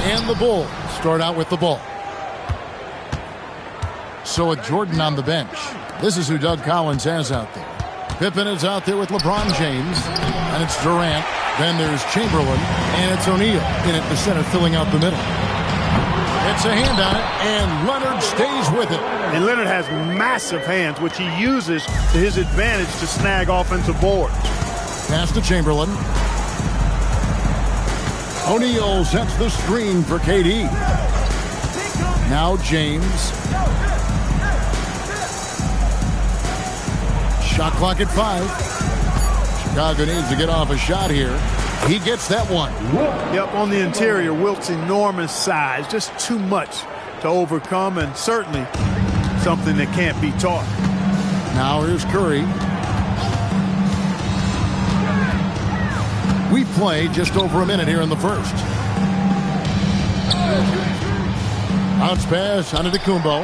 And the Bulls start out with the ball. So with Jordan on the bench, this is who Doug Collins has out there. Pippen is out there with LeBron James, and it's Durant. Then there's Chamberlain, and it's O'Neal in at the center, filling out the middle. It's a hand on it, and Leonard stays with it. And Leonard has massive hands, which he uses to his advantage to snag offensive boards. Pass to Chamberlain. O'Neal sets the screen for KD. Now James. Shot clock at 5. Chicago needs to get off a shot here. He gets that one. Yep, on the interior, Wilt's enormous size. Just too much to overcome, and certainly something that can't be taught. Now here's Curry. We play just over a minute here in the first. Bounce pass onto Kumbo.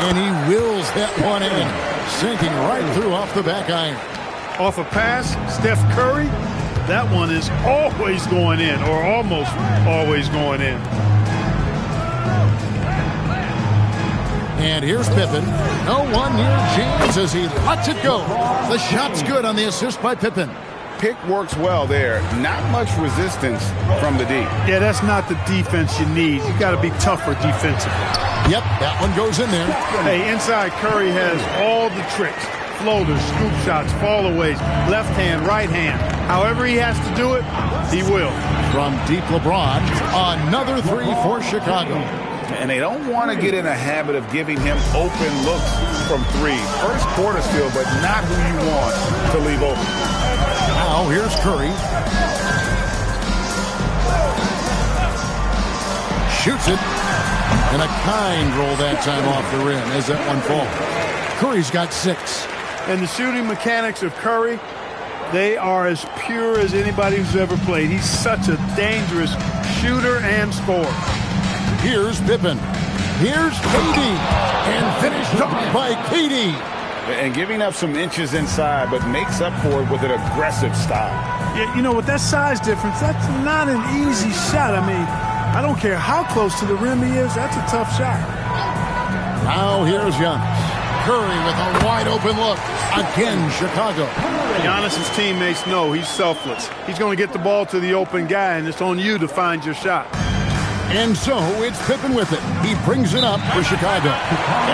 And he wills that one in. Sinking right through off the back iron. Off a pass, Steph Curry. That one is always going in, or almost always going in. And here's Pippen. No one near James as he lets it go. The shot's good on the assist by Pippen. Pick works well there. Not much resistance from the D. Yeah, that's not the defense you need. You got to be tougher defensively. Yep, that one goes in there. Hey, inside Curry has all the tricks. Floaters, scoop shots, fallaways, left hand, right hand. However he has to do it, he will. From deep LeBron, another three for Chicago. And they don't want to get in a habit of giving him open looks from three. First quarter still, but not who you want to leave open. Now here's Curry. Shoots it. And a kind roll that time off the rim as that one falls. Curry's got 6. And the shooting mechanics of Curry, they are as pure as anybody who's ever played. He's such a dangerous shooter and scorer. Here's Pippen. Here's KD. And finished up by KD. And giving up some inches inside, but makes up for it with an aggressive style. Yeah, you know, with that size difference, that's not an easy shot. I mean, I don't care how close to the rim he is, that's a tough shot. Now here's Giannis. Curry with a wide open look. Again, Chicago. Giannis' teammates know he's selfless. He's going to get the ball to the open guy, and it's on you to find your shot. And so it's Pippen with it. He brings it up for Chicago.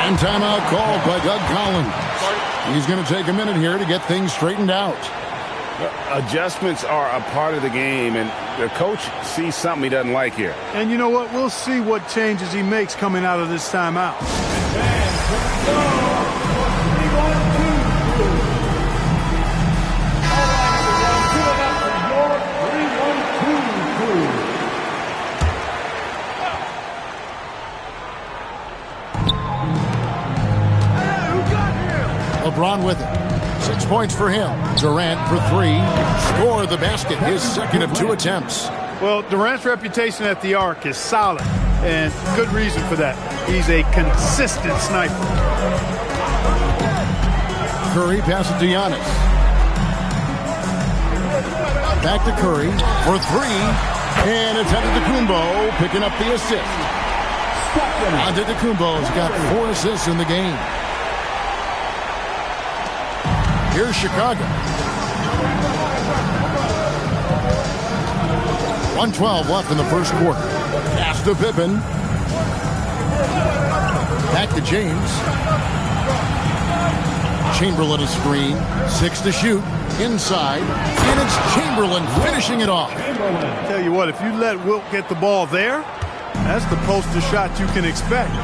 And timeout called by Doug Collins. He's going to take a minute here to get things straightened out. Adjustments are a part of the game, and the coach sees something he doesn't like here. And you know what? We'll see what changes he makes coming out of this timeout. LeBron with it. 6 points for him. Durant for 3. Score the basket. His second of 2 attempts. Well, Durant's reputation at the arc is solid, and good reason for that. He's a consistent sniper. Curry passes to Giannis. Back to Curry for 3. And it's Antetokounmpo picking up the assist. Antetokounmpo's got 4 assists in the game. Here's Chicago. 1:12 left in the first quarter. Pass to Pippen. Back to James. Chamberlain a screen. 6 to shoot. Inside. And it's Chamberlain finishing it off. Tell you what, if you let Wilt get the ball there, that's the poster shot you can expect.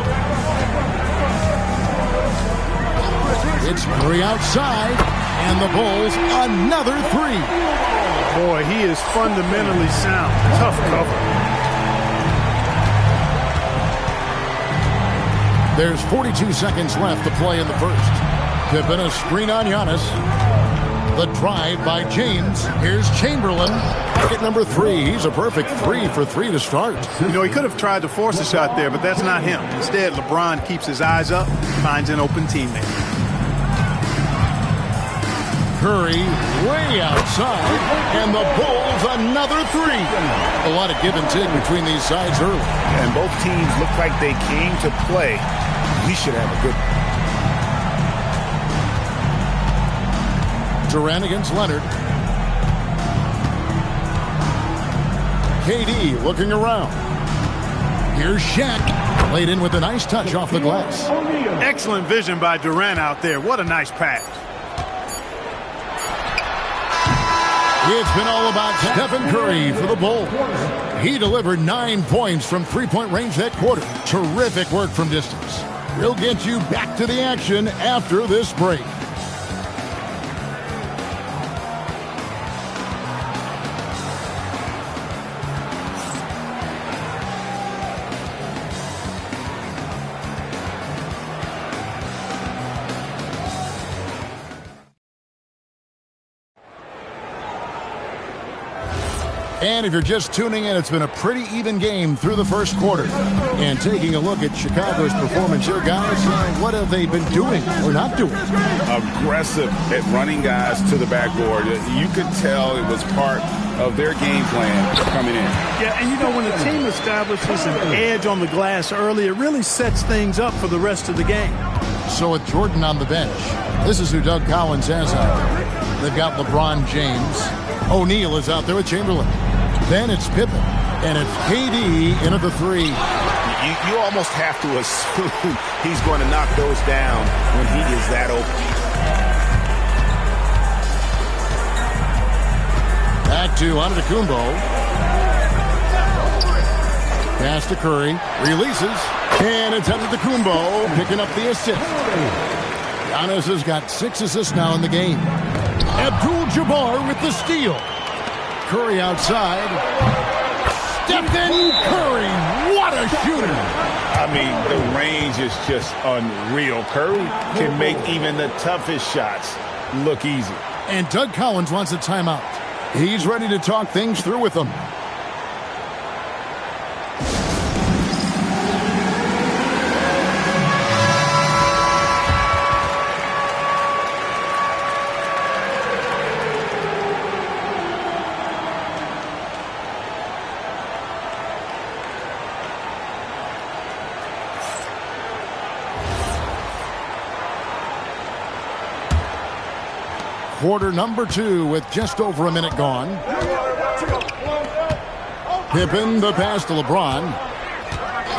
It's Curry outside, and the Bulls another 3. Boy, he is fundamentally sound. Tough cover. There's 42 seconds left to play in the first. Pippen a screen on Giannis. The drive by James. Here's Chamberlain. Bucket number 3. He's a perfect 3 for 3 to start. You know, he could have tried to force a shot there, but that's not him. Instead, LeBron keeps his eyes up, finds an open teammate. Curry way outside, and the Bulls another 3. A lot of give and take between these sides early. And both teams look like they came to play. We should have a good Durant against Leonard. KD looking around. Here's Shaq. Laid in with a nice touch off the glass. Excellent vision by Durant out there. What a nice pass. It's been all about Stephen Curry for the Bulls. He delivered 9 points from three-point range that quarter. Terrific work from distance. We'll get you back to the action after this break. And if you're just tuning in, it's been a pretty even game through the first quarter. And taking a look at Chicago's performance here, guys, what have they been doing or not doing? aggressive at running guys to the backboard. You could tell it was part of their game plan coming in. Yeah, and you know, when the team establishes an edge on the glass early, it really sets things up for the rest of the game. So with Jordan on the bench, this is who Doug Collins has out there. They've got LeBron James. O'Neal is out there with Chamberlain. Then it's Pippen, and it's KD in at the three. You almost have to assume he's going to knock those down when he is that open. Back to Antetokounmpo. Pass to Curry. Releases. And it's Antetokounmpo picking up the assist. Giannis has got 6 assists now in the game. Abdul-Jabbar with the steal. Curry outside. Stephen Curry. What a shooter. I mean, the range is just unreal. Curry can make even the toughest shots look easy. And Doug Collins wants a timeout. He's ready to talk things through with them. Quarter number 2 with just over a minute gone. Pippen, the pass to LeBron.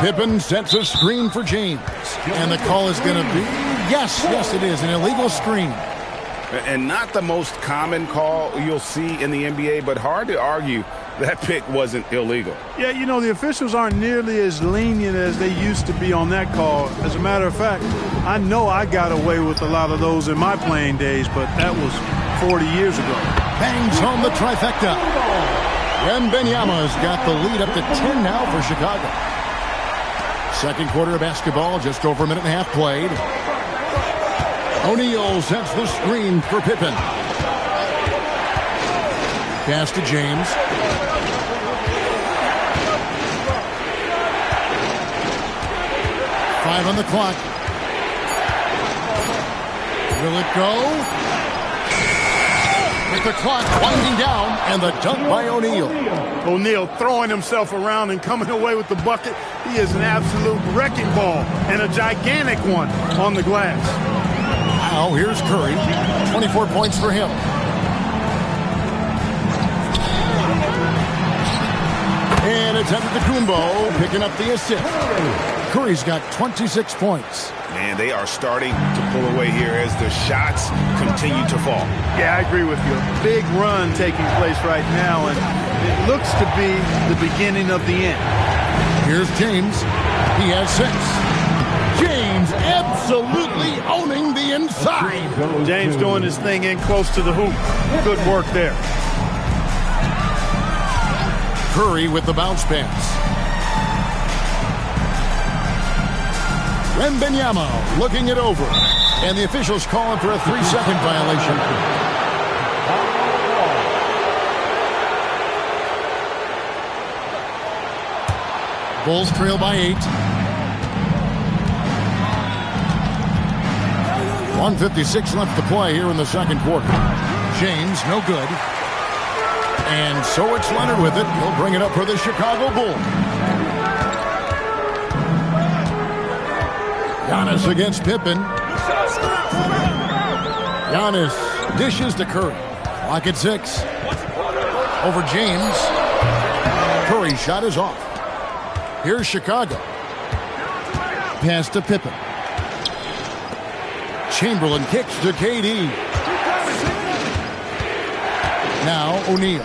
Pippen sets a screen for James. And the call is going to be Yes, it is an illegal screen. And not the most common call you'll see in the NBA, but hard to argue that pick wasn't illegal. Yeah, you know, the officials aren't nearly as lenient as they used to be on that call. As a matter of fact, I know I got away with a lot of those in my playing days, but that was 40 years ago. Bangs home the trifecta. Wembanyama's got the lead up to 10 now for Chicago. Second quarter of basketball, just over a minute and a half played. O'Neal sets the screen for Pippen. Pass to James. Five on the clock. Will it go? With the clock winding down, and the dunk by O'Neal. O'Neal throwing himself around and coming away with the bucket. He is an absolute wrecking ball, and a gigantic one on the glass. Now here's Curry. 24 points for him. And it's Antetokounmpo picking up the assist. Curry's got 26 points. Man, they are starting to pull away here as the shots continue to fall. Yeah, I agree with you. A big run taking place right now, and it looks to be the beginning of the end. Here's James. He has 6. James absolutely owning the inside. James doing his thing in close to the hoop. Good work there. Curry with the bounce pass. Wembanyama looking it over. And the officials calling for a 3-second violation. Bulls trail by 8. 1:56 left to play here in the second quarter. James, no good. And so it's Leonard with it. He'll bring it up for the Chicago Bulls. Giannis against Pippen. Giannis dishes to Curry. Clock at 6. Over James. Curry's shot is off. Here's Chicago. Pass to Pippen. Chamberlain kicks to KD. Now O'Neal.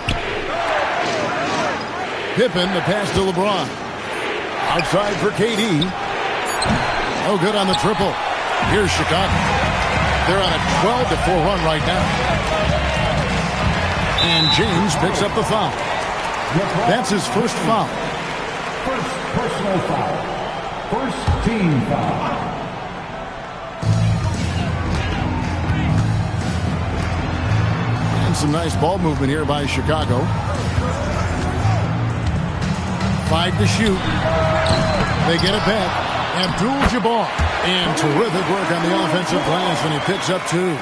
Pippen, the pass to LeBron. Outside for KD. No good on the triple. Here's Chicago. They're on a 12-4 run right now. And James picks up the foul. That's his first foul. First personal foul. First team foul. And some nice ball movement here by Chicago. 5 to shoot. They get it back. Abdul-Jabbar. And terrific work on the offensive glass, and he picks up 2.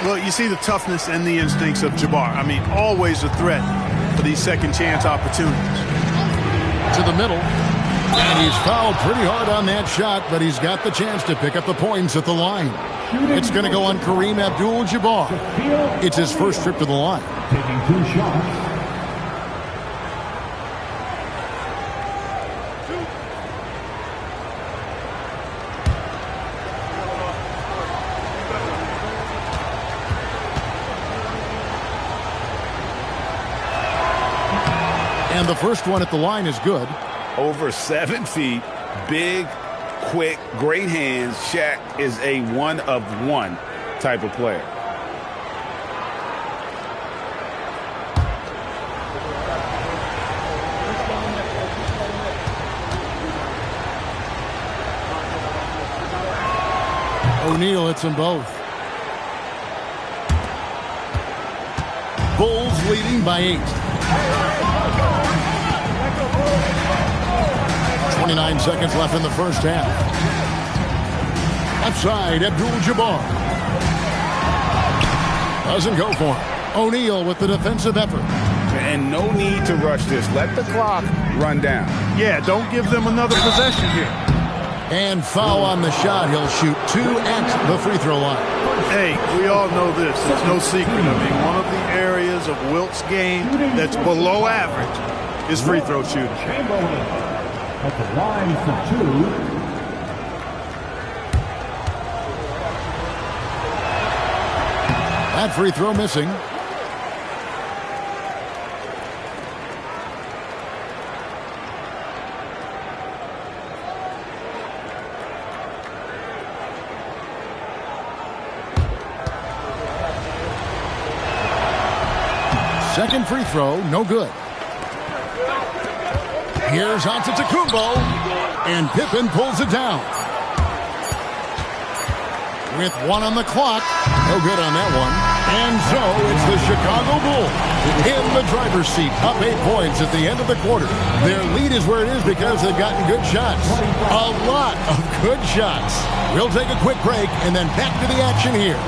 Look, you see the toughness and the instincts of Jabbar. I mean, always a threat for these second chance opportunities. To the middle. And he's fouled pretty hard on that shot, but he's got the chance to pick up the points at the line. It's going to go on Kareem Abdul-Jabbar. It's his first trip to the line. Taking 2 shots. And the first one at the line is good. Over 7 feet, big, quick, great hands. Shaq is a one-of-one type of player. O'Neal hits them both. Bulls leading by 8. 29 seconds left in the first half. Left side, Abdul-Jabbar. Doesn't go for him. O'Neal with the defensive effort. And no need to rush this. Let the clock run down. Yeah, don't give them another possession here. And foul on the shot. He'll shoot 2 at the free throw line. Hey, we all know this. It's no secret. I mean, one of the areas of Wilt's game that's below average is free throw shooting. Chamberlain at the line for 2. That free throw missing. Second free throw, no good. Here's Antetokounmpo, and Pippen pulls it down. With 1 on the clock, no good on that one. And so it's the Chicago Bulls in the driver's seat, up 8 points at the end of the quarter. Their lead is where it is because they've gotten good shots. A lot of good shots. We'll take a quick break and then back to the action here.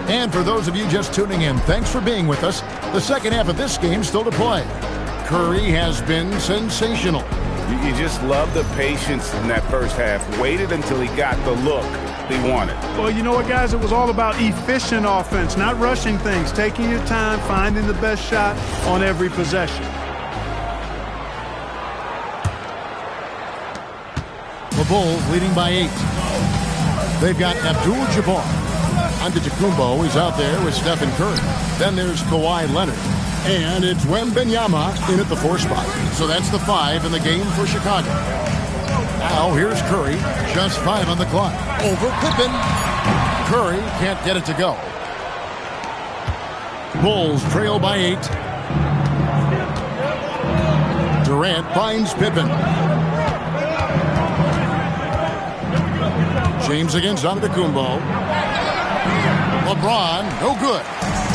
And for those of you just tuning in, thanks for being with us. The second half of this game still to play. Curry has been sensational. You just love the patience in that first half. Waited until he got the look he wanted. Well, you know what, guys? It was all about efficient offense, not rushing things, taking your time, finding the best shot on every possession. The Bulls leading by 8. They've got Abdul-Jabbar. Antetokounmpo is out there with Stephen Curry. Then there's Kawhi Leonard. And it's Wembanyama in at the 4 spot. So that's the 5 in the game for Chicago. Now here's Curry. Just 5 on the clock. Over Pippen. Curry can't get it to go. Bulls trail by 8. Durant finds Pippen. James against Antetokounmpo. LeBron, no good.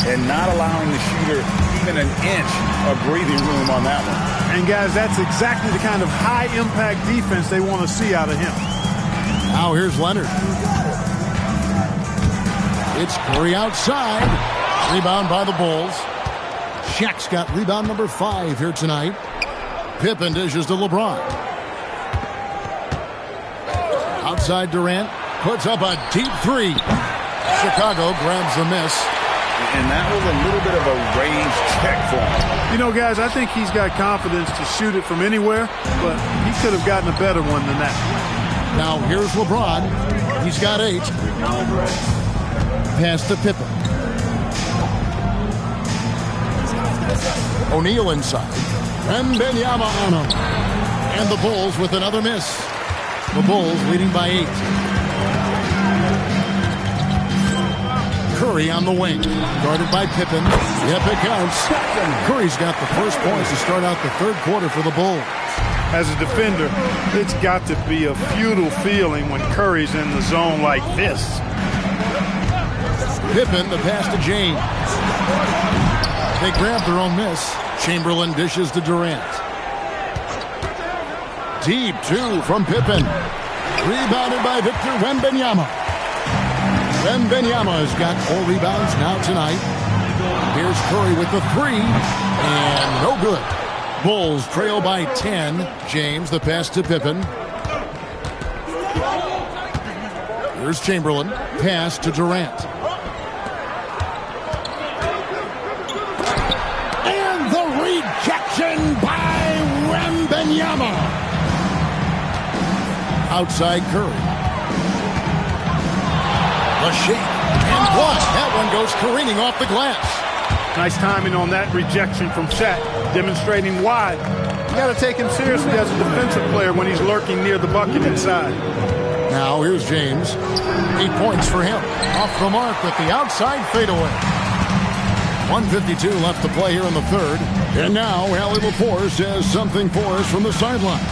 And not allowing the shooter even an inch of breathing room on that one. And, guys, that's exactly the kind of high-impact defense they want to see out of him. Now here's Leonard. It's Curry outside. Rebound by the Bulls. Shaq's got rebound number 5 here tonight. Pippen dishes to LeBron. Outside Durant. Puts up a deep 3. Chicago grabs the miss. And that was a little bit of a range check for him. You know, guys, I think he's got confidence to shoot it from anywhere, but he could have gotten a better one than that. Now here's LeBron. He's got 8. Pass to Pippen. O'Neal inside. Wembanyama on him. And the Bulls with another miss. The Bulls leading by 8. Curry on the wing, guarded by Pippen. Yep, it counts. Curry's got the first points to start out the third quarter for the Bulls. As a defender, it's got to be a futile feeling when Curry's in the zone like this. Pippen, the pass to James. They grab their own miss. Chamberlain dishes to Durant. Deep 2 from Pippen. Rebounded by Victor Wembanyama. Wembanyama has got 4 rebounds now tonight. Here's Curry with the 3. And no good. Bulls trail by 10. James, the pass to Pippen. Here's Chamberlain. Pass to Durant. And the rejection by Wembanyama. Outside Curry. The shake and block. That one goes careening off the glass. Nice timing on that rejection from Shaq, demonstrating why. You got to take him seriously as a defensive player when he's lurking near the bucket inside. Now here's James. 8 points for him. Off the mark with the outside fadeaway. 1:52 left to play here in the third. And now Allie LaForce has something for us from the sideline.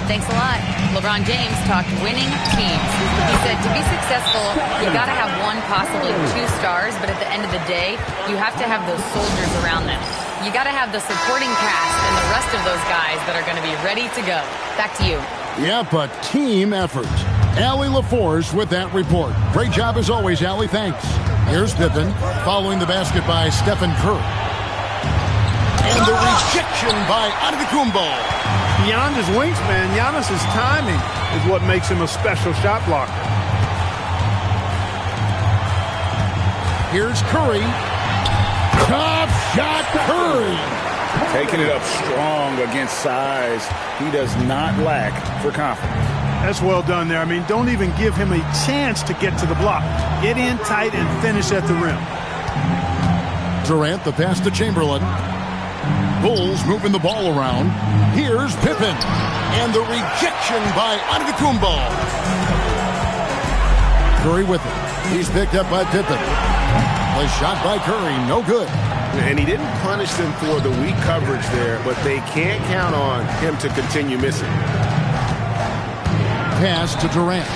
Thanks a lot. LeBron James talked winning teams. He said to be successful, you got to have one, possibly two stars, but at the end of the day, you have to have those soldiers around them. You got to have the supporting cast and the rest of those guys that are going to be ready to go. Back to you. Yeah, but team effort. Allie LaForce with that report. Great job as always, Allie. Thanks. Here's Pippen following the basket by Stephen Curry. And the rejection by Antetokounmpo. Beyond his wingspan, Giannis's timing is what makes him a special shot blocker. Here's Curry. Top shot, Curry. Taking it up strong against size. He does not lack for confidence. That's well done there. I mean, don't even give him a chance to get to the block. Get in tight and finish at the rim. Durant, the pass to Chamberlain. Bulls moving the ball around. Here's Pippen. And the rejection by Antetokounmpo. Curry with it. He's picked up by Pippen. The shot by Curry, no good. And he didn't punish them for the weak coverage there, but they can't count on him to continue missing. Pass to Durant.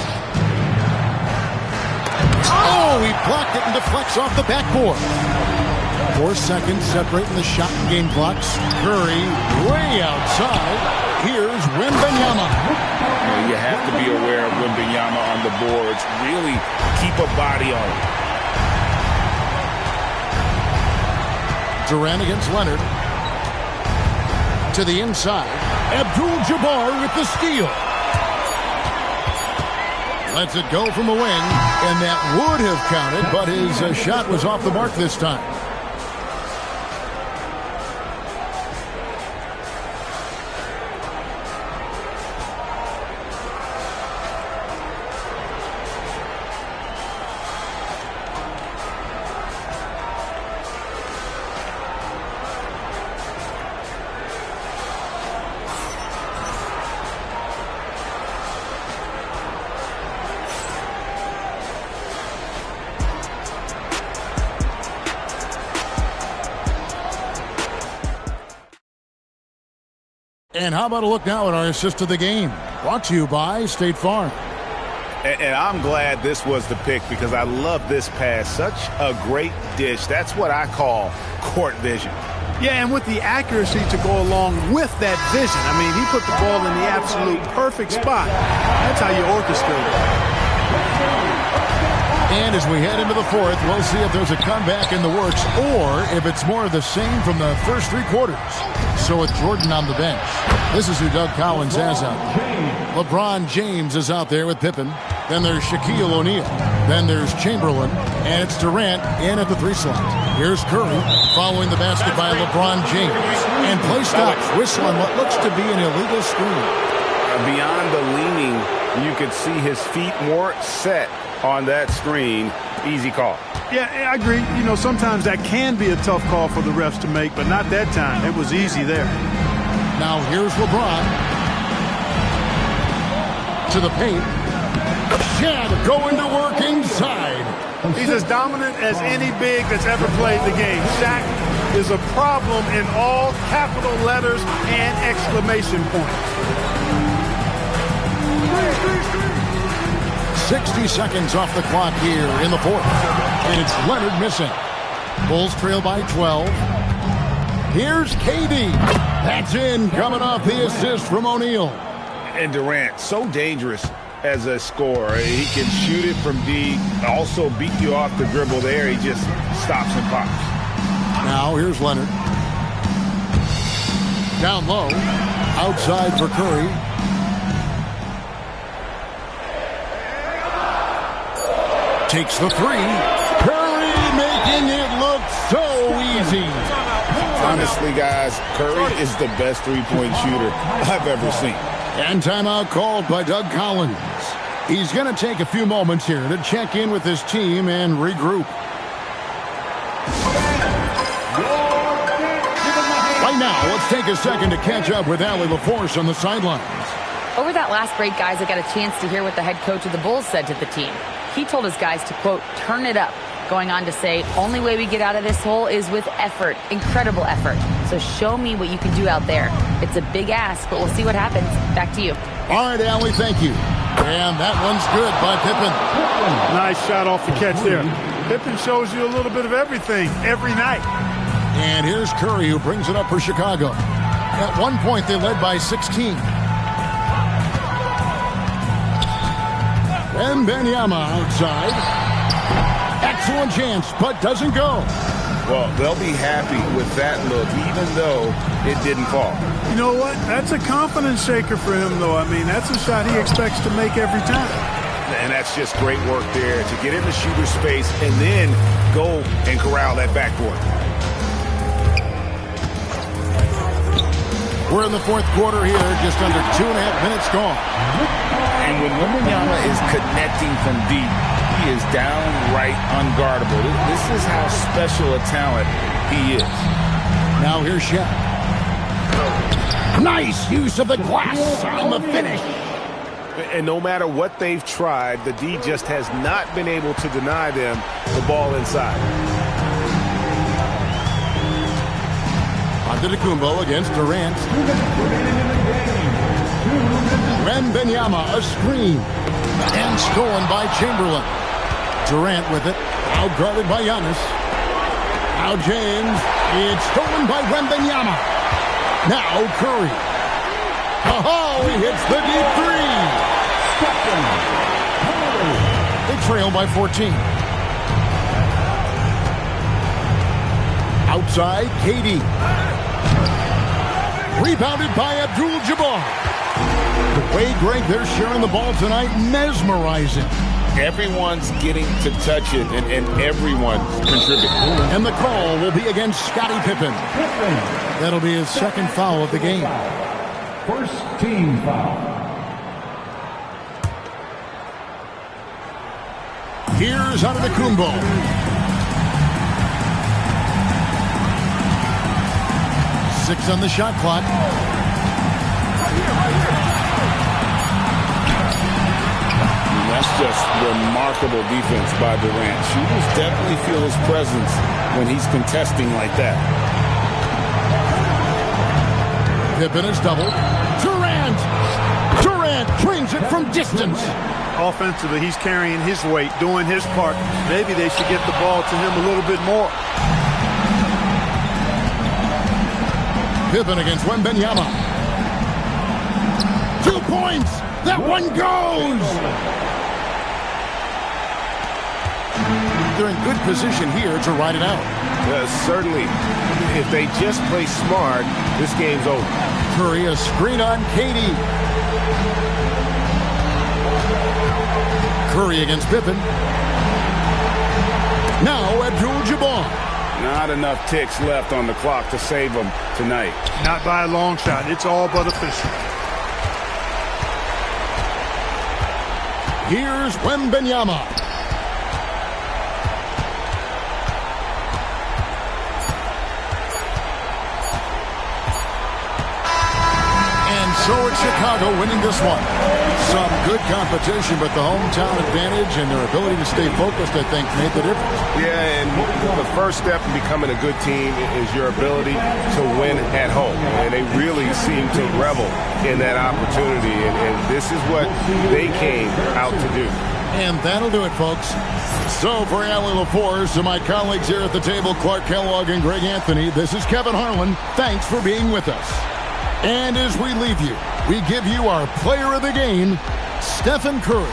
Oh, he blocked it and deflects off the backboard. 4 seconds separating the shot and game clocks. Curry way outside. Here's Wembanyama. You have to be aware of Wembanyama on the boards. Really keep a body on him. Durant against Leonard. To the inside. Abdul-Jabbar with the steal. Lets it go from the wing, and that would have counted, but his shot was off the mark this time. And how about a look now at our assist of the game? Brought to you by State Farm. And I'm glad this was the pick because I love this pass. Such a great dish. That's what I call court vision. Yeah, and with the accuracy to go along with that vision. I mean, he put the ball in the absolute perfect spot. That's how you orchestrate it. And as we head into the fourth, we'll see if there's a comeback in the works or if it's more of the same from the first 3 quarters. So with Jordan on the bench, this is who Doug Collins has out there. LeBron James is out there with Pippen. Then there's Shaquille O'Neal. Then there's Chamberlain. And it's Durant in at the 3 slot. Here's Curry following the basket by LeBron James. And play stops, whistle on what looks to be an illegal screen. Beyond the leaning, you could see his feet more set on that screen. Easy call. Yeah, I agree. You know, sometimes that can be a tough call for the refs to make, but not that time. It was easy there. Now here's LeBron. To the paint. Shad going to work inside. He's as dominant as any big that's ever played the game. Shaq is a problem in all capital letters and exclamation points. 60 seconds off the clock here in the fourth. And it's Leonard missing. Bulls trail by 12. Here's KD. That's in, coming off the assist from O'Neal. And Durant, so dangerous as a scorer. He can shoot it from deep, also beat you off the dribble there. He just stops and pops. Now here's Leonard. Down low. Outside for Curry. Takes the 3. Curry making it look so easy. Honestly, guys, Curry is the best three-point shooter I've ever seen. And timeout called by Doug Collins. He's going to take a few moments here to check in with his team and regroup. Right now, let's take a second to catch up with Allie LaForce on the sidelines. Over that last break, guys, I got a chance to hear what the head coach of the Bulls said to the team. He told his guys to, quote, turn it up, going on to say, only way we get out of this hole is with effort, incredible effort. So show me what you can do out there. It's a big ask, but we'll see what happens. Back to you. All right, Allie, thank you. And that one's good by Pippen. Nice shot off the catch there. Pippen shows you a little bit of everything every night. And here's Curry, who brings it up for Chicago. At one point, they led by 16. Wembanyama outside. Excellent chance, but doesn't go. Well, they'll be happy with that look, even though it didn't fall. You know what? That's a confidence shaker for him, though. I mean, that's a shot he expects to make every time. And that's just great work there to get in the shooter space and then go and corral that backboard. We're in the fourth quarter here, just under 2.5 minutes gone. And when Wembanyama is connecting from deep, he is downright unguardable. This is how special a talent he is. Now here's Shaq. Nice use of the glass on the finish. And no matter what they've tried, the D just has not been able to deny them the ball inside. Antetokounmpo against Durant. Wembanyama, a screen. And stolen by Chamberlain. Durant with it. Out guarded by Giannis. Now James. It's stolen by Wembanyama. Now Curry. Oh, he hits the deep three. They trail by 14. Outside, KD. Rebounded by Abdul-Jabbar. The way, Greg, they're sharing the ball tonight, mesmerizing. Everyone's getting to touch it, and everyone's contributing. And the call will be against Scottie Pippen. That'll be his second foul of the game. First team foul. Here's Antetokounmpo. Six on the shot clock. That's just remarkable defense by Durant. Shooters definitely feel his presence when he's contesting like that. Pippen is doubled. Durant trains it from distance. Offensively, he's carrying his weight, doing his part. Maybe they should get the ball to him a little bit more. Pippen against Wembanyama. 2 points. That one goes. They're in good position here to ride it out. Certainly, if they just play smart, this game's over. Curry, a screen on KD. Curry against Pippen. Now Abdul-Jabbar. Not enough ticks left on the clock to save them tonight. Not by a long shot. It's all but official. Here's Wembanyama. And so it's Chicago winning this one. Some good competition, but the hometown advantage and their ability to stay focused, I think, made the difference. Yeah, and the first step in becoming a good team is your ability to win at home. And they really seem to revel in that opportunity, and this is what they came out to do. And that'll do it, folks. So for Allie LaForce and my colleagues here at the table, Clark Kellogg and Greg Anthony, this is Kevin Harlan. Thanks for being with us. And as we leave you, we give you our player of the game, Stephen Curry.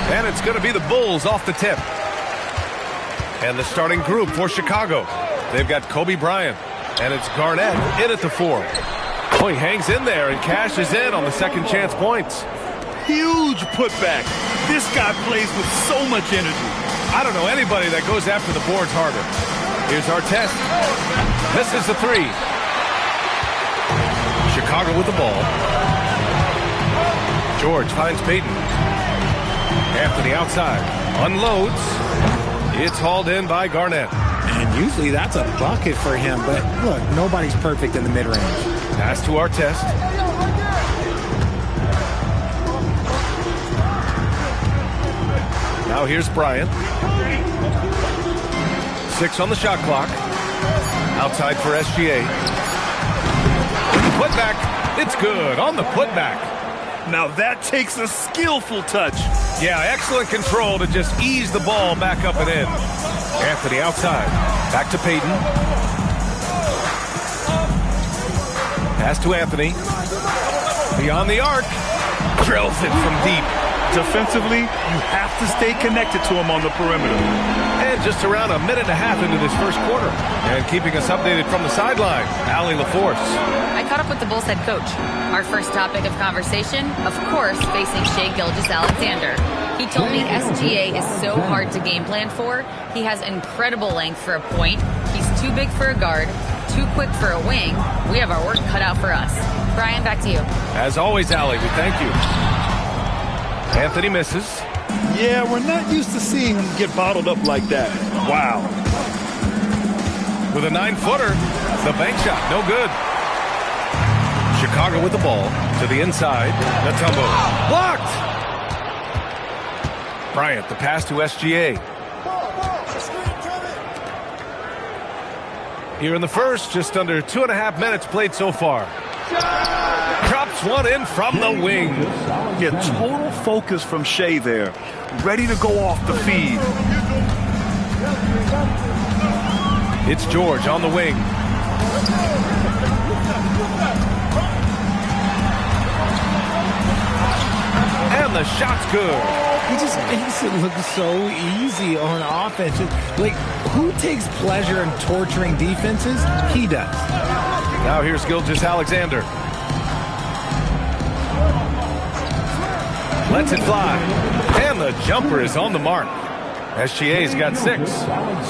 And it's going to be the Bulls off the tip. And the starting group for Chicago. They've got Kobe Bryant, and it's Garnett in at the 4. Oh, he hangs in there and cashes in on the second chance points. Huge putback. This guy plays with so much energy. I don't know anybody that goes after the boards harder. Here's our test. This is the 3. Chicago with the ball. George finds Payton. Anthony outside. Unloads. It's hauled in by Garnett. And usually that's a bucket for him, but look, nobody's perfect in the mid-range. Pass to our test. Now here's Bryant. 6 on the shot clock. Outside for SGA. Putback. It's good on the putback. Now that takes a skillful touch. Yeah, excellent control to just ease the ball back up and in. Anthony outside. Back to Payton. Pass to Anthony. Beyond the arc. Drills it from deep. Defensively, you have to stay connected to him on the perimeter. And just around a minute and a half into this first quarter. And keeping us updated from the sideline, Allie LaForce. I caught up with the Bulls head coach. Our first topic of conversation, of course, facing Shai Gilgeous-Alexander. He told me SGA is so hard to game plan for. He has incredible length for a point. He's too big for a guard, too quick for a wing. We have our work cut out for us. Brian, back to you. As always, Allie, we thank you. Anthony misses. Yeah, we're not used to seeing him get bottled up like that. Wow. With a 9-footer, the bank shot, no good. Chicago with the ball to the inside. Mutombo blocked. Bryant, the pass to SGA. Here in the first, just under 2.5 minutes played so far. Drops one in from the wing. Yeah, total focus from Shai there. Ready to go off the feed. It's George on the wing. And the shot's good. He just makes it look so easy on offense. Like, who takes pleasure in torturing defenses? He does. Now here's Gilgeous-Alexander. Lets it fly. And the jumper is on the mark. SGA's got 6.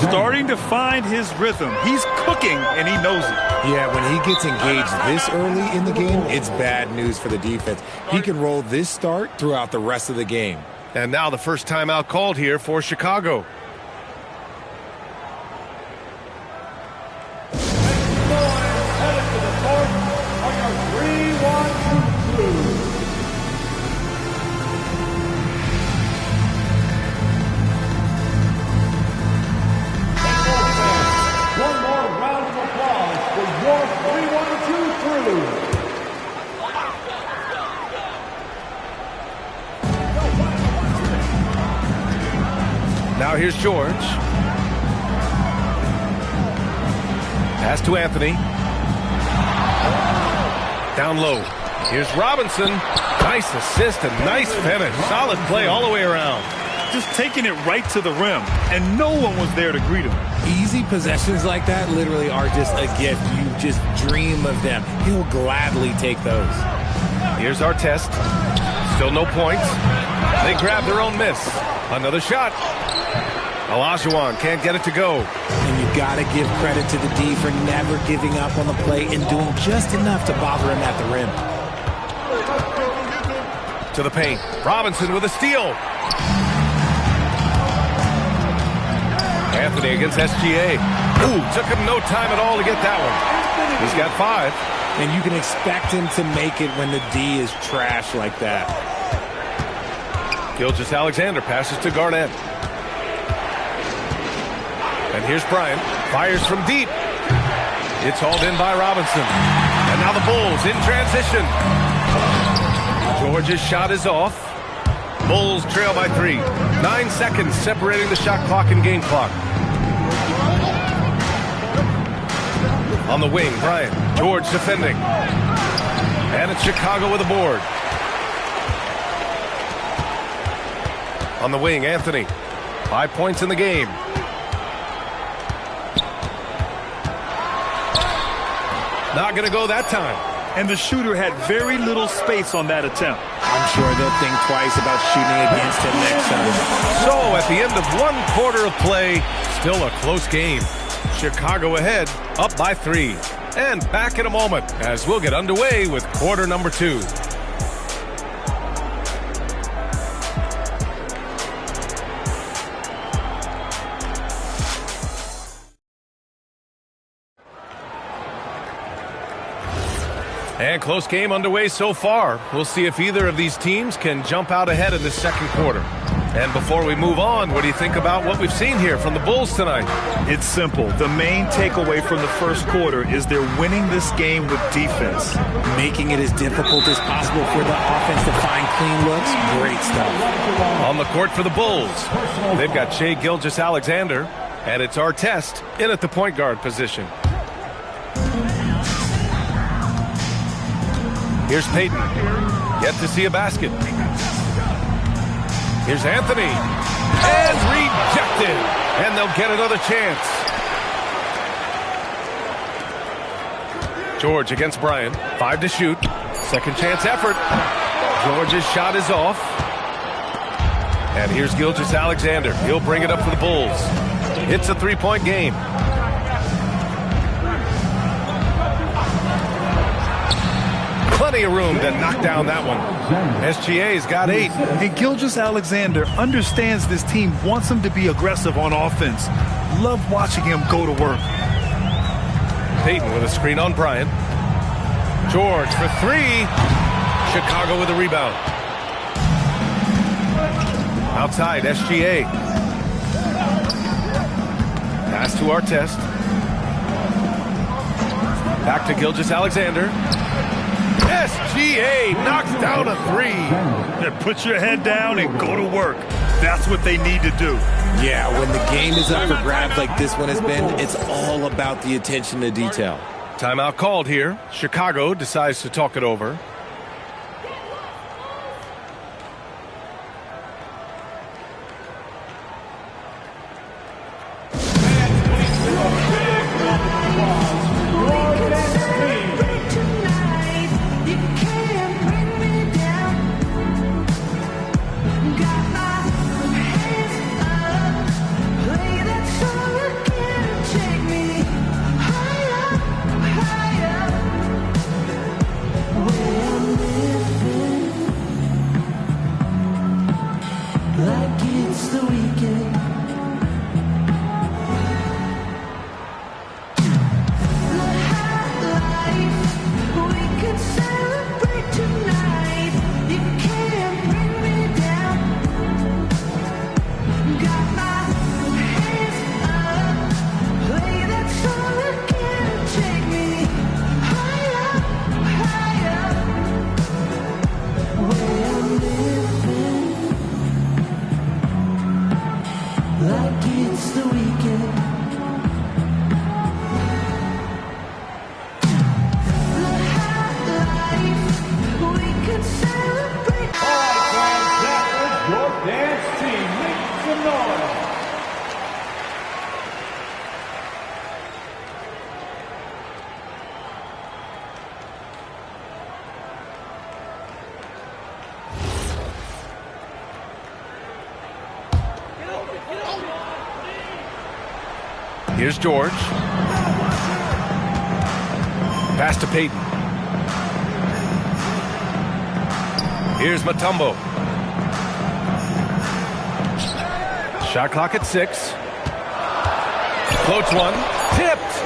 Starting to find his rhythm. He's cooking, and he knows it. Yeah, when he gets engaged this early in the game, it's bad news for the defense. He can roll this start throughout the rest of the game. And now the first timeout called here for Chicago. Now here's George. Pass to Anthony. Down low. Here's Robinson. Nice assist and nice finish. Solid play all the way around. just taking it right to the rim, and no one was there to greet him. Easy possessions like that literally are just a gift. You just dream of them. He'll gladly take those. Here's our test. Still no points. They grab their own miss. Another shot. Olajuwon can't get it to go. And you got to give credit to the D for never giving up on the play and doing just enough to bother him at the rim. To the paint. Robinson with a steal. Anthony against SGA. Ooh, took him no time at all to get that one. He's got 5. And you can expect him to make it when the D is trash like that. Gilgeous-Alexander passes to Garnett. And here's Bryant. Fires from deep. It's hauled in by Robinson. And now the Bulls in transition. George's shot is off. Bulls trail by 3. 9 seconds separating the shot clock and game clock. On the wing, Bryant. George defending. And it's Chicago with a board. On the wing, Anthony. 5 points in the game. Not going to go that time. And the shooter had very little space on that attempt. I'm sure they'll think twice about shooting against him next time. So at the end of 1 quarter of play, still a close game. Chicago ahead, up by 3. And back in a moment as we'll get underway with quarter number 2. And close game underway so far. We'll see if either of these teams can jump out ahead in this second quarter. And before we move on, what do you think about what we've seen here from the Bulls tonight? It's simple. The main takeaway from the first quarter is they're winning this game with defense. Making it as difficult as possible for the offense to find clean looks. Great stuff. On the court for the Bulls, they've got Shai Gilgeous-Alexander, and it's Artest in at the point guard position. Here's Payton. Yet to see a basket. Here's Anthony. And rejected. And they'll get another chance. George against Bryant. 5 to shoot. Second chance effort. George's shot is off. And here's Gilgeous-Alexander. He'll bring it up for the Bulls. It's a 3-point game. Plenty of room to knock down that one. SGA's got 8. And Gilgeous-Alexander understands this team wants him to be aggressive on offense. Love watching him go to work. Payton with a screen on Bryant. George for 3. Chicago with a rebound. Outside, SGA. Pass to Artest. Back to Gilgeous-Alexander. SGA knocks down a 3. Yeah, put your head down and go to work. That's what they need to do. Yeah, when the game is up for grabs like this one has been, it's all about the attention to detail. Timeout called here. Chicago decides to talk it over. Here's George. Pass to Payton. Here's Mutombo. Shot clock at 6. Floats one. Tipped.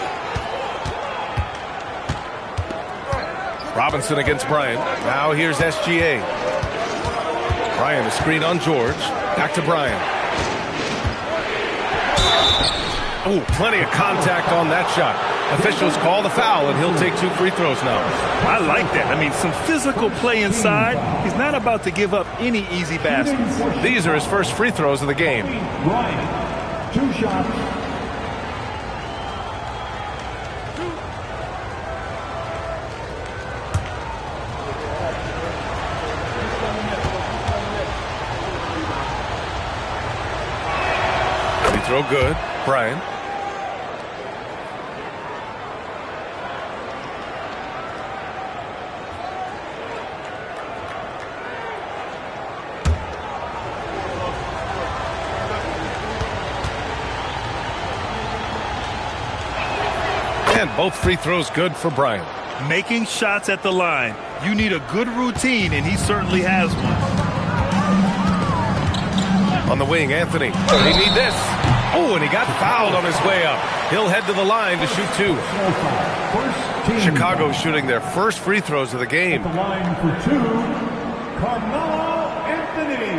Robinson against Bryant. Now here's SGA. Bryant, a screen on George. Back to Bryant. Oh, plenty of contact on that shot. Officials call the foul, and he'll take 2 free throws now. I like that. I mean, some physical play inside. He's not about to give up any easy baskets. These are his first free throws of the game. Bryant, 2 shots. Free throw good. Bryant. And both free throws good for Bryant. Making shots at the line. You need a good routine, and he certainly has one. On the wing, Anthony. They need this. Oh, and he got fouled on his way up. He'll head to the line to shoot 2. Chicago shooting their first free throws of the game. At the line for 2, Carmelo Anthony.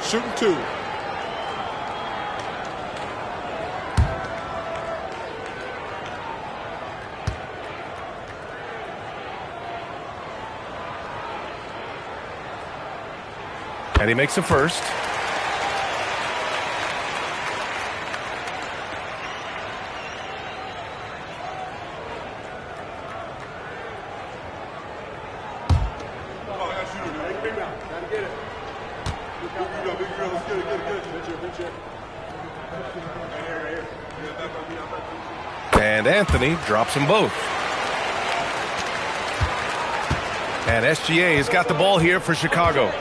Shooting 2. And he makes the first. And Anthony drops them both. And SGA has got the ball here for Chicago.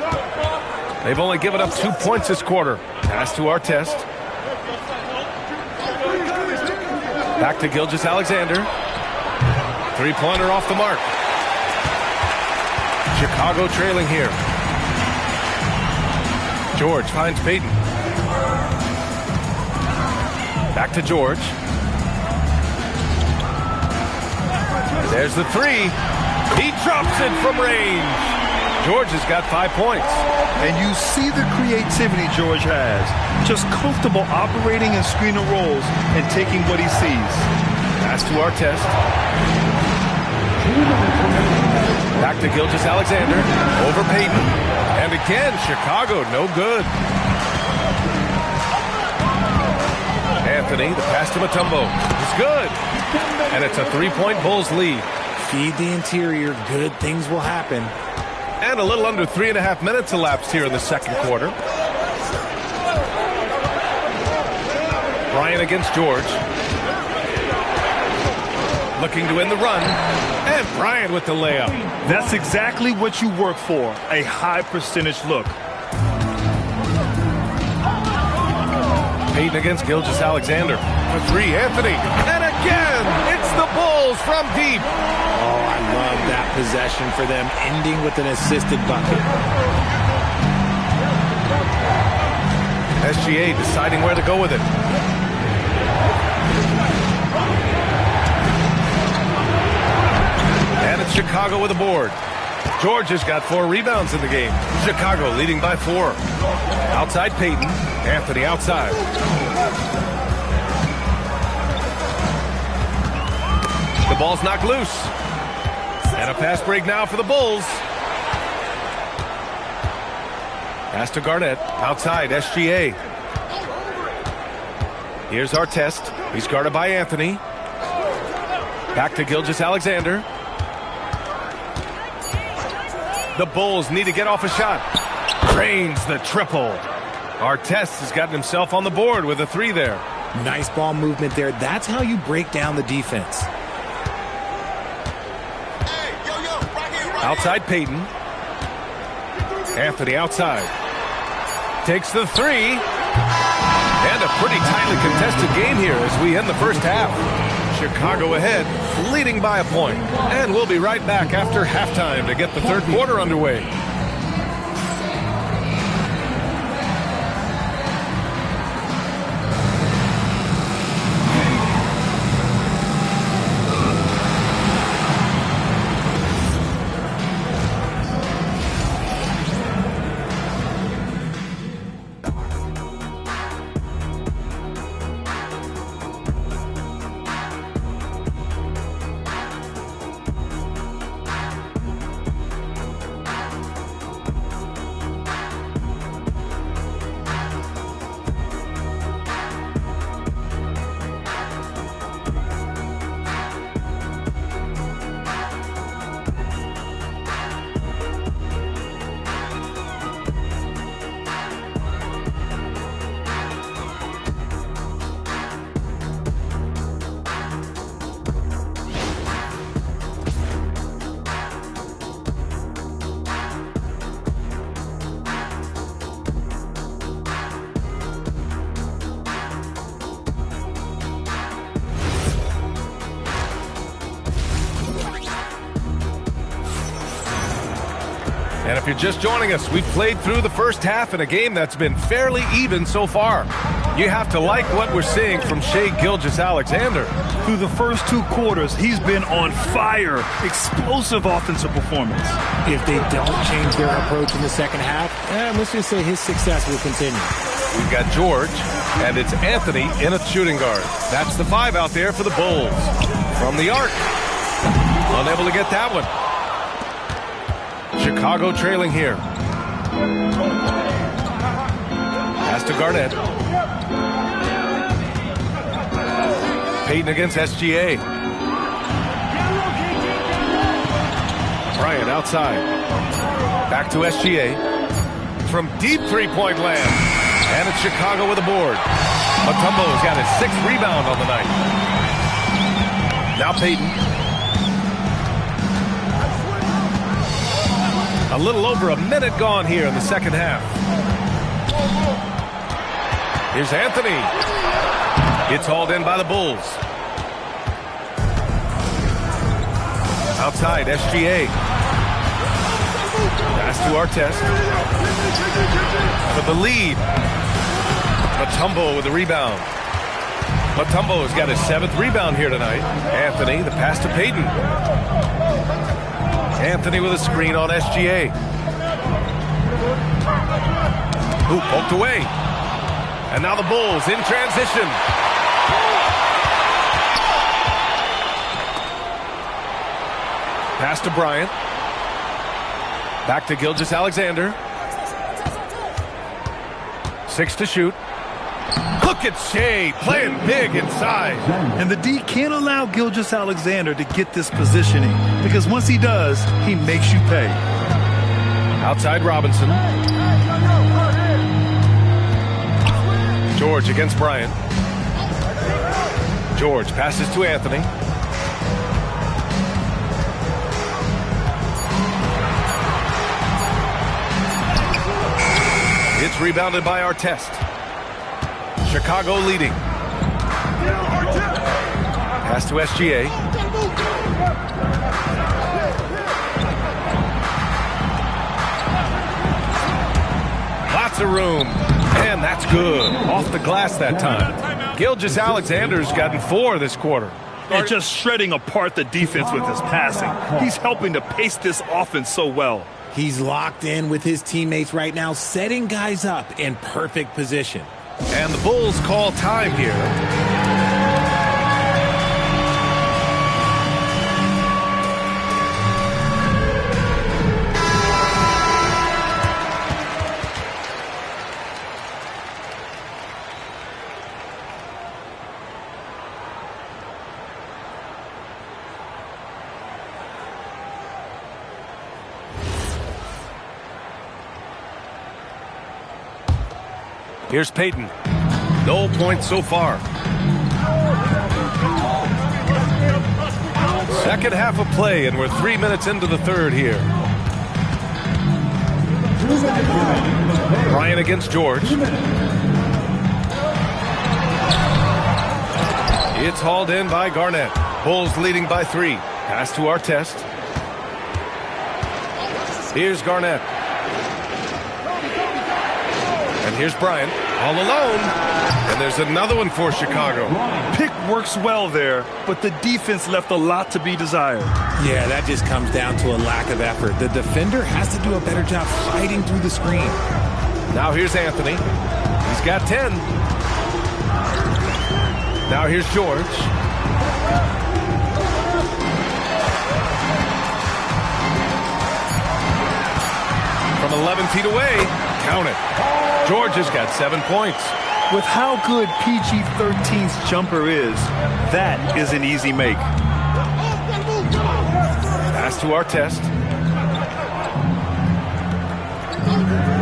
They've only given up 2 points this quarter. Pass to Artest. Back to Gilgeous-Alexander. 3-pointer off the mark. Chicago trailing here. George finds Payton. Back to George. There's the 3. He drops it from range. George has got 5 points. And you see the creativity George has. Just comfortable operating in screener roles and taking what he sees. Pass to Artest. Back to Gilgeous-Alexander. Over Payton. And again, Chicago, no good. Anthony, the pass to Mutombo. It's good. And it's a 3-point Bulls lead. Feed the interior. Good things will happen. And a little under 3.5 minutes elapsed here in the second quarter. Bryant against George. Looking to win the run. And Bryant with the layup. That's exactly what you work for. A high percentage look. Payton against Gilgeous-Alexander. For 3, Anthony. And again, it's the Bulls from deep. Oh, I love that possession for them, ending with an assisted bucket. SGA deciding where to go with it. And it's Chicago with a board. George has got 4 rebounds in the game. Chicago leading by 4. Outside Payton. Anthony outside. The ball's knocked loose. And a fast break now for the Bulls. Pass to Garnett. Outside, SGA. Here's Artest. He's guarded by Anthony. Back to Gilgeous-Alexander. The Bulls need to get off a shot. Drains the triple. Artest has gotten himself on the board with a 3 there. Nice ball movement there. That's how you break down the defense. Outside Payton. Anthony outside. Takes the 3. And And a pretty tightly contested game here as we end the first half. Chicago ahead, leading by a point. And we'll be right back after halftime to get the third quarter underway. And if you're just joining us, we've played through the first half in a game that's been fairly even so far. You have to like what we're seeing from Shai Gilgeous-Alexander. Through the first 2 quarters, he's been on fire. Explosive offensive performance. If they don't change their approach in the second half, let's just say his success will continue. We've got George, and it's Anthony in a shooting guard. That's the 5 out there for the Bulls. From the arc. Unable to get that one. Chicago trailing here. Pass to Garnett. Payton against SGA. Bryant outside. Back to SGA. From deep three-point land. And it's Chicago with a board. Mutombo's got his 6th rebound on the night. Now Payton. A little over a minute gone here in the second half. Here's Anthony. It's hauled in by the Bulls. Outside, SGA. Pass to Artest. For the lead. Mutombo with the rebound. Mutombo's got his 7th rebound here tonight. Anthony, the pass to Payton. Anthony with a screen on SGA. Ooh, poked away. And now the Bulls in transition. Pass to Bryant. Back to Gilgeous-Alexander. 6 to shoot. Look at Shai playing big inside. And the D can't allow Gilgeous-Alexander to get this positioning because once he does, he makes you pay. Outside Robinson. George against Bryant. George passes to Anthony. It's rebounded by Artest. Chicago leading. Pass to SGA. Lots of room. And that's good. Off the glass that time. Gilgeous-Alexander's gotten 4 this quarter. And just shredding apart the defense with his passing. He's helping to pace this offense so well. He's locked in with his teammates right now, setting guys up in perfect position. And the Bulls call time here. Here's Payton. No points so far. Second half of play, and we're 3 minutes into the third here. Bryant against George. It's hauled in by Garnett. Bulls leading by 3. Pass to Artest. Here's Garnett. And here's Bryant, all alone. And there's another one for Chicago. Pick works well there, but the defense left a lot to be desired. Yeah, that just comes down to a lack of effort. The defender has to do a better job fighting through the screen. Now here's Anthony. He's got 10. Now here's George. From 11 feet away, count it. George has got 7 points. With how good PG-13's jumper is, that is an easy make. Pass to Artest.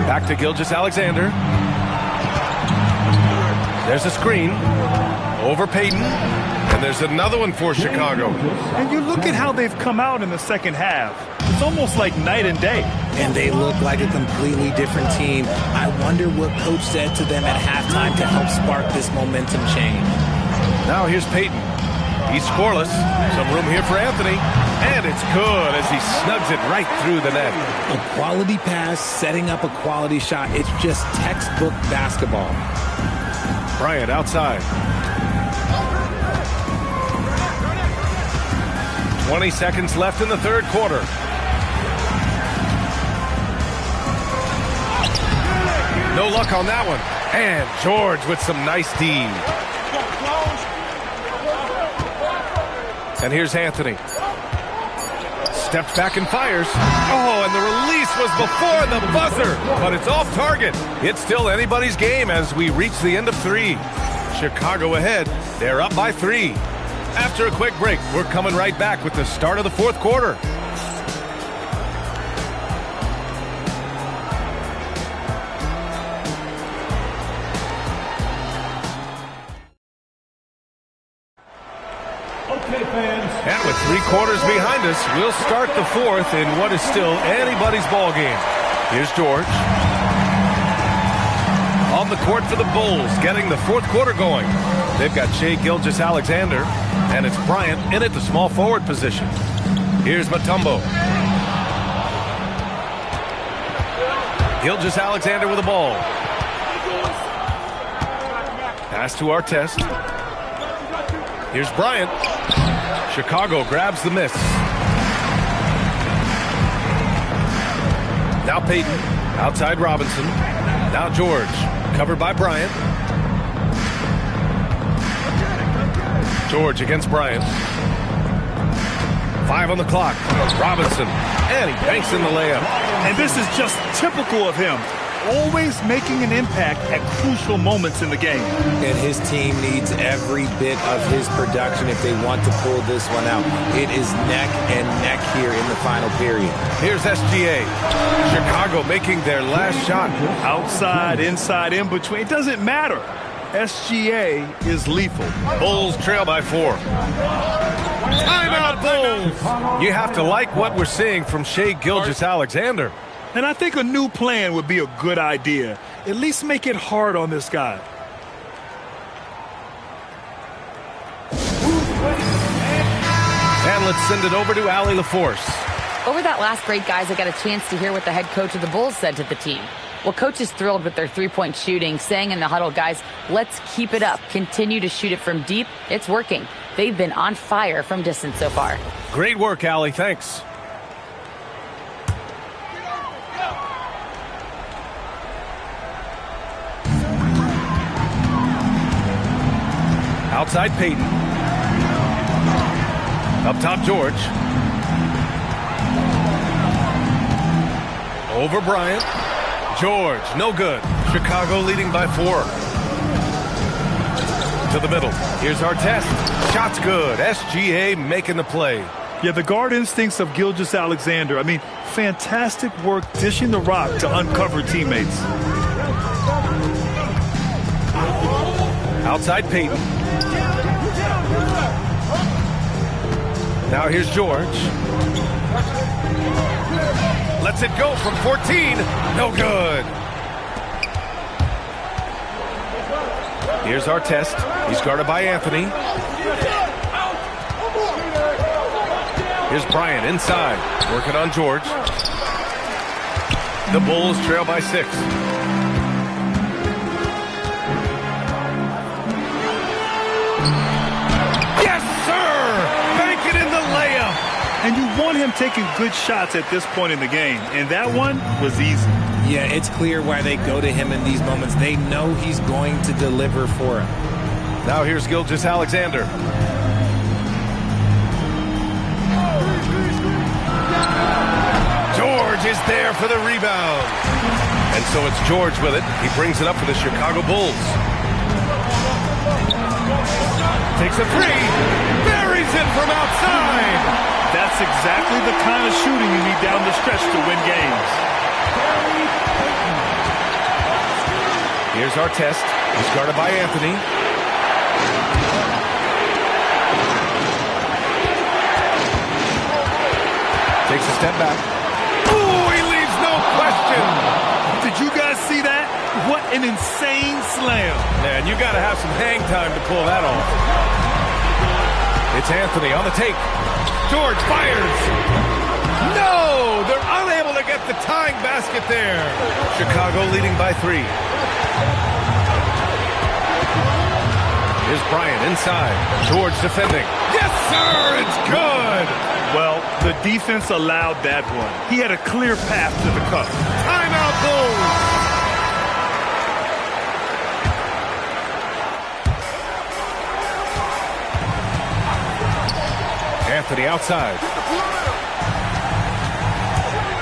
Back to Gilgeous-Alexander. There's a screen. Over Payton. And there's another one for Chicago. And you look at how they've come out in the second half. It's almost like night and day. And they look like a completely different team. I wonder what coach said to them at halftime to help spark this momentum change. Now here's Payton. He's scoreless. Some room here for Anthony. And it's good as he snugs it right through the net. A quality pass, setting up a quality shot. It's just textbook basketball. Bryant outside. 20 seconds left in the third quarter. No luck on that one. And George with some nice D. And here's Anthony. Steps back and fires. Oh, and the release was before the buzzer, but it's off target. It's still anybody's game as we reach the end of 3. Chicago ahead. They're up by 3. After a quick break, we're coming right back with the start of the fourth quarter. Okay, fans. And with 3 quarters behind us, we'll start the fourth in what is still anybody's ball game. Here's George. On the court for the Bulls, getting the fourth quarter going. They've got Shai Gilgeous-Alexander, and it's Bryant in at the small forward position. Here's Mutombo. Gilgeous-Alexander with the ball. Pass to Artest. Here's Bryant. Chicago grabs the miss. Now Payton. Outside Robinson. Now George. Covered by Bryant. George against Bryant. 5 on the clock. Robinson. And he banks in the layup. And this is just typical of him. Always making an impact at crucial moments in the game. And his team needs every bit of his production if they want to pull this one out. It is neck and neck here in the final period. Here's SGA. Chicago making their last shot. Outside, inside, in between. It doesn't matter. SGA is lethal. Bulls trail by 4. Timeout, Bulls! You have to like what we're seeing from Shai Gilgeous-Alexander. And I think a new plan would be a good idea. At least make it hard on this guy. And let's send it over to Allie LaForce. Over that last break, guys, I got a chance to hear what the head coach of the Bulls said to the team. Well, coach is thrilled with their three-point shooting, saying in the huddle, guys, let's keep it up. Continue to shoot it from deep. It's working. They've been on fire from distance so far. Great work, Allie. Thanks. Outside Payton. Up top George. Over Bryant. George, no good. Chicago leading by 4. To the middle. Here's Artest. Shot's good. SGA making the play. Yeah, the guard instincts of Gilgeous-Alexander. I mean, fantastic work dishing the rock to uncover teammates. Outside Payton. Now here's George. Lets it go from 14. No good. Here's Artest. He's guarded by Anthony. Here's Bryant inside, working on George. The Bulls trail by 6. Yes, sir! Bank it in the layup. And you want him taking good shots at this point in the game, and that one was easy. Yeah, it's clear why they go to him in these moments. They know he's going to deliver for him. Now here's Gilgeous-Alexander. George is there for the rebound. And so it's George with it. He brings it up for the Chicago Bulls. Takes a three. Buries it from outside. That's exactly the kind of shooting you need down the stretch to win games. Here's Artest. He's guarded by Anthony. Takes a step back. Ooh, he leaves no question. Did you guys see that? What an insane slam. Man, you got to have some hang time to pull that off. It's Anthony on the take. George fires. No! They're unable to get the tying basket there. Chicago leading by 3. Here's Bryant inside. George defending. Yes, sir! It's good! Well, the defense allowed that one. He had a clear path to the cup. Timeout Bulls! Anthony outside.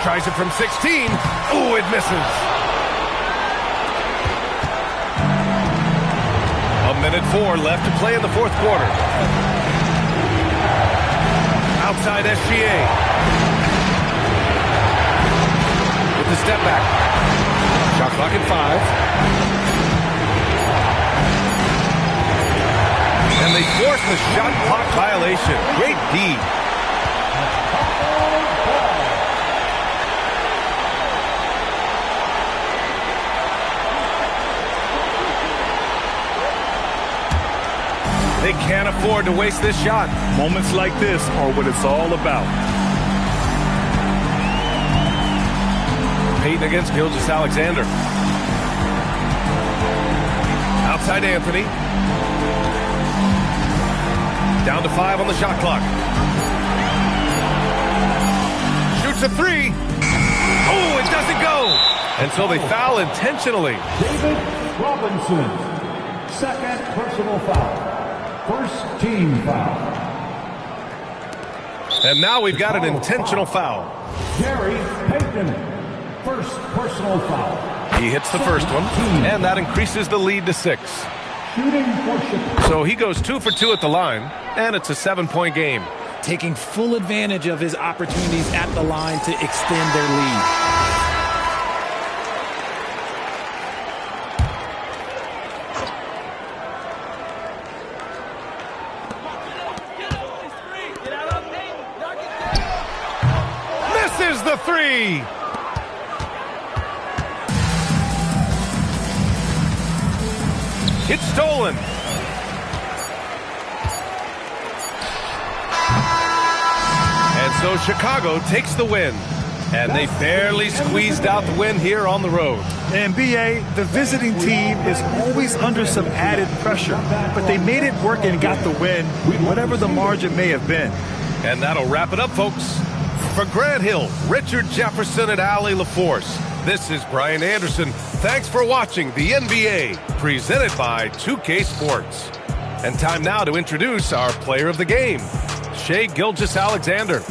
Tries it from 16. Ooh, it misses. A minute 4 left to play in the fourth quarter. Outside SGA. With the step back. Shot clock at 5. And they force the shot clock violation. Great D. They can't afford to waste this shot. Moments like this are what it's all about. Payton against Gilgeous-Alexander. Outside Anthony. Down to 5 on the shot clock. Shoots a 3. Oh, it doesn't go. And so they foul intentionally. David Robinson, second personal foul. First team foul. And now we've got an intentional foul. Gary Payton, first personal foul. He hits the first one, and that increases the lead to 6. Shooting for Chicago. So he goes 2 for 2 at the line, and it's a 7-point game. Taking full advantage of his opportunities at the line to extend their lead. Misses the 3. It's stolen. And so Chicago takes the win. And they barely squeezed out the win here on the road. And B.A., the visiting team is always under some added pressure. But they made it work and got the win, whatever the margin may have been. And that'll wrap it up, folks. For Grant Hill, Richard Jefferson, and Allie LaForce, this is Brian Anderson. Thanks for watching the NBA, presented by 2K Sports. And time now to introduce our player of the game, Shai Gilgeous-Alexander.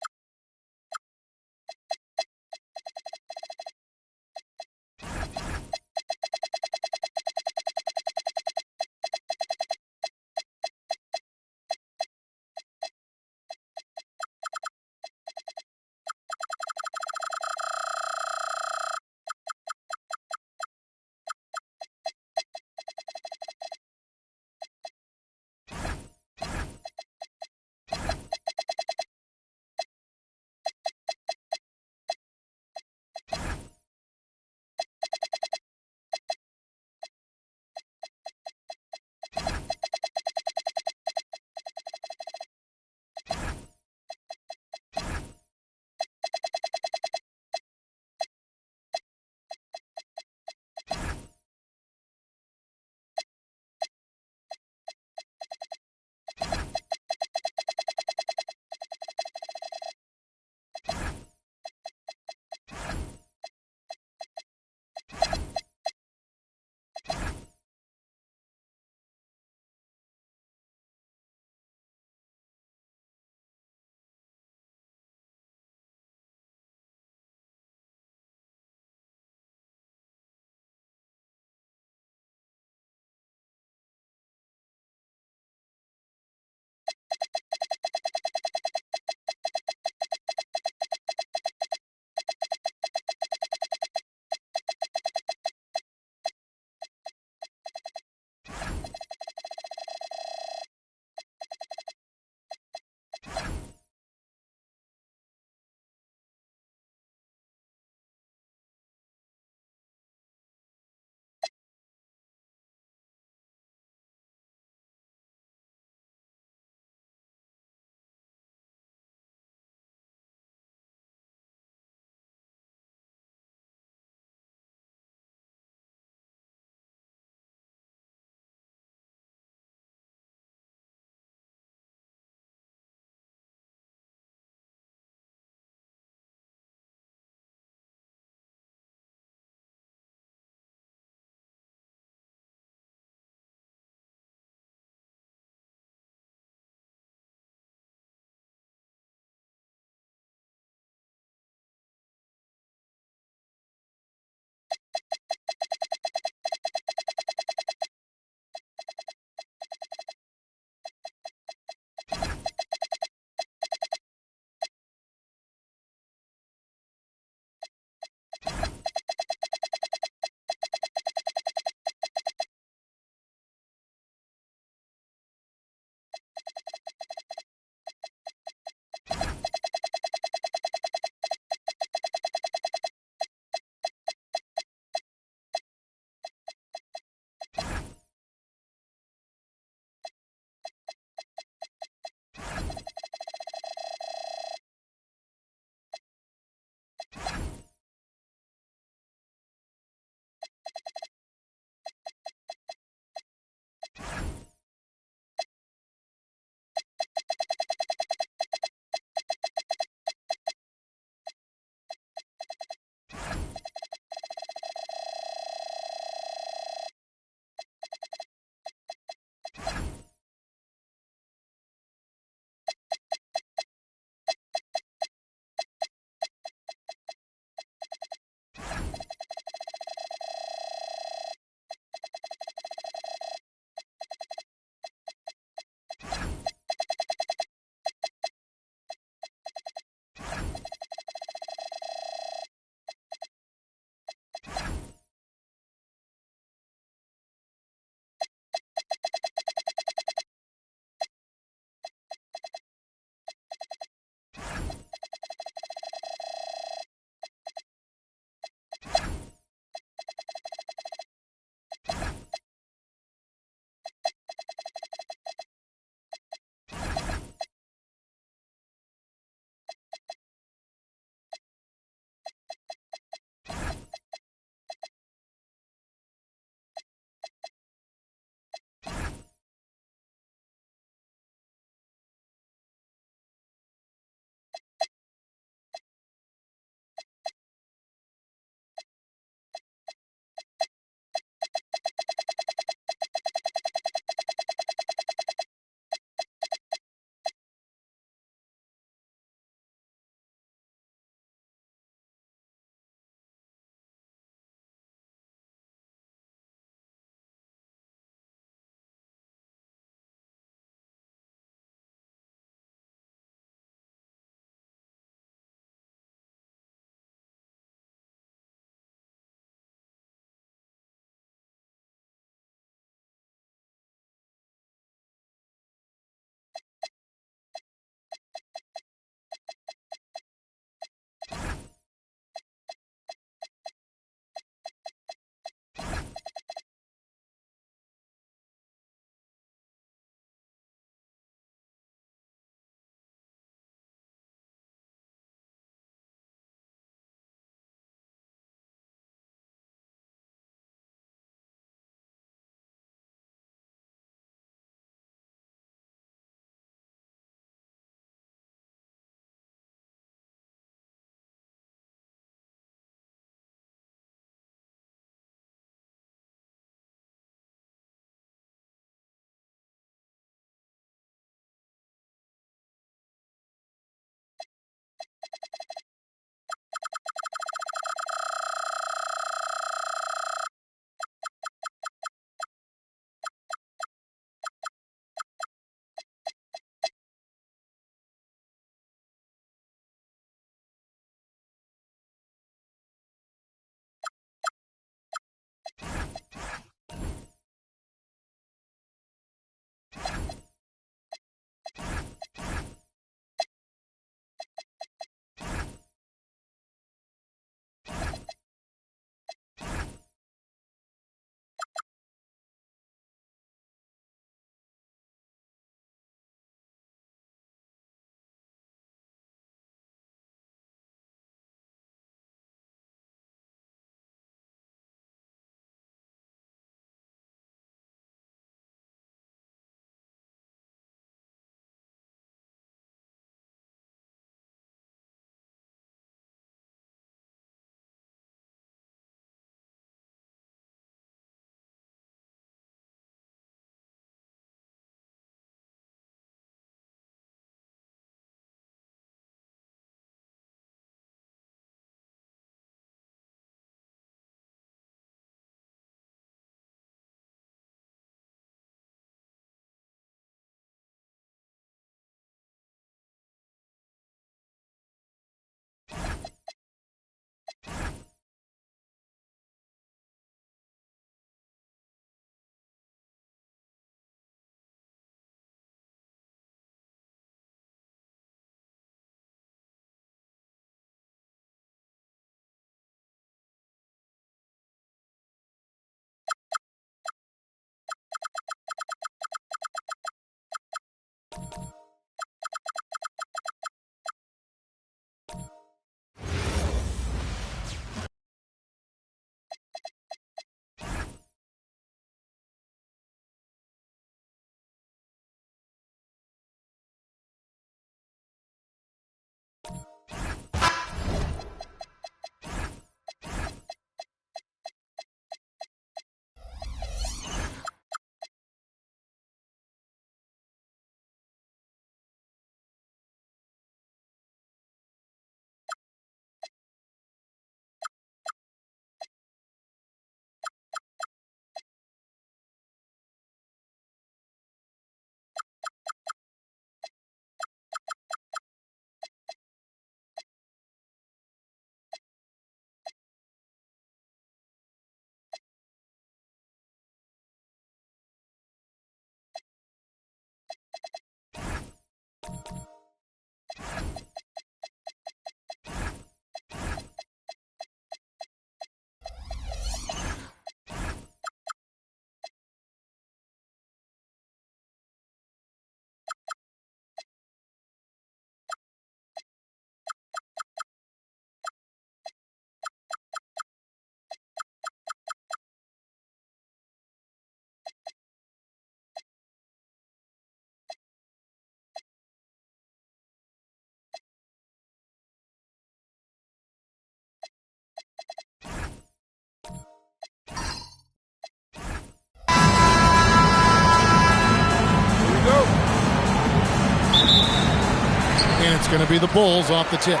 And it's going to be the Bulls off the tip.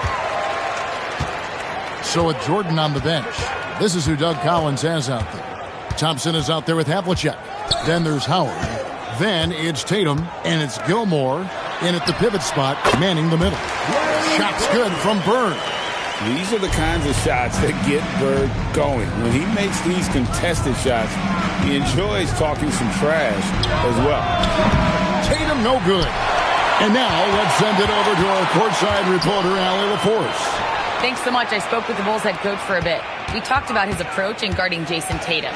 So with Jordan on the bench, this is who Doug Collins has out there. Thompson is out there with Havlicek. Then there's Howard. Then it's Tatum, and it's Gilmore in at the pivot spot, manning the middle. Shot's good from Bird. These are the kinds of shots that get Bird going. When he makes these contested shots, he enjoys talking some trash as well. Tatum no good. And now let's send it over to our courtside reporter, Allie LaForce. Thanks so much. I spoke with the Bulls head coach for a bit. We talked about his approach in guarding Jason Tatum.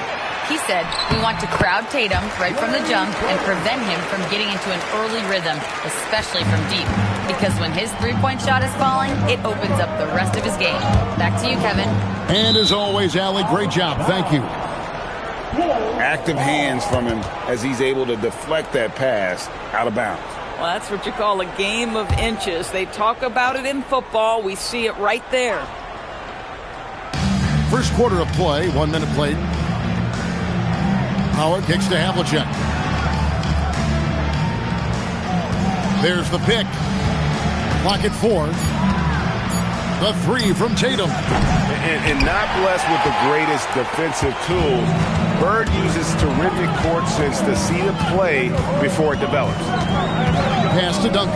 He said, we want to crowd Tatum right from the jump and prevent him from getting into an early rhythm, especially from deep. Because when his three-point shot is falling, it opens up the rest of his game. Back to you, Kevin. And as always, Allie, great job. Thank you. Active hands from him as he's able to deflect that pass out of bounds. Well, that's what you call a game of inches. They talk about it in football. We see it right there. First quarter of play, 1 minute played. Howard kicks to Havlicek. There's the pick. Clock at 4. The three from Tatum. And not blessed with the greatest defensive tools. Bird uses terrific court sense to see the play before it develops. Pass to Duncan.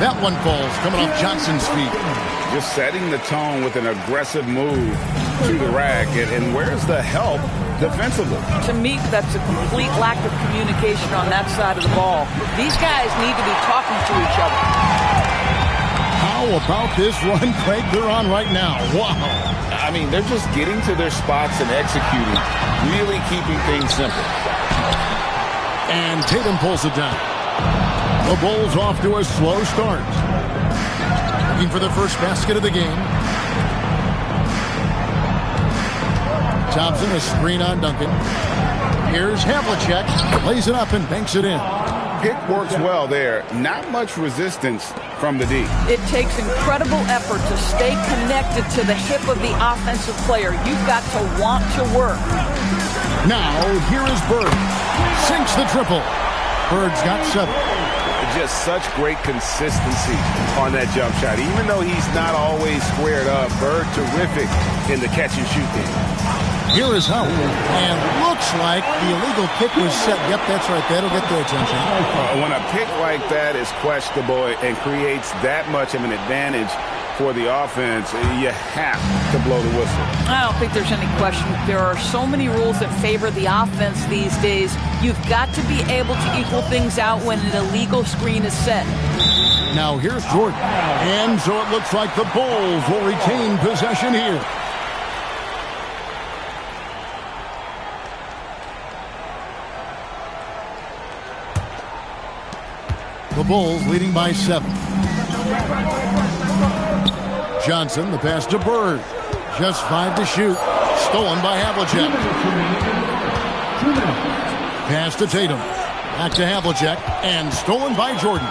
That one falls, coming off Johnson's feet. Just setting the tone with an aggressive move to the rack. And where's the help defensively? To me, that's a complete lack of communication on that side of the ball. These guys need to be talking to each other. How about this run, Craig, they're on right now? Wow. I mean, they're just getting to their spots and executing, really keeping things simple. And Tatum pulls it down. The Bulls off to a slow start. Looking for the first basket of the game. Thompson, a screen on Duncan. Here's Havlicek. Lays it up and banks it in. Pick works well there. Not much resistance from the D. It takes incredible effort to stay connected to the hip of the offensive player. You've got to want to work. Now, here is Bird. Sinks the triple. Bird's got 7. Just such great consistency on that jump shot. Even though he's not always squared up, Bird terrific in the catch and shoot game. Here is Howard. And looks like the illegal pick was set. Yep, that's right. That'll get their attention. When a pick like that is questionable and creates that much of an advantage for the offense, you have to blow the whistle. I don't think there's any question. There are so many rules that favor the offense these days. You've got to be able to equal things out when an illegal screen is set. Now here's Jordan. And so it looks like the Bulls will retain possession here. The Bulls leading by 7. Johnson, the pass to Bird. Just 5 to shoot. Stolen by Havlicek. Pass to Tatum. Back to Havlicek. And stolen by Jordan.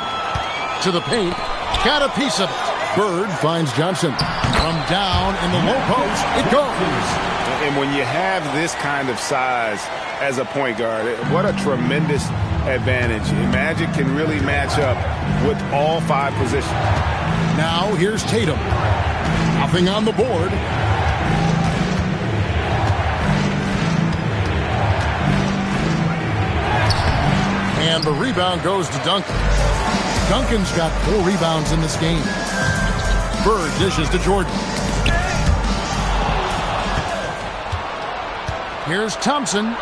To the paint. Got a piece of it. Bird finds Johnson. From down in the low post, it goes. And when you have this kind of size as a point guard, what a tremendous advantage. Magic can really match up with all 5 positions. Now here's Tatum. Nothing on the board. And the rebound goes to Duncan. Duncan's got 4 rebounds in this game. Bird dishes to Jordan. Here's Thompson.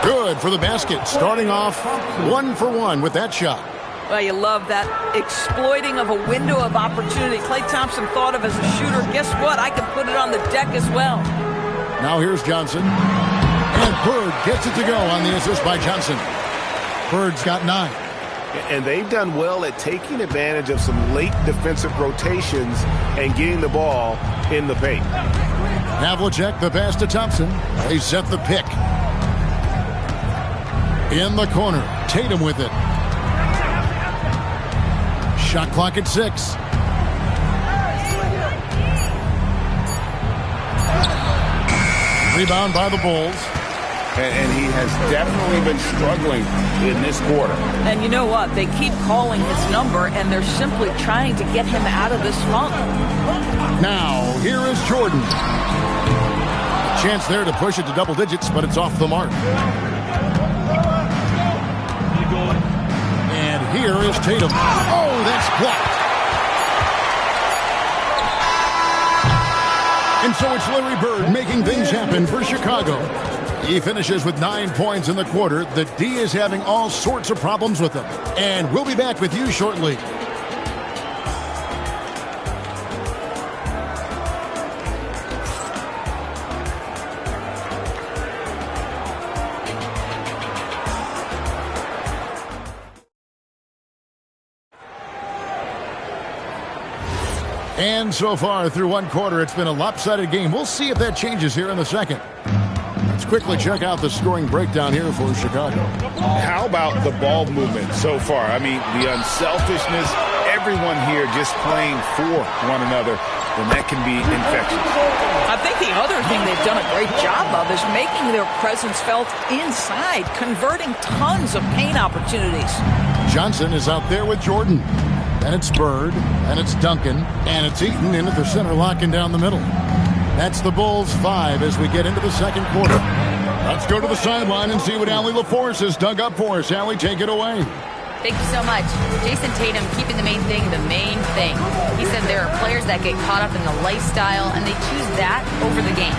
Good for the basket. Starting off 1 for 1 with that shot. Well, you love that exploiting of a window of opportunity. Klay Thompson thought of as a shooter. Guess what? I can put it on the deck as well. Now here's Johnson. And Bird gets it to go on the assist by Johnson. Bird's got 9. And they've done well at taking advantage of some late defensive rotations and getting the ball in the paint. Havlicek, the pass to Thompson. They set the pick. In the corner, Tatum with it. Shot clock at 6. Rebound by the Bulls. And he has definitely been struggling in this quarter. And you know what? They keep calling his number, and they're simply trying to get him out of this funk. Now, here is Jordan. Chance there to push it to double digits, but it's off the mark. And here is Tatum. Oh, that's blocked. And so it's Larry Bird making things happen for Chicago. He finishes with 9 points in the quarter. The D is having all sorts of problems with him. And we'll be back with you shortly. And so far through 1 quarter, it's been a lopsided game. We'll see if that changes here in the second. Let's quickly check out the scoring breakdown here for Chicago. How about the ball movement so far? I mean, the unselfishness, everyone here just playing for one another, and that can be infectious. I think the other thing they've done a great job of is making their presence felt inside, converting tons of paint opportunities. Johnson is out there with Jordan. And it's Bird, and it's Duncan, and it's Eaton into the center, locking down the middle. That's the Bulls 5 as we get into the second quarter. Let's go to the sideline and see what Allie LaForce has dug up for us. Allie, take it away. Thank you so much. Jason Tatum keeping the main thing. He said there are players that get caught up in the lifestyle, and they choose that over the game.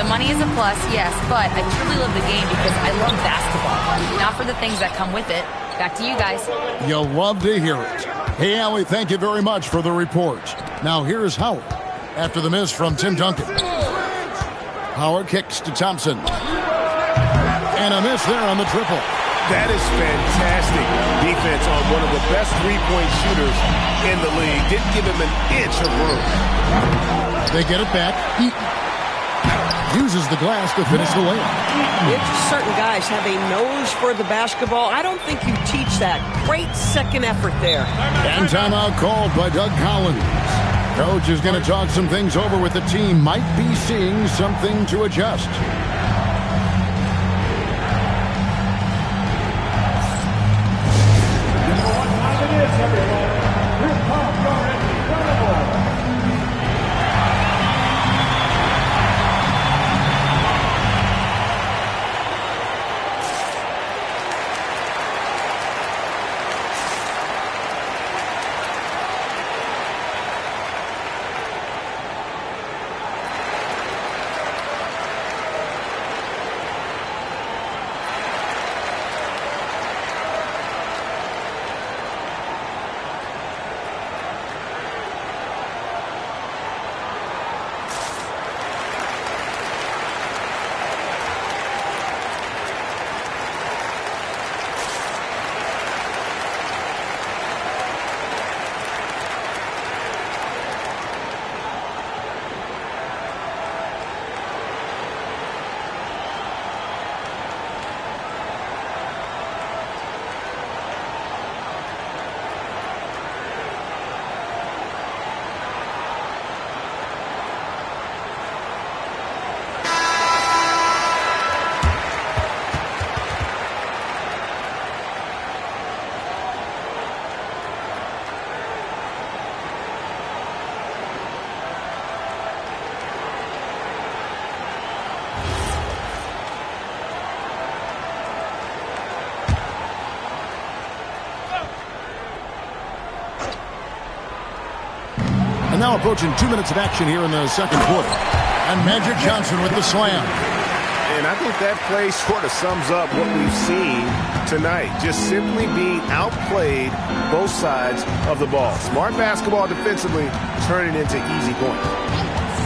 The money is a plus, yes, but I truly love the game because I love basketball, not for the things that come with it. Back to you guys. You'll love to hear it. Hey, Allie, thank you very much for the report. Now here's Howard after the miss from Tim Duncan. Howard kicks to Thompson. And a miss there on the triple. That is fantastic defense on one of the best three-point shooters in the league. Didn't give him an inch of room. They get it back. Eaton uses the glass to finish the layup. It's just certain guys have a nose for the basketball. I don't think you teach that. Great second effort there. And timeout called by Doug Collins. Coach is going to talk some things over with the team. Might be seeing something to adjust. now approaching 2 minutes of action here in the second quarter. And Magic Johnson with the slam. And I think that play sort of sums up what we've seen tonight. Just simply being outplayed both sides of the ball. Smart basketball defensively, turning into easy points.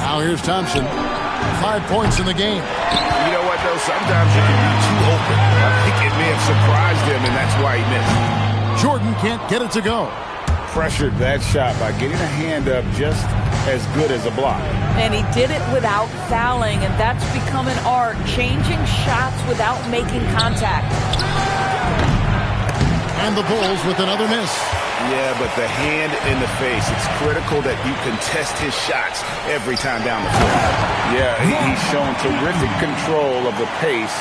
Now here's Thompson. 5 points in the game. You know what, though? Sometimes you can be too open. I think it may have surprised him, and that's why he missed. Jordan can't get it to go. Pressured that shot by getting a hand up just as good as a block. And he did it without fouling, and that's become an art, changing shots without making contact. And the Bulls with another miss. Yeah, but the hand in the face, it's critical that you contest his shots every time down the floor. Yeah, he's shown terrific control of the pace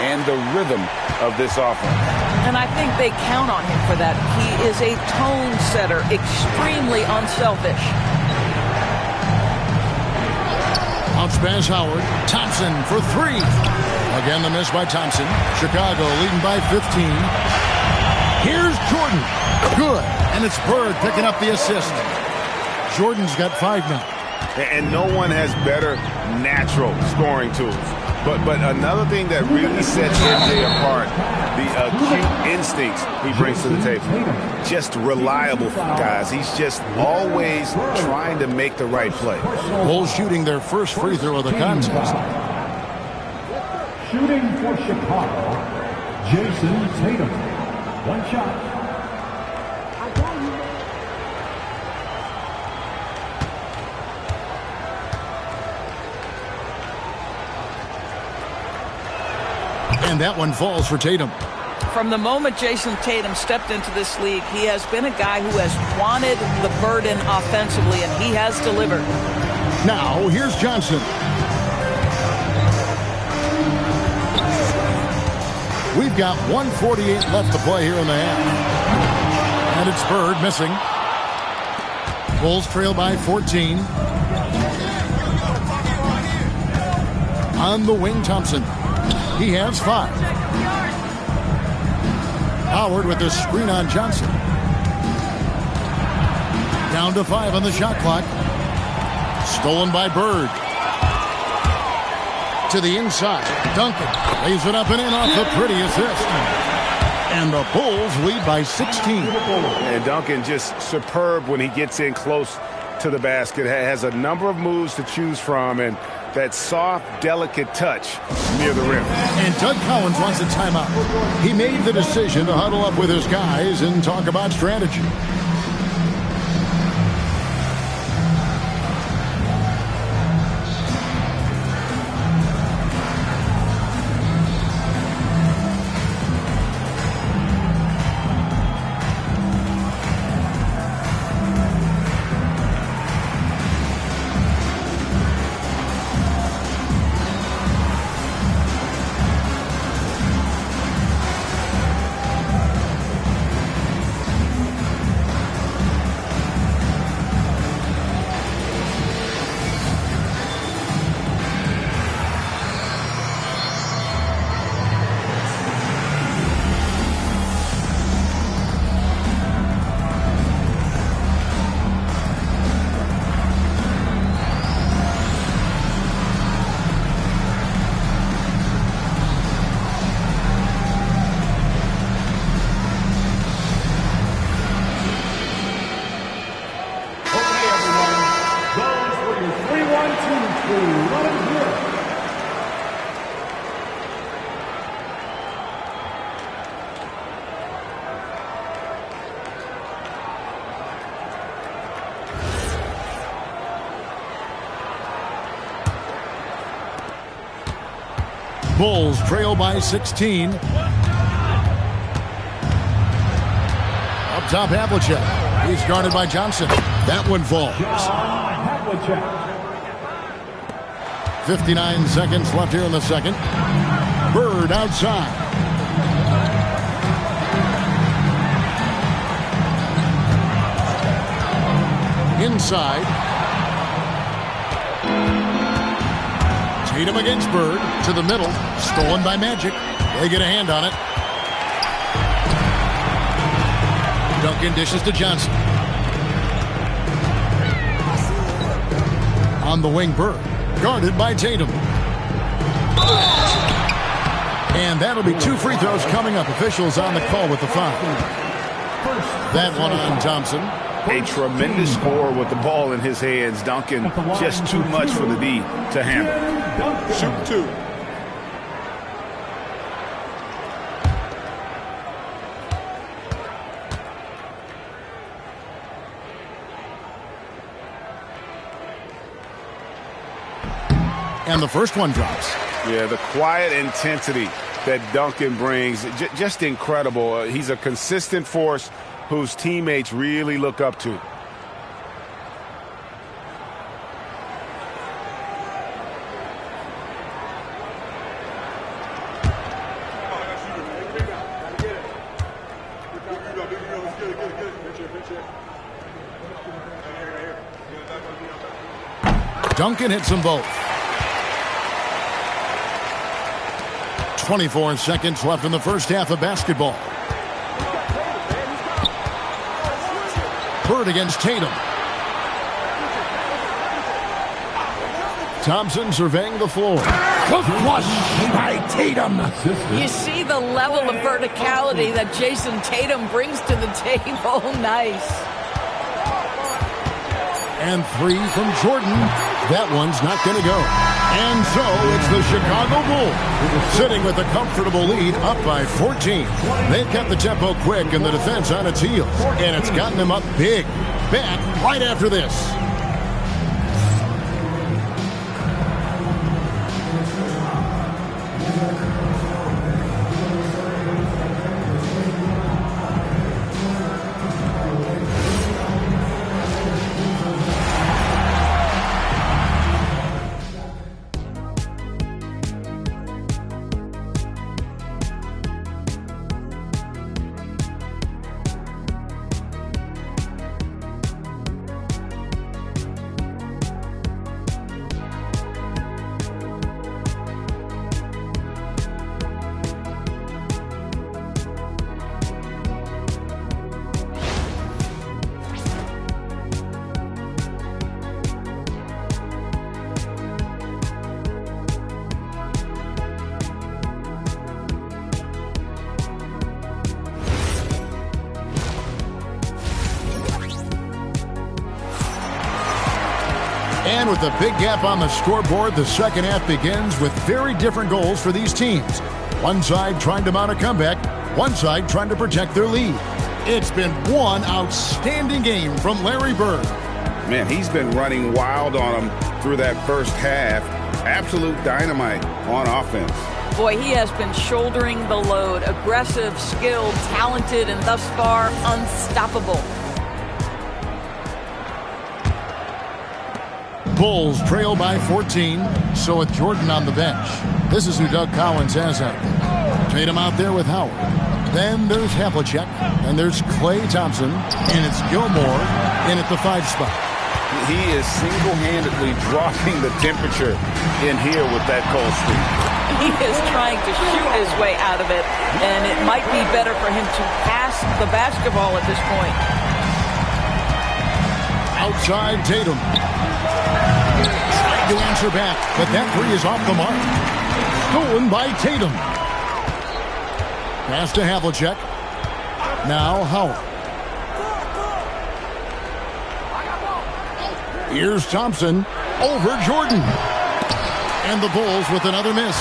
and the rhythm of this offense. And I think they count on him for that. He is a tone setter, extremely unselfish. Bounce pass Howard. Thompson for 3. Again, the miss by Thompson. Chicago leading by 15. Here's Jordan. Good. And it's Bird picking up the assist. Jordan's got 5 now. And no one has better natural scoring tools. But another thing that really sets MJ apart, the acute instincts he brings to the table. Just reliable, guys. He's just always trying to make the right play. Bulls shooting their first free throw of the contest. Shooting for Chicago, Jason Tatum. 1 shot. And that one falls for Tatum. From the moment Jason Tatum stepped into this league, he has been a guy who has wanted the burden offensively, and he has delivered. Now, here's Johnson. We've got 1:48 left to play here in the half. And it's Bird missing. Bulls trail by 14. On the wing, Thompson. He has 5. Howard with the screen on Johnson. Down to 5 on the shot clock. Stolen by Bird. To the inside. Duncan lays it up and in off the pretty assist. And the Bulls lead by 16. And Duncan just superb when he gets in close to the basket. Has a number of moves to choose from, and that soft, delicate touch near the rim. And Doug Collins wants a timeout. He made the decision to huddle up with his guys and talk about strategy. Bulls trail by 16. Up top, Havlicek. He's guarded by Johnson. That one falls. 59 seconds left here in the second. Bird outside. Inside. Tatum against Bird to the middle. Stolen by Magic. They get a hand on it. Duncan dishes to Johnson. On the wing, Bird. Guarded by Tatum. And that'll be 2 free throws coming up. Officials on the call with the foul. That one on Thompson. A tremendous score with the ball in his hands. Duncan, just too much for the D to handle. Shoot 2. And the first one drops. Yeah, the quiet intensity that Duncan brings, just incredible. He's a consistent force whose teammates really look up to. Duncan hits them both. 24 seconds left in the first half of basketball. Bird against Tatum. Thompson surveying the floor. Flush by Tatum. You see the level of verticality that Jason Tatum brings to the table. Nice. And 3 from Jordan. That one's not going to go. And so it's the Chicago Bulls sitting with a comfortable lead up by 14. They've kept the tempo quick and the defense on its heels. And it's gotten them up big. Back right after this. And with a big gap on the scoreboard, the second half begins with very different goals for these teams. One side trying to mount a comeback, one side trying to protect their lead. It's been one outstanding game from Larry Bird. Man, he's been running wild on them through that first half. Absolute dynamite on offense. Boy, he has been shouldering the load. Aggressive, skilled, talented, and thus far unstoppable. Bulls trail by 14, so with Jordan on the bench. This is who Doug Collins has out there. Tatum out there with Howard. Then there's Havlicek, and there's Klay Thompson, and it's Gilmore in at the 5 spot. He is single-handedly dropping the temperature in here with that cold streak. He is trying to shoot his way out of it, and it might be better for him to pass the basketball at this point. Outside Tatum. Trying to answer back, but that 3 is off the mark. Stolen by Tatum. Pass to Havlicek. Now Howard. Here's Thompson over Jordan. And the Bulls with another miss.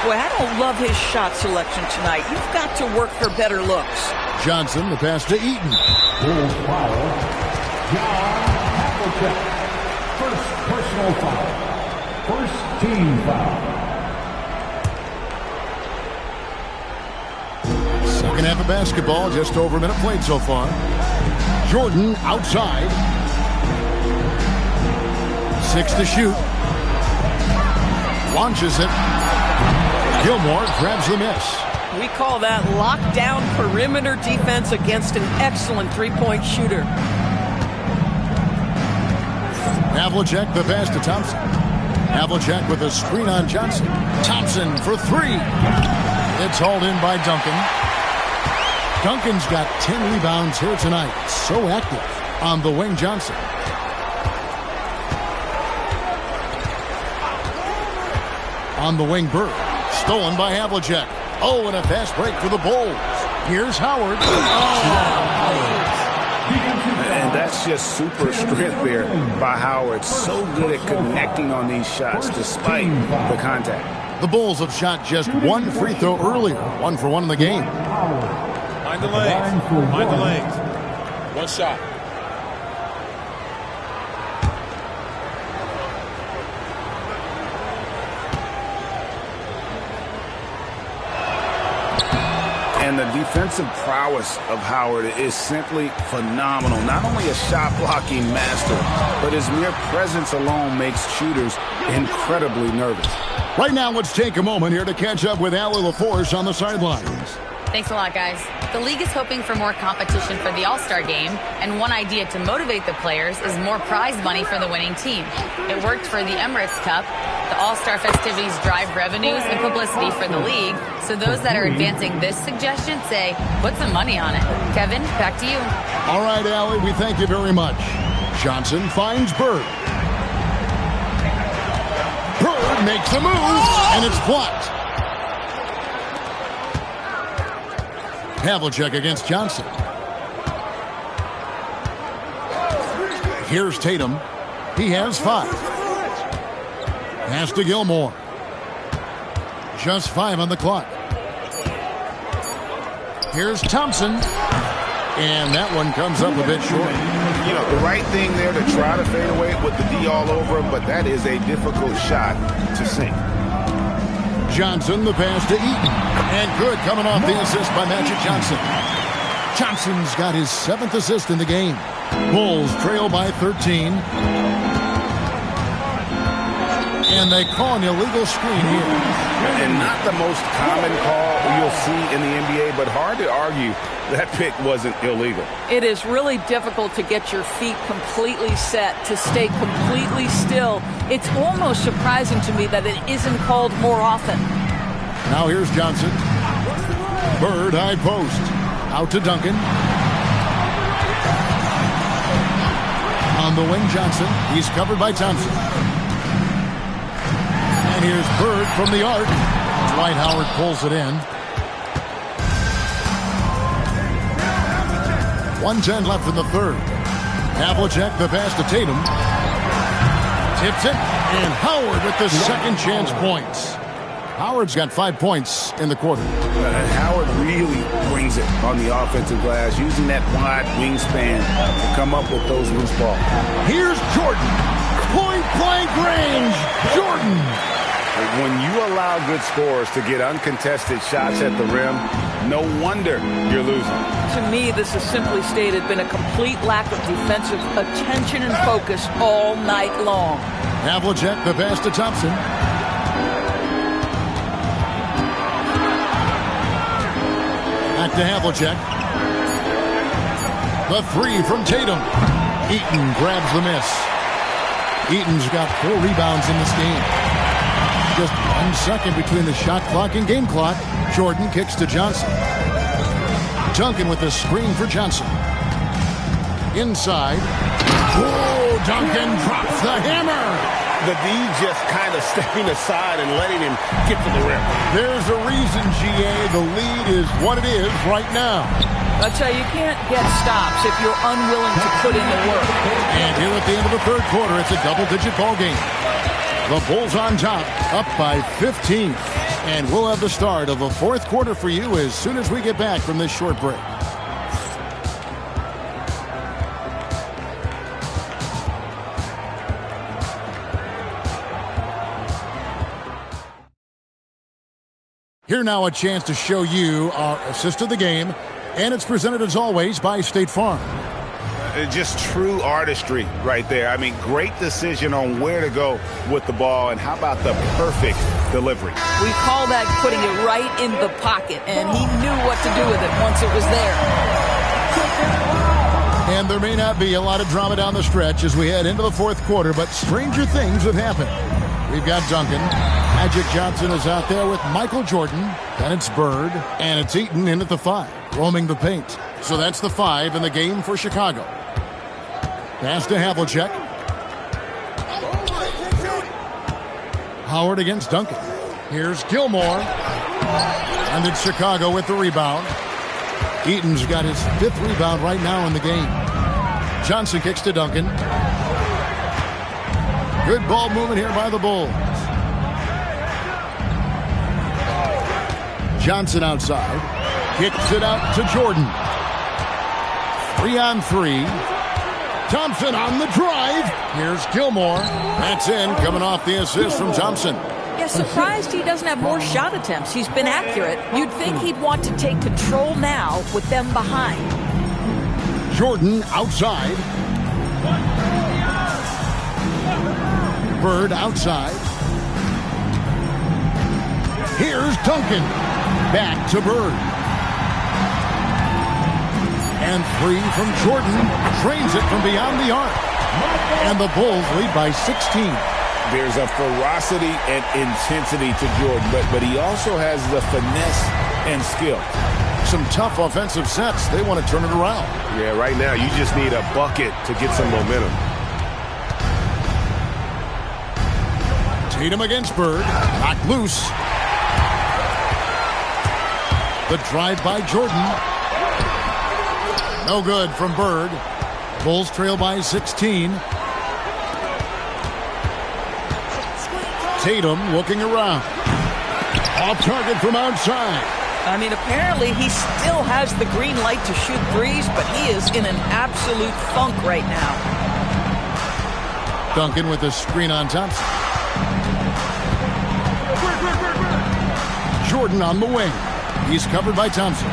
Boy, I don't love his shot selection tonight. You've got to work for better looks. Johnson, the pass to Eaton. Bulls foul. John Havlicek. First personal foul. First team foul. Second half of basketball, just over a minute played so far. Jordan outside. 6 to shoot. Launches it. Gilmore grabs the miss. We call that lockdown perimeter defense against an excellent three-point shooter. Havlicek, the pass to Thompson. Havlicek with a screen on Johnson. Thompson for 3. It's hauled in by Duncan. Duncan's got 10 rebounds here tonight. So active on the wing, Johnson. On the wing, Bird. Stolen by Havlicek. Oh, and a fast break for the Bulls. Here's Howard. And that's just super strength there by Howard. So good at connecting on these shots despite the contact. The Bulls have shot just one free throw earlier. 1 for 1 in the game. Mind the lanes. Mind the lanes. One shot. And the defensive prowess of Howard is simply phenomenal. Not only a shot-blocking master, but his mere presence alone makes shooters incredibly nervous. Right now, let's take a moment here to catch up with Allie LaForce on the sidelines. Thanks a lot, guys. The league is hoping for more competition for the All-Star game, and one idea to motivate the players is more prize money for the winning team. It worked for the Emirates Cup. The All-Star festivities drive revenues and publicity for the league, so those that are advancing this suggestion say, put some money on it. Kevin, back to you. All right, Allie, we thank you very much. Johnson finds Bird. Bird makes the move, and it's blocked. Havlicek against Johnson. Here's Tatum. He has 5. Pass to Gilmore. Just 5 on the clock. Here's Thompson. And that one comes up a bit short. You know, the right thing there to try to fade away with the D all over him, but that is a difficult shot to sink. Johnson, the pass to Eaton. And good, coming off the assist by Magic Johnson. Johnson's got his 7th assist in the game. Bulls trail by 13. And they call an illegal screen here. And not the most common call you'll see in the NBA, but hard to argue that pick wasn't illegal. It is really difficult to get your feet completely set, to stay completely still. It's almost surprising to me that it isn't called more often. Now here's Johnson. Bird, high post. Out to Duncan. On the wing, Johnson. He's covered by Thompson. And here's Bird from the arc. Dwight Howard pulls it in. 1:10 left in the third. Havlicek, the pass to Tatum. Tips it, and Howard with the second chance points. Howard's got 5 points in the quarter. Howard really brings it on the offensive glass, using that wide wingspan to come up with those loose balls. Here's Jordan. Point-blank range. Jordan. When you allow good scorers to get uncontested shots at the rim, no wonder you're losing. To me, this has simply stated been a complete lack of defensive attention and focus all night long. Havlicek, the pass to Thompson. Back to Havlicek. The 3 from Tatum. Eaton grabs the miss. Eaton's got 4 rebounds in this game. Just 1 second between the shot clock and game clock. Jordan kicks to Johnson. Duncan with the screen for Johnson. Inside. Whoa, Duncan drops the hammer. The D just kind of stepping aside and letting him get to the rim. There's a reason, GA. The lead is what it is right now. I'll tell you, you can't get stops if you're unwilling to put in the work. And here at the end of the third quarter, it's a double-digit ball game. The Bulls on top, up by 15. And we'll have the start of the fourth quarter for you as soon as we get back from this short break. Here now a chance to show you our assist of the game. And it's presented as always by State Farm. Just true artistry right there. I mean, great decision on where to go with the ball, and how about the perfect delivery? We call that putting it right in the pocket, and he knew what to do with it once it was there. And there may not be a lot of drama down the stretch as we head into the fourth quarter, but stranger things have happened. We've got Duncan. Magic Johnson is out there with Michael Jordan. Then it's Bird, and it's Eaton in at the 5, roaming the paint. So that's the 5 in the game for Chicago. Pass to Havlicek. Howard against Duncan. Here's Gilmore. And it's Chicago with the rebound. Eaton's got his 5th rebound right now in the game. Johnson kicks to Duncan. Good ball movement here by the Bulls. Johnson outside. Kicks it out to Jordan. 3-on-3. Thompson on the drive. Here's Gilmore. That's in, coming off the assist from Thompson. Yeah, surprised he doesn't have more shot attempts. He's been accurate. You'd think he'd want to take control now with them behind. Jordan outside. Bird outside. Here's Duncan. Back to Bird. And 3 from Jordan. Trains it from beyond the arc. And the Bulls lead by 16. There's a ferocity and intensity to Jordan, but he also has the finesse and skill. Some tough offensive sets. They want to turn it around. Yeah, right now you just need a bucket to get some momentum. Tatum against Bird. Knocked loose. The drive by Jordan. No good from Bird. Bulls trail by 16. Tatum looking around. Off target from outside. I mean, apparently he still has the green light to shoot threes, but he is in an absolute funk right now. Duncan with a screen on Thompson. Jordan on the wing. He's covered by Thompson.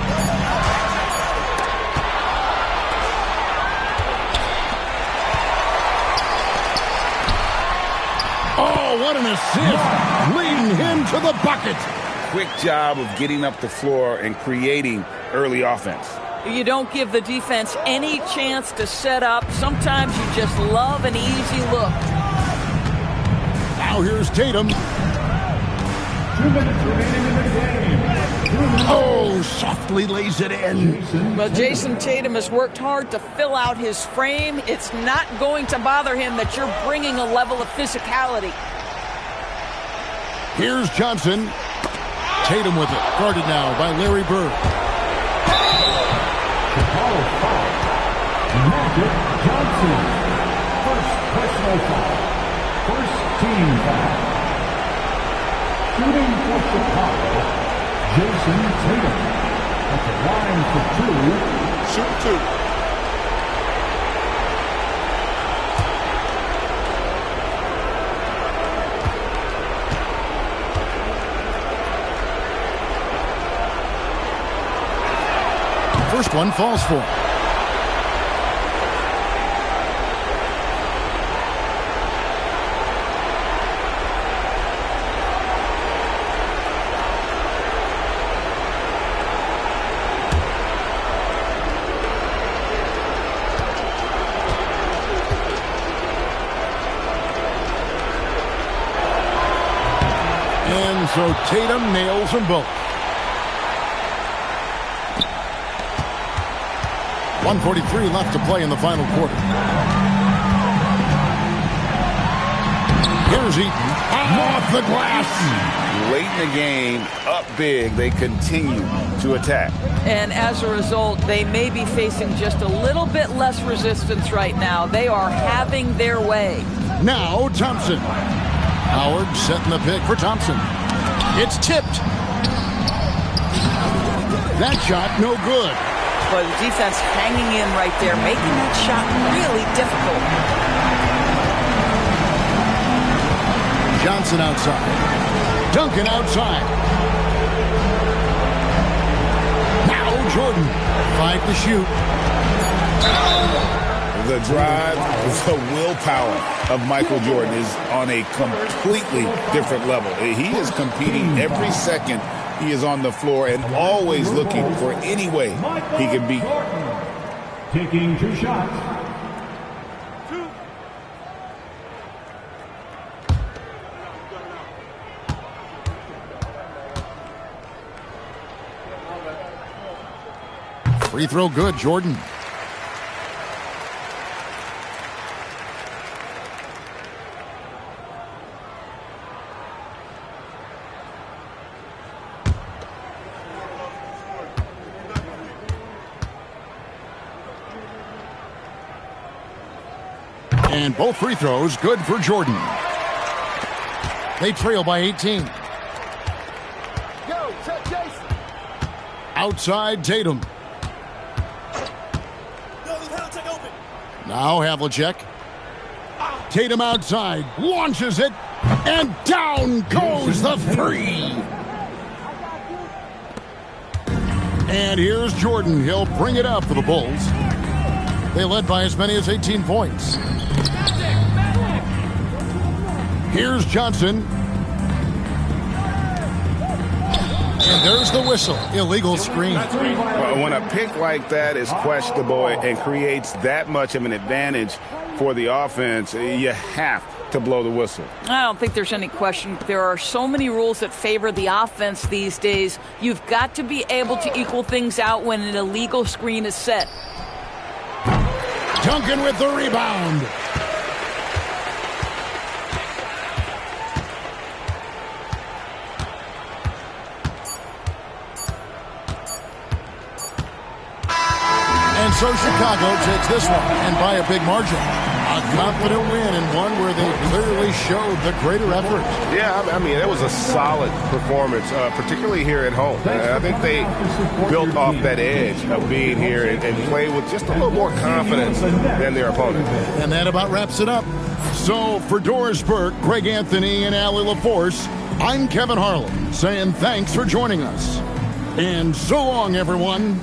Oh, what an assist. Leading him to the bucket. Quick job of getting up the floor and creating early offense. You don't give the defense any chance to set up. Sometimes you just love an easy look. Now here's Tatum. 2 minutes remaining in the game. Oh, softly lays it in. Well, Jason Tatum has worked hard to fill out his frame. It's not going to bother him that you're bringing a level of physicality. Here's Johnson. Tatum with it. Guarded now by Larry Bird. Chicago foul. Magic Johnson. First personal foul. First team foul. Shooting for Chicago, Jason Tatum. At the line for 2. Shoot 2. First one falls for. And so Tatum nails them both. 1:43 left to play in the final quarter. Here's Eaton. Off the glass. Late in the game, up big, they continue to attack. And as a result, they may be facing just a little bit less resistance right now. They are having their way. Now Thompson. Howard setting the pick for Thompson. It's tipped. That shot no good. But the defense hanging in right there, making that shot really difficult. Johnson outside. Duncan outside. Now Jordan. 5 to shoot. The drive, the willpower of Michael Jordan is on a completely different level. He is competing every second he is on the floor and always looking for any way he can beat. Taking 2 shots. Free throw good, Jordan. And both free throws good for Jordan. They trail by 18. Go, Jason. Outside Tatum. Now Havlicek. Tatum outside, launches it, and down goes the three. And here's Jordan. He'll bring it up for the Bulls. They led by as many as 18 points. Here's Johnson. And there's the whistle. Illegal screen. When a pick like that is questionable and creates that much of an advantage for the offense, you have to blow the whistle. I don't think there's any question. There are so many rules that favor the offense these days. You've got to be able to equal things out when an illegal screen is set. Duncan with the rebound. And so Chicago takes this one, and by a big margin. A confident win, and one where they clearly showed the greater effort. Yeah, I mean, that was a solid performance, particularly here at home. I think they built off that edge of being here and played with just a little more confidence than their opponent. And that about wraps it up. So for Doris Burke, Greg Anthony, and Allie LaForce, I'm Kevin Harlan, saying thanks for joining us. And so long, everyone.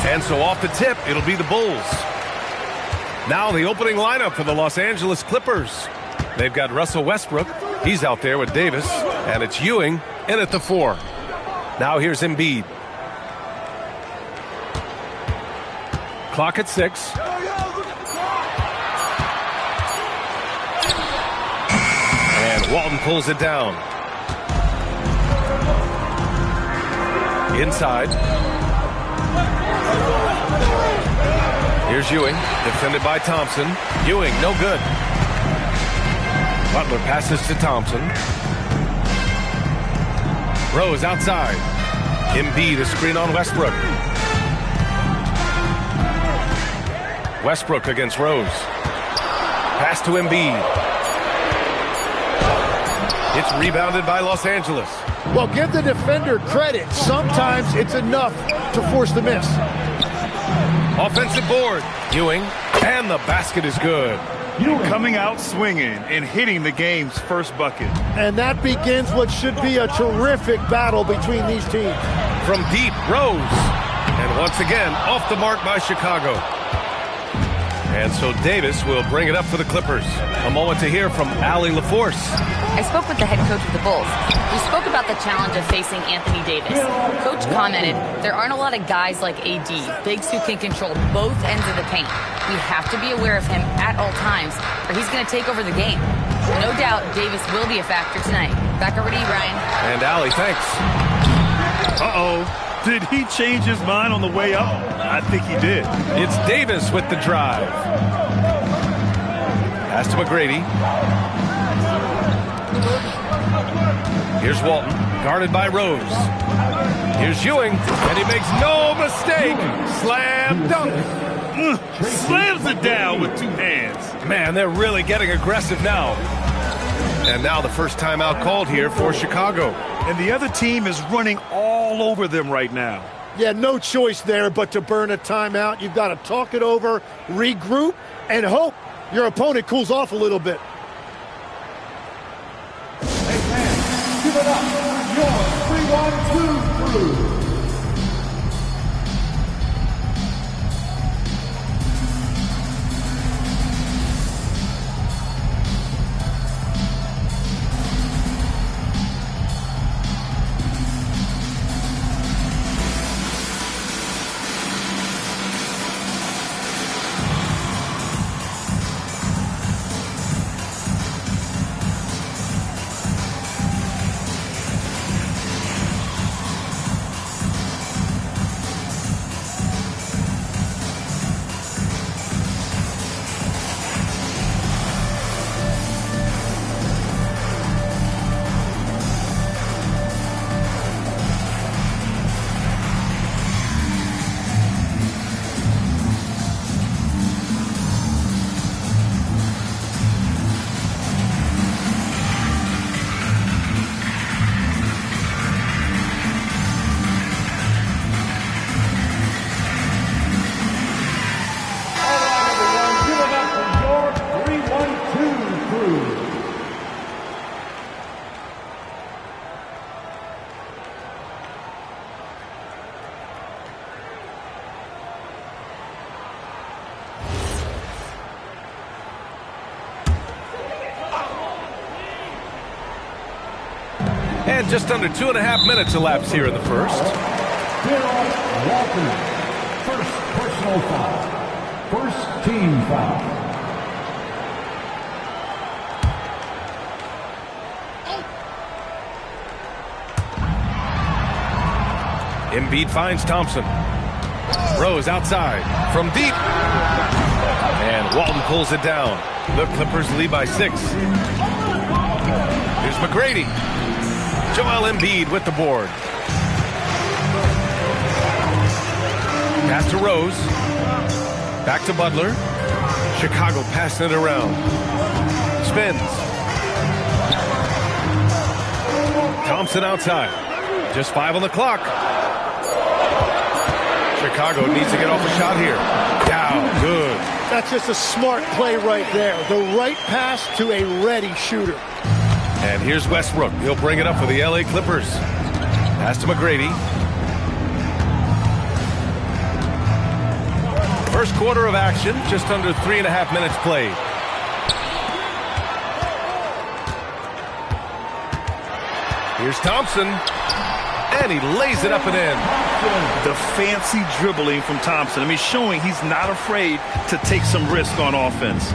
And so off the tip, it'll be the Bulls. Now the opening lineup for the Los Angeles Clippers. They've got Russell Westbrook. He's out there with Davis. And it's Ewing in at the 4. Now here's Embiid. Clock at 6. And Walton pulls it down. Inside. Here's Ewing, defended by Thompson. Ewing, no good. Butler passes to Thompson. Rose outside. Embiid, a screen on Westbrook. Westbrook against Rose. Pass to Embiid. It's rebounded by Los Angeles. Well, give the defender credit. Sometimes it's enough to force the miss. Offensive board. Ewing. And the basket is good. Coming out swinging and hitting the game's first bucket. And that begins what should be a terrific battle between these teams. From deep, Rose. And once again, off the mark by Chicago. And so Davis will bring it up for the Clippers. A moment to hear from Allie LaForce. I spoke with the head coach of the Bulls. We spoke about the challenge of facing Anthony Davis. Coach commented, there aren't a lot of guys like AD, bigs who can control both ends of the paint. We have to be aware of him at all times, or he's going to take over the game. No doubt Davis will be a factor tonight. Back over to you, Ryan. And Allie, thanks. Uh-oh. Did he change his mind on the way up? I think he did. It's Davis with the drive. Pass to McGrady. Here's Walton, guarded by Rose. Here's Ewing, and he makes no mistake. Slam dunk. Slams it down with 2 hands. Man, they're really getting aggressive now. And now the first timeout called here for Chicago. And the other team is running all over them right now. Yeah, no choice there but to burn a timeout. You've got to talk it over, regroup, and hope your opponent cools off a little bit. Hey, fans, give it up. Your 3-1-2 crew. And just under 2.5 minutes elapsed here in the first. Darrell Walton, first personal foul. First team foul. Embiid finds Thompson. Rose outside from deep. And Walton pulls it down. The Clippers lead by 6. Here's McGrady. Joel Embiid with the board. Pass to Rose. Back to Butler. Chicago passing it around. Spins. Thompson outside. Just 5 on the clock. Chicago needs to get off a shot here. Down. Good. That's just a smart play right there. The right pass to a ready shooter. And here's Westbrook. He'll bring it up for the LA Clippers. Pass to McGrady. First quarter of action, just under 3.5 minutes played. Here's Thompson. And he lays it up and in. The fancy dribbling from Thompson. I mean, showing he's not afraid to take some risk on offense.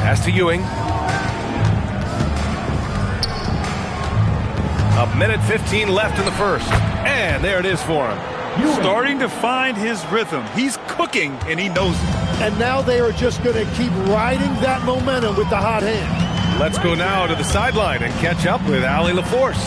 Pass to Ewing. 1:15 left in the first. And there it is for him. Starting to find his rhythm. He's cooking, and he knows it. And now they are just going to keep riding that momentum with the hot hand. Let's go now to the sideline and catch up with Allie LaForce.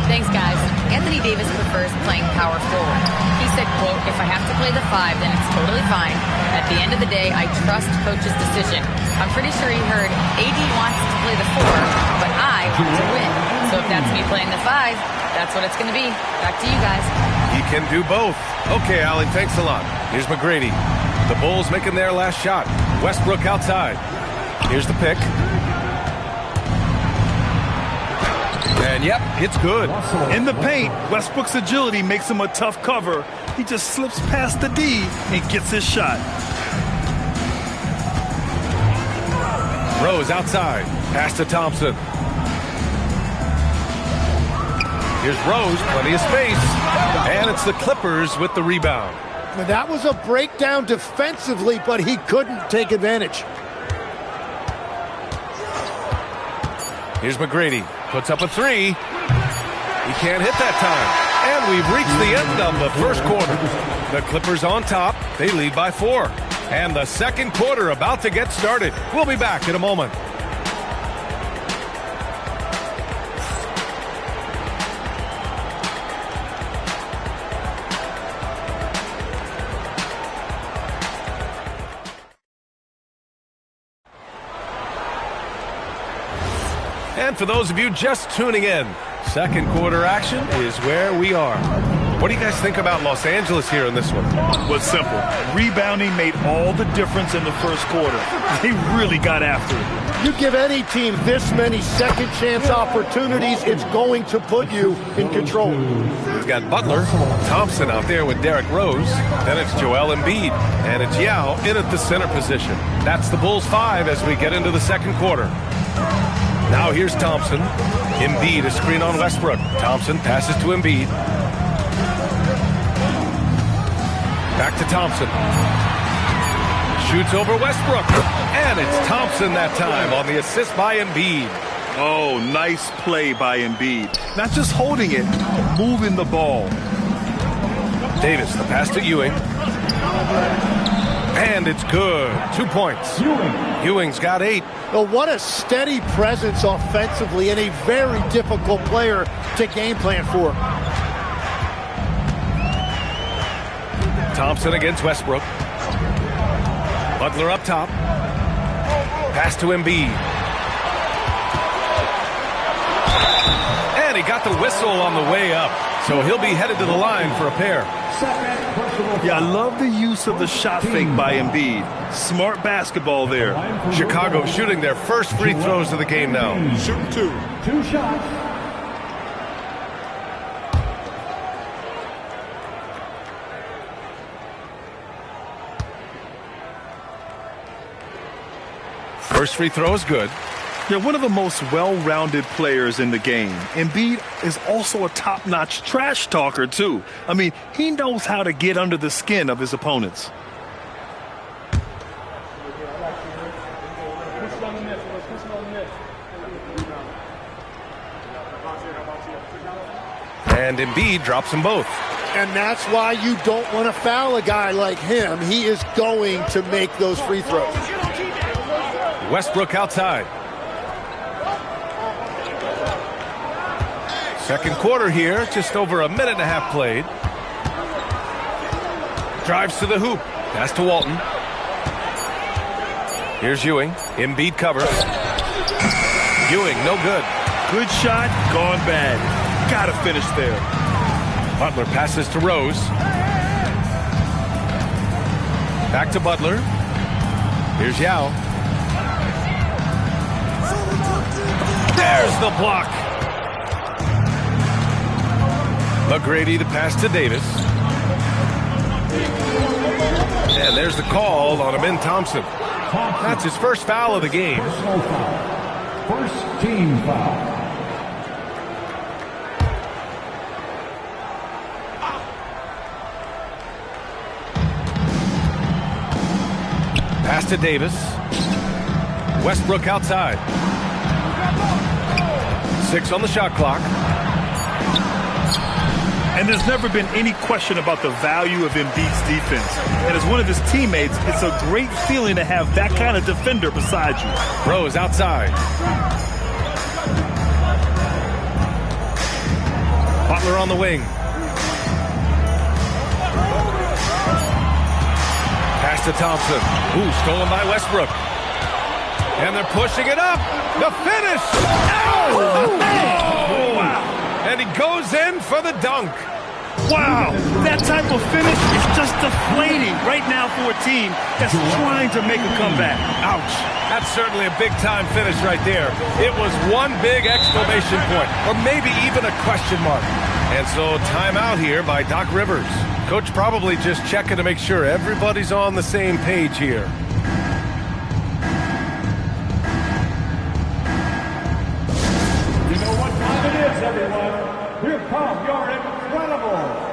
Thanks, guys. Anthony Davis prefers playing power forward. He said, quote, "If I have to play the 5, then it's totally fine. At the end of the day, I trust coach's decision." I'm pretty sure he heard AD wants to play the 4, but I want to win. So if that's me playing the 5, that's what it's going to be. Back to you guys. He can do both. Okay, Allie, thanks a lot. Here's McGrady. The Bulls making their last shot. Westbrook outside. Here's the pick. And yep, it's good. In the paint, Westbrook's agility makes him a tough cover. He just slips past the D and gets his shot. Rose outside. Pass to Thompson. Here's Rose, plenty of space. And it's the Clippers with the rebound. That was a breakdown defensively, but he couldn't take advantage. Here's McGrady. Puts up a 3. He can't hit that time. And we've reached the end of the first quarter. The Clippers on top. They lead by 4. And the second quarter about to get started. We'll be back in a moment. And for those of you just tuning in, second quarter action is where we are. What do you guys think about Los Angeles here in this one? Was simple. Rebounding made all the difference in the first quarter. They really got after it. You give any team this many second chance opportunities, it's going to put you in control. We've got Butler, Thompson out there with Derrick Rose. Then it's Joel Embiid. And it's Yao in at the center position. That's the Bulls 5 as we get into the second quarter. Now here's Thompson. Embiid, a screen on Westbrook. Thompson passes to Embiid. Back to Thompson. Shoots over Westbrook. And it's Thompson that time on the assist by Embiid. Oh, nice play by Embiid. Not just holding it, moving the ball. Davis, the pass to Ewing. And it's good. 2 points. Ewing's got 8. Well, what a steady presence offensively and a very difficult player to game plan for. Thompson against Westbrook. Butler up top. Pass to Embiid. And he got the whistle on the way up. So he'll be headed to the line for a pair. Yeah, I love the use of the shot fake by Embiid. Smart basketball there. Chicago shooting their first free throws of the game now. Shooting 2. 2 shots. First free throw is good. They're one of the most well-rounded players in the game. Embiid is also a top-notch trash talker, too. I mean, he knows how to get under the skin of his opponents. And Embiid drops them both. And that's why you don't want to foul a guy like him. He is going to make those free throws. Westbrook outside. Second quarter here, just over a minute and a half played. Drives to the hoop. Pass to Walton. Here's Ewing. Embiid covers. Ewing, no good. Good shot, gone bad. Gotta finish there. Butler passes to Rose. Back to Butler. Here's Yao. There's the block. McGrady to pass to Davis. And there's the call on Amin Thompson. That's his first foul of the game. First team foul. Pass to Davis. Westbrook outside. 6 on the shot clock. And there's never been any question about the value of Embiid's defense. And as one of his teammates, it's a great feeling to have that kind of defender beside you. Rose outside. Butler on the wing. Pass to Thompson. Ooh, stolen by Westbrook. And they're pushing it up. The finish. Oh! Wow. And he goes in for the dunk. Wow, that type of finish is just deflating right now for a team that's trying to make a comeback. Ouch. That's certainly a big-time finish right there. It was one big exclamation point, or maybe even a question mark. And so timeout here by Doc Rivers. Coach probably just checking to make sure everybody's on the same page here. You know what time it is, everyone. Here come your Incredibles.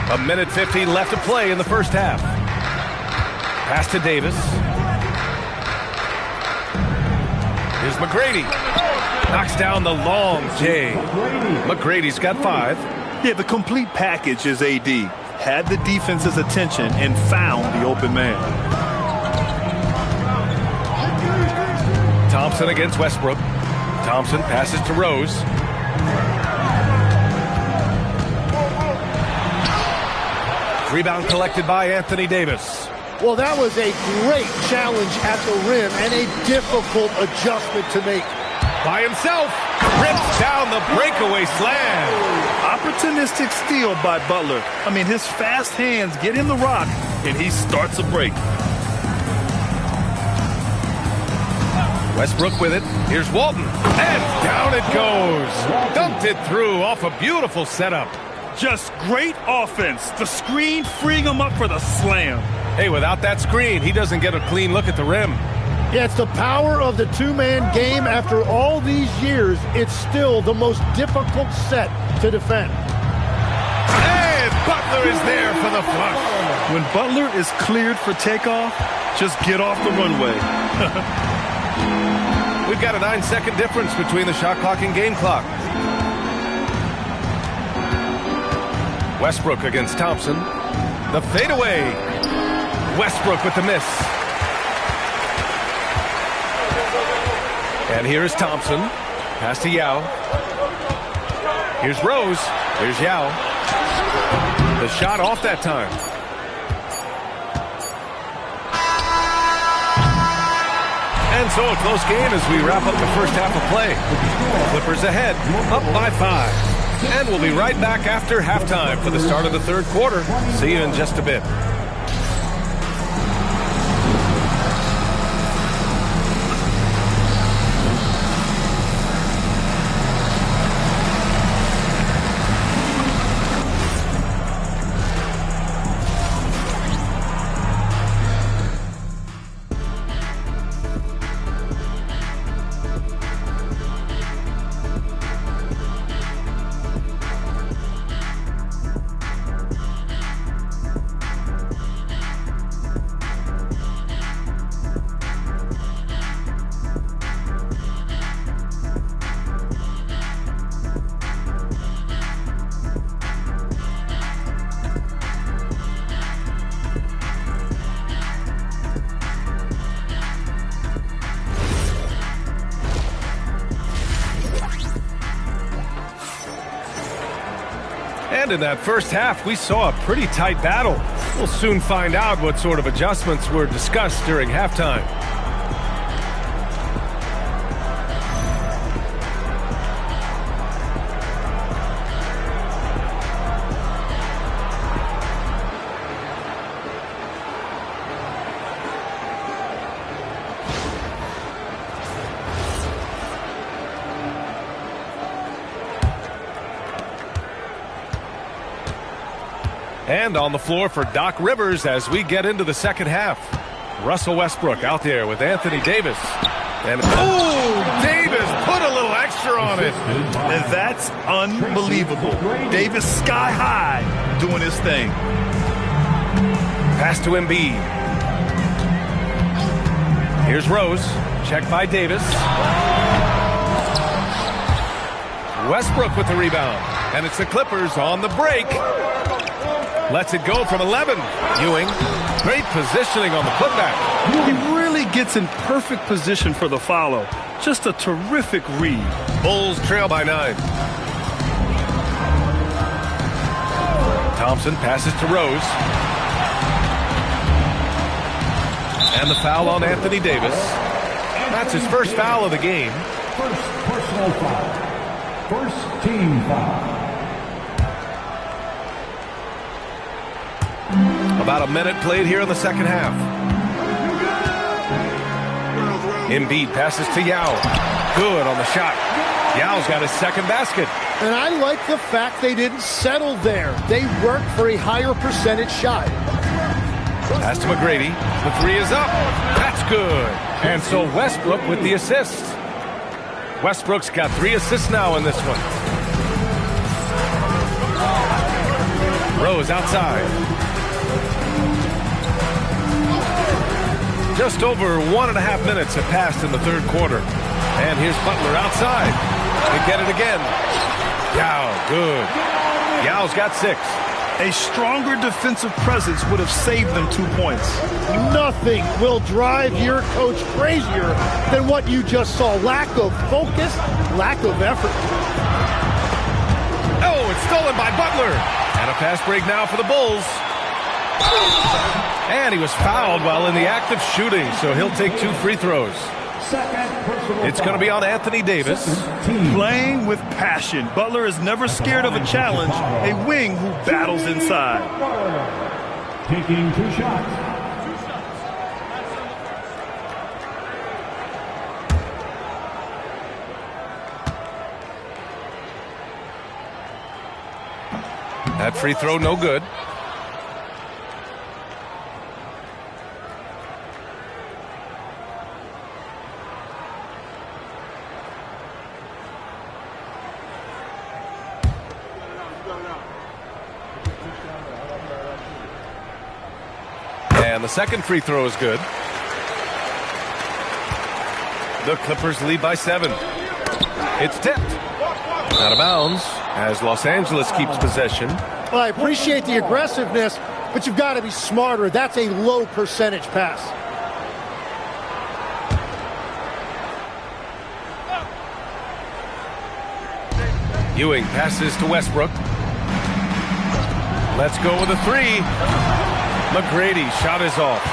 A minute 15 left to play in the first half. Pass to Davis. Here's McGrady. Knocks down the long J. McGrady's got 5. Yeah, the complete package is AD. Had the defense's attention and found the open man. Thompson against Westbrook. Thompson passes to Rose. Rebound collected by Anthony Davis. Well, that was a great challenge at the rim and a difficult adjustment to make. By himself, rips down the breakaway slam. Opportunistic steal by Butler. I mean, his fast hands get in the rock, and he starts a break. Westbrook with it. Here's Walton. And down it goes. Dumped it through off a beautiful setup. Just great offense. The screen freeing him up for the slam. Hey, without that screen, he doesn't get a clean look at the rim. Yeah, it's the power of the two-man game. After all these years, it's still the most difficult set to defend. And Butler is there for the flush. When Butler is cleared for takeoff, just get off the runway. We've got a 9-second difference between the shot clock and game clock. Westbrook against Thompson. The fadeaway. Westbrook with the miss. And here is Thompson. Pass to Yao. Here's Rose. Here's Yao. The shot off that time. And so a close game as we wrap up the first half of play. Clippers ahead, up by 5. And we'll be right back after halftime for the start of the third quarter. See you in just a bit. And in that first half, we saw a pretty tight battle. We'll soon find out what sort of adjustments were discussed during halftime. And on the floor for Doc Rivers as we get into the second half. Russell Westbrook out there with Anthony Davis. And, Davis put a little extra on it. And that's unbelievable. Davis sky high doing his thing. Pass to Embiid. Here's Rose. Checked by Davis. Westbrook with the rebound. And it's the Clippers on the break. Lets it go from 11. Ewing, great positioning on the putback. He really gets in perfect position for the follow. Just a terrific read. Bulls trail by 9. Thompson passes to Rose. And the foul on Anthony Davis. That's his first foul of the game. First personal foul. First team foul. About a minute played here in the second half. Embiid passes to Yao. Good on the shot. Yao's got his second basket. And I like the fact they didn't settle there. They worked for a higher percentage shot. Pass to McGrady. The three is up. That's good. And so Westbrook with the assist. Westbrook's got 3 assists now in this one. Rose outside. Just over 1.5 minutes have passed in the third quarter. And here's Butler outside. They get it again. Yao, good. Yao's got 6. A stronger defensive presence would have saved them 2 points. Nothing will drive your coach crazier than what you just saw. Lack of focus, lack of effort. Oh, it's stolen by Butler. And a fast break now for the Bulls. And he was fouled while in the act of shooting, so he'll take 2 free throws. It's going to be on Anthony Davis. Playing with passion. Butler is never scared of a challenge, a wing who battles inside. Taking 2 shots. That free throw no good. And the second free throw is good. The Clippers lead by 7. It's tipped. Out of bounds as Los Angeles keeps possession. Well, I appreciate the aggressiveness, but you've got to be smarter. That's a low percentage pass. Ewing passes to Westbrook. Let's go with a 3. McGrady shot is off.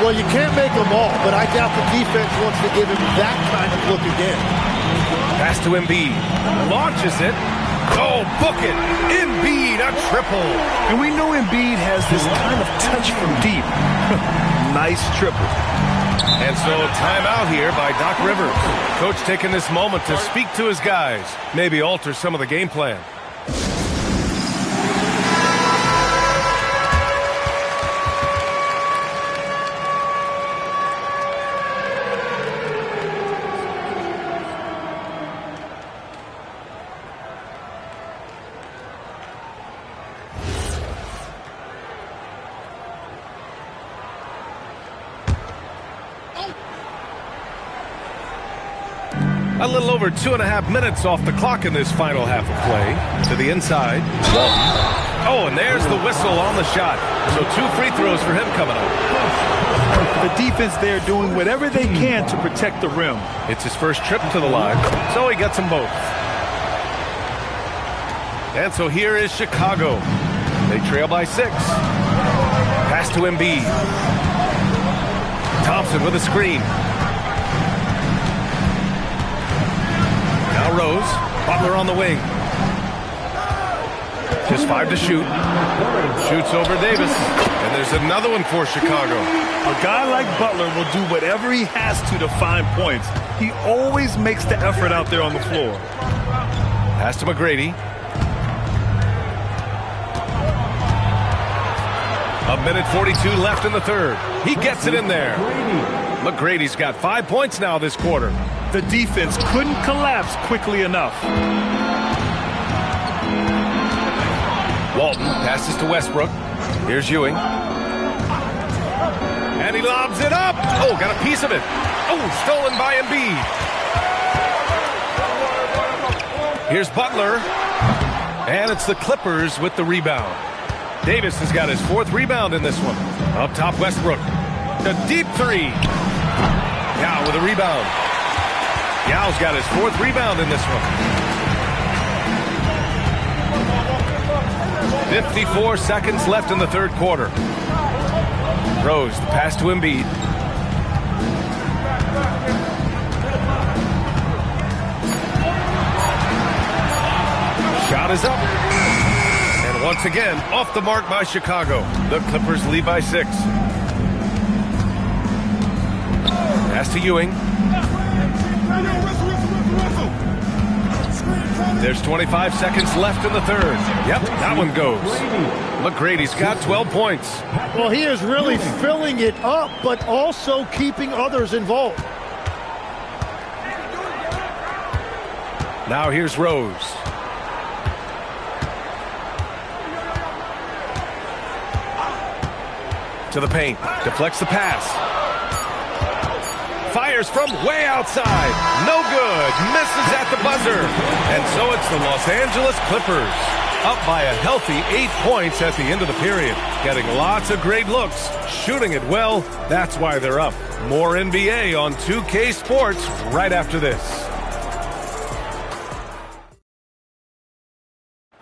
Well, you can't make them all, but I doubt the defense wants to give him that kind of look again. Pass to Embiid. Launches it. Oh, book it. Embiid, a triple. And we know Embiid has this kind of touch from deep. Nice triple. And so timeout here by Doc Rivers. Coach taking this moment to speak to his guys. Maybe alter some of the game plan. A little over 2.5 minutes off the clock in this final half of play. To the inside. Walton. Oh, and there's the whistle on the shot. So 2 free throws for him coming up. The defense there doing whatever they can to protect the rim. It's his first trip to the line, so he gets them both. And so here is Chicago. They trail by 6. Pass to Embiid. Thompson with a screen. Now Rose. Butler on the wing. Just 5 to shoot. Shoots over Davis. And there's another one for Chicago. A guy like Butler will do whatever he has to find points. He always makes the effort out there on the floor. Pass to McGrady. 1:42 left in the third. He gets it in there. McGrady's got 5 points now this quarter. The defense couldn't collapse quickly enough. Walton passes to Westbrook. Here's Ewing. And he lobs it up. Oh, got a piece of it. Oh, stolen by Embiid. Here's Butler. And it's the Clippers with the rebound. Davis has got his 4th rebound in this one. Up top, Westbrook. The deep 3. Yao with a rebound. Yao's got his 4th rebound in this one. 54 seconds left in the third quarter. Rose, the pass to Embiid. Shot is up. And once again, off the mark by Chicago. The Clippers lead by 6. Pass to Ewing. There's 25 seconds left in the third. Yep, that one goes. McGrady's got 12 points. Well, he is really filling it up, but also keeping others involved. Now here's Rose. To the paint. Deflects the pass. Fires from way outside. No good. Misses at the buzzer. And so it's the Los Angeles Clippers. Up by a healthy 8 points at the end of the period. Getting lots of great looks. Shooting it well. That's why they're up. More NBA on 2K Sports right after this.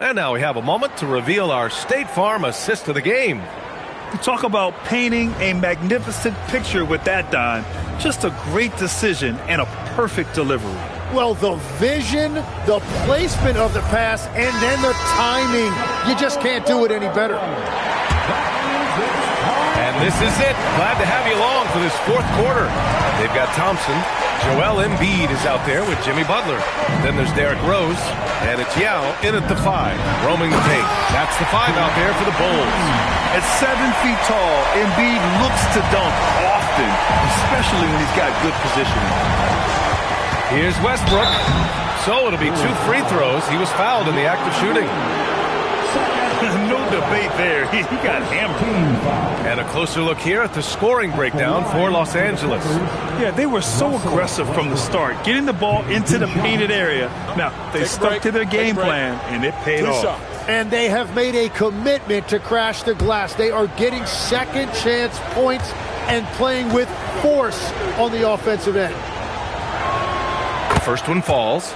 And now we have a moment to reveal our State Farm assist of the game. You talk about painting a magnificent picture with that, Don. Just a great decision and a perfect delivery. Well, the vision, the placement of the pass, and then the timing. You just can't do it any better. And This is it. Glad to have you along for this fourth quarter. They've got Thompson. Joel Embiid is out there with Jimmy Butler. Then there's Derrick Rose. And it's Yao in at the 5, roaming the paint. That's the 5 out there for the Bulls. At 7 feet tall, Embiid looks to dunk often, especially when he's got good positioning. Here's Westbrook. So it'll be 2 free throws. He was fouled in the act of shooting. No debate there. He got hammered. And a closer look here at the scoring breakdown for Los Angeles. Yeah, they were so aggressive from the start, getting the ball into the painted area. Now, they stuck to their game plan, and it paid off. And they have made a commitment to crash the glass. They are getting second chance points and playing with force on the offensive end. The first one falls.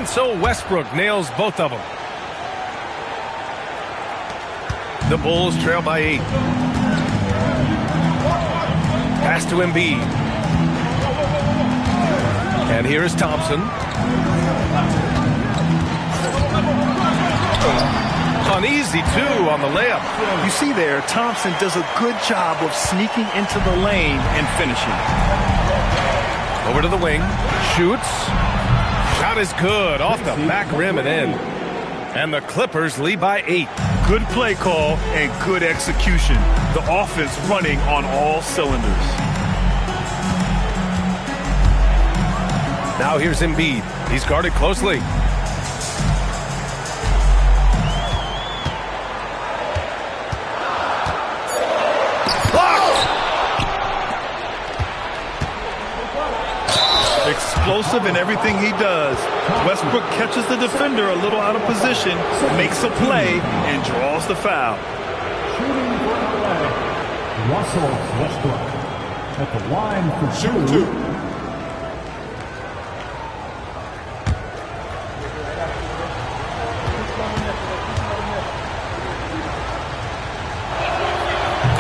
So Westbrook nails both of them. The Bulls trail by 8. Pass to Embiid. And here is Thompson. Uneasy, too, on the layup. You see there, Thompson does a good job of sneaking into the lane and finishing. Over to the wing. Shoots. Shot is good. Off the back rim and in. And the Clippers lead by 8. Good play call and good execution. The offense running on all cylinders. Now here's Embiid. He's guarded closely. Explosive in everything he does. Westbrook catches the defender a little out of position, makes a play, and draws the foul. Shooting for LA, Russell Westbrook at the line for shoot 2.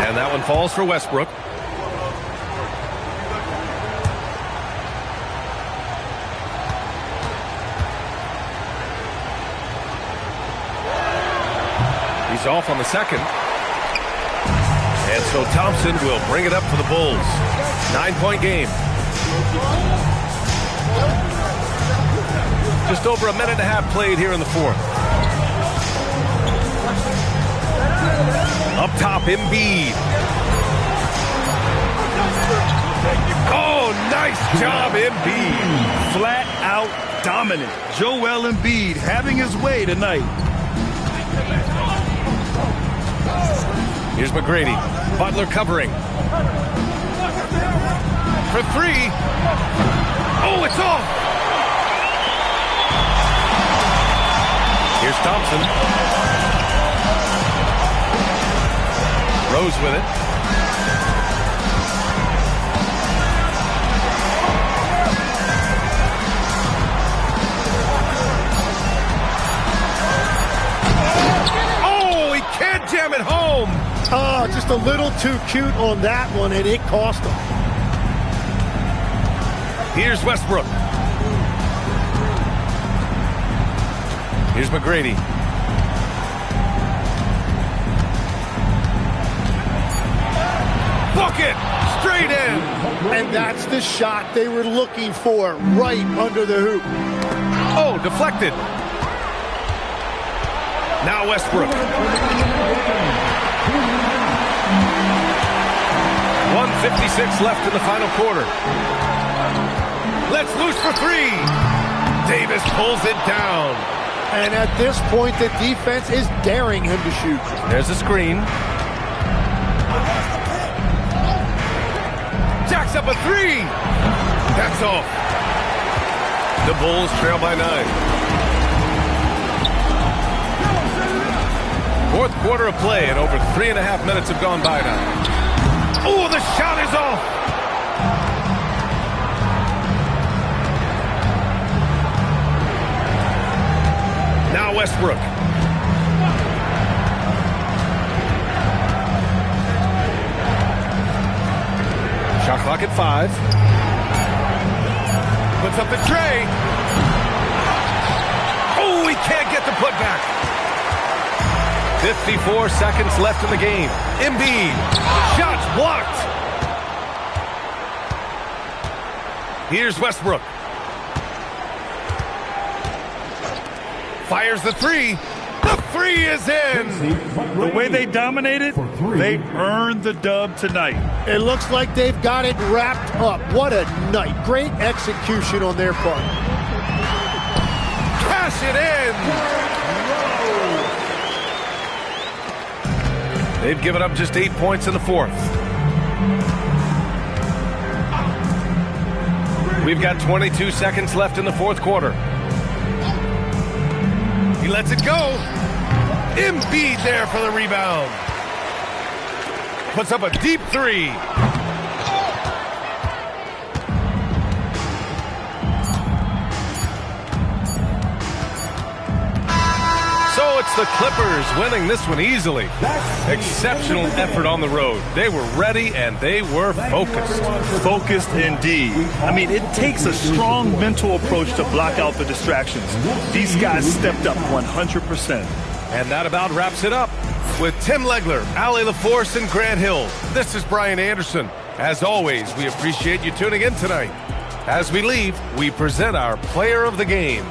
And that one falls for Westbrook. He's off on the second. And so Thompson will bring it up for the Bulls. 9-point game. Just over a minute and a half played here in the fourth. Up top, Embiid. Oh, nice job, Embiid. Flat out dominant. Joel Embiid having his way tonight. Here's McGrady. Butler covering. For 3. Oh, it's off. Here's Thompson. Rose with it. Oh, he can't jam it home. Oh, just a little too cute on that one, and it cost him. Here's Westbrook. Here's McGrady. Bucket! Straight in! And that's the shot they were looking for, right under the hoop. Oh, deflected. Now Westbrook. 1:56 left in the final quarter. Let's loose for 3. Davis pulls it down. And at this point, the defense is daring him to shoot. There's a screen. Jacks up a 3. That's off. The Bulls trail by 9. Fourth quarter of play, and over 3.5 minutes have gone by now. Oh, the shot is off. Now Westbrook. Shot clock at 5. Puts up the tray. Oh, he can't get the putback. 54 seconds left in the game. Embiid. Shots blocked. Here's Westbrook. Fires the three. The three is in. The way they dominated, they earned the dub tonight. It looks like they've got it wrapped up. What a night. Great execution on their part. Cash it in. They've given up just 8 points in the fourth. We've got 22 seconds left in the fourth quarter. He lets it go. Embiid there for the rebound. Puts up a deep three. So it's the Clippers winning this one easily. Exceptional effort on the road. They were ready and they were focused. Focused indeed. I mean, it takes a strong mental approach to block out the distractions. These guys stepped up 100%. And that about wraps it up. With Tim Legler, Allie LaForce, and Grant Hill, this is Brian Anderson. As always, we appreciate you tuning in tonight. As we leave, we present our player of the game.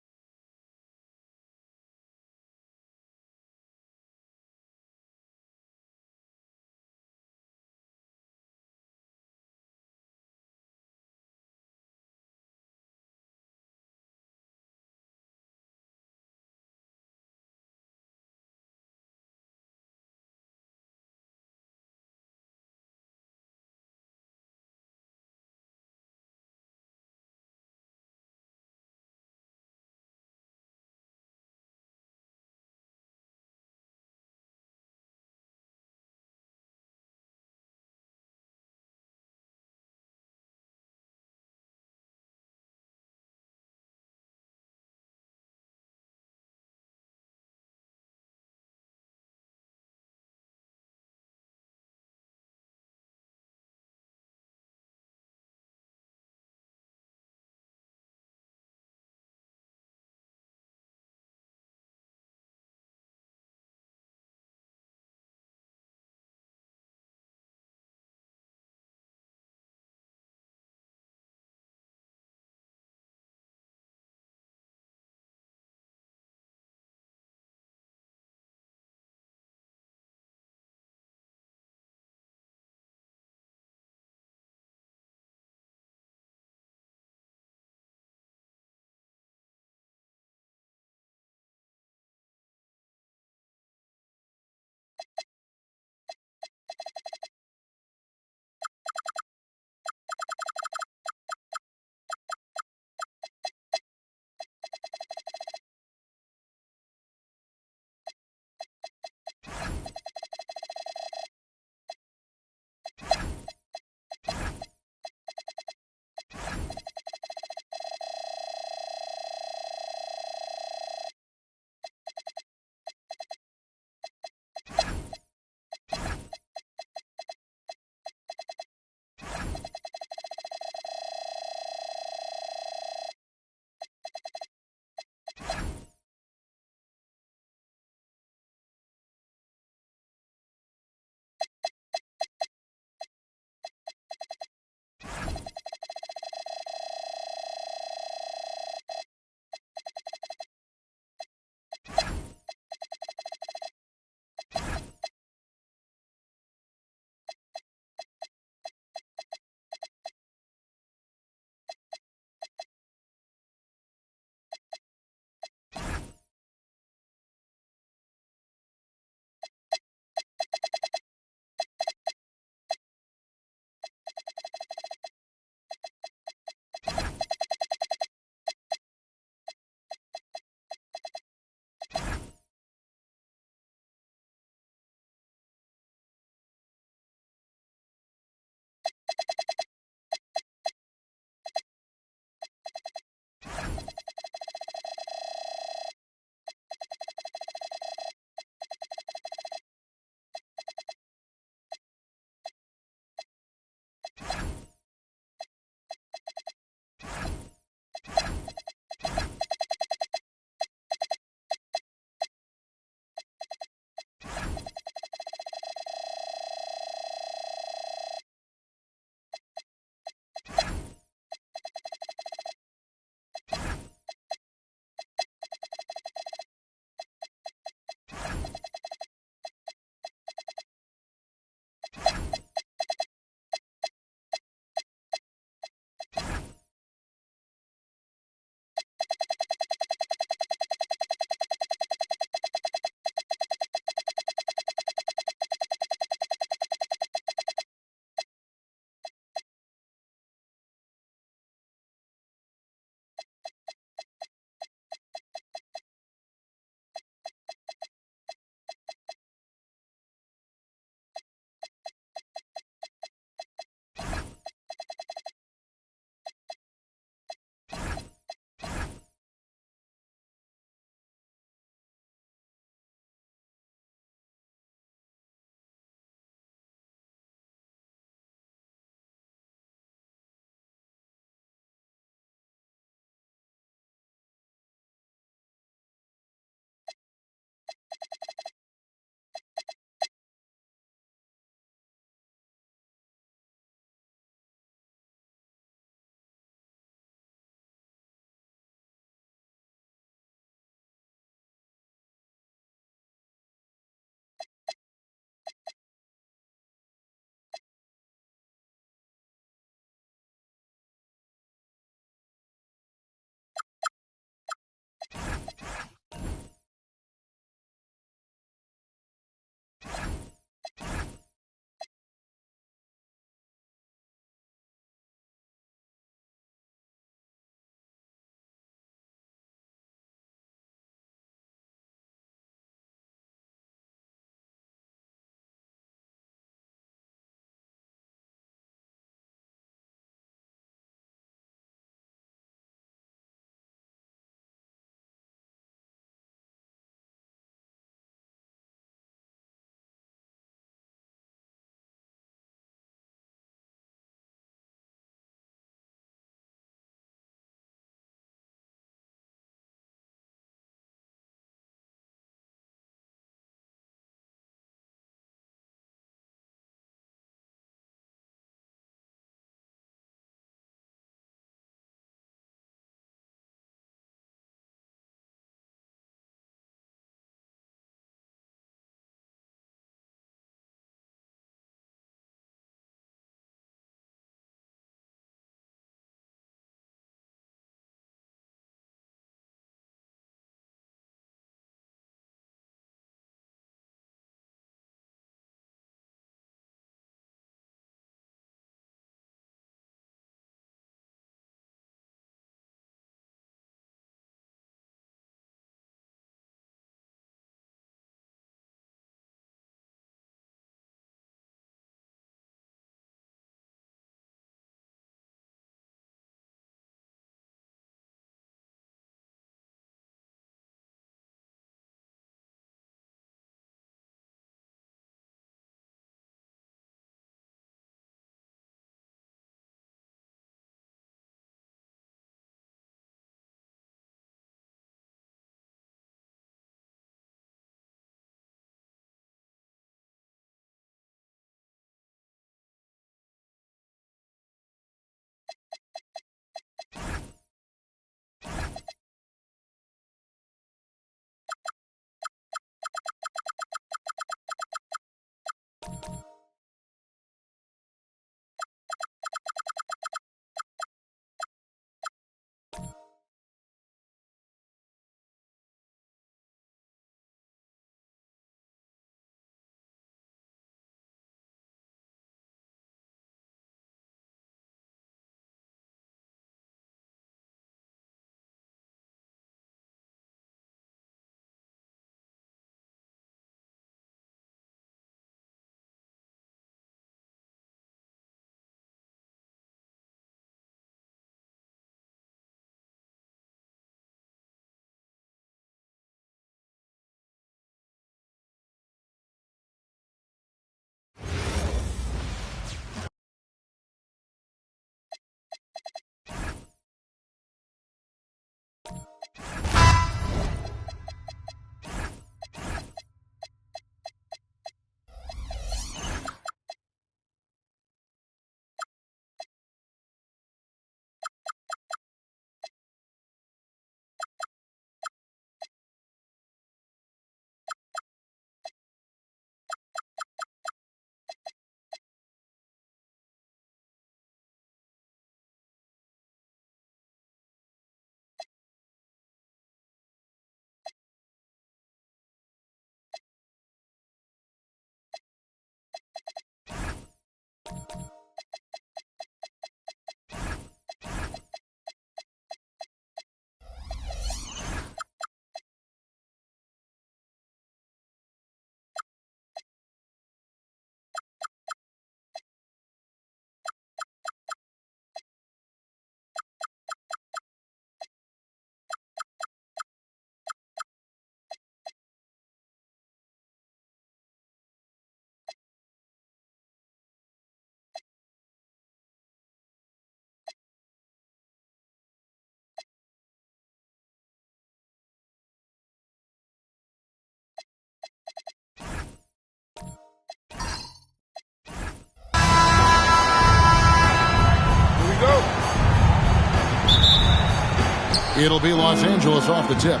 It'll be Los Angeles off the tip.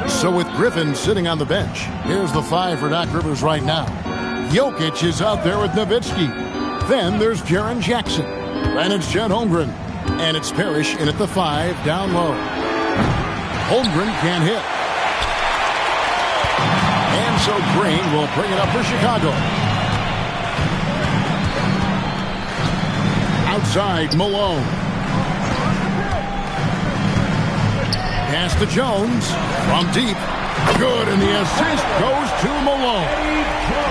So with Griffin sitting on the bench, here's the 5 for Doc Rivers right now. Jokic is out there with Nowitzki. Then there's Jaren Jackson. And it's Chet Holmgren. And it's Parrish in at the 5, down low. Holmgren can't hit. And so Green will bring it up for Chicago. Outside, Malone. Pass to Jones from deep. Good, and the assist goes to Malone.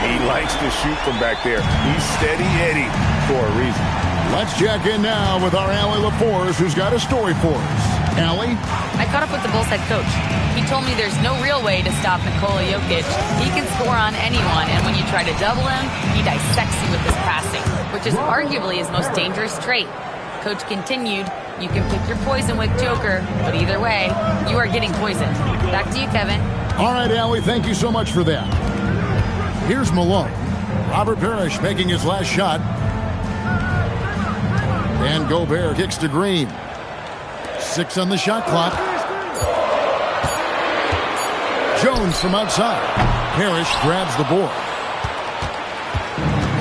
He likes to shoot from back there. He's steady Eddie for a reason. Let's check in now with our Allie LaForce, who's got a story for us. Allie? I caught up with the Bulls head coach. He told me there's no real way to stop Nikola Jokic. He can score on anyone, and when you try to double him, he dissects you with his passing, which is arguably his most dangerous trait. Coach continued, you can pick your poison with Joker, but either way, you are getting poisoned. Back to you, Kevin. All right, Allie, thank you so much for that. Here's Malone. Robert Parrish making his last shot. And Gobert kicks to Green. 6 on the shot clock. Jones from outside. Parrish grabs the board.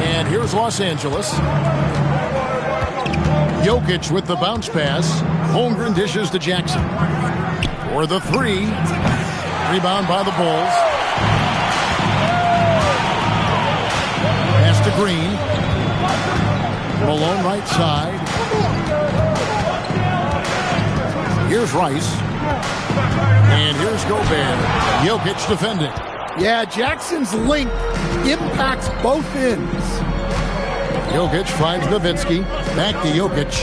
And here's Los Angeles. Jokic with the bounce pass. Holmgren dishes to Jackson. For the 3. Rebound by the Bulls. Pass to Green. Malone right side. Here's Rice. And here's Gobert. Jokic defending. Yeah, Jackson's length impacts both ends. Jokic finds Nowitzki. Back to Jokic.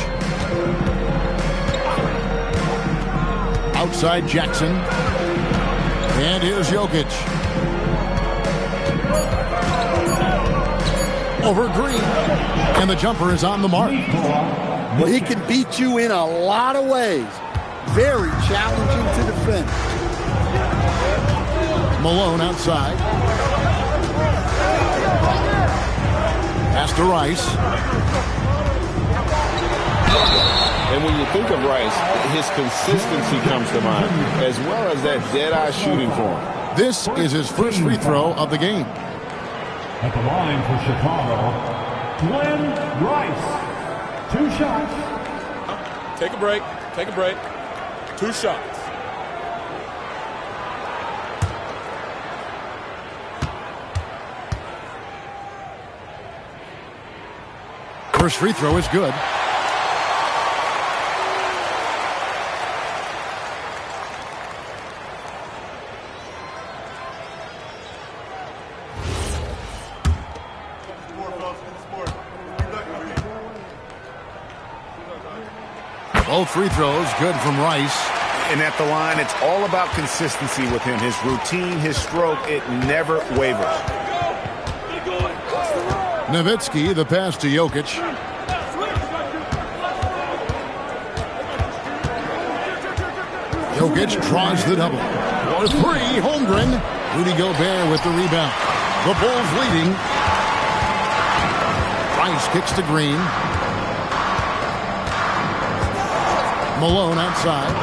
Outside Jackson. And here's Jokic. Over Green. And the jumper is on the mark. Well, he can beat you in a lot of ways. Very challenging to defend. Malone outside. Pass to Rice. And when you think of Rice, his consistency comes to mind, as well as that dead-eye shooting form. This is his first free throw of the game. At the line for Chicago, Glenn Rice. 2 shots. Take a break. Take a break. 2 shots. First free throw is good. Both free throws good from Rice. And at the line, it's all about consistency with him. His routine, his stroke, it never wavers. Nowitzki, the pass to Jokic. Jokic draws the double. For 3, Holmgren. Rudy Gobert with the rebound. The Bulls leading. Rice kicks to Green. Malone outside.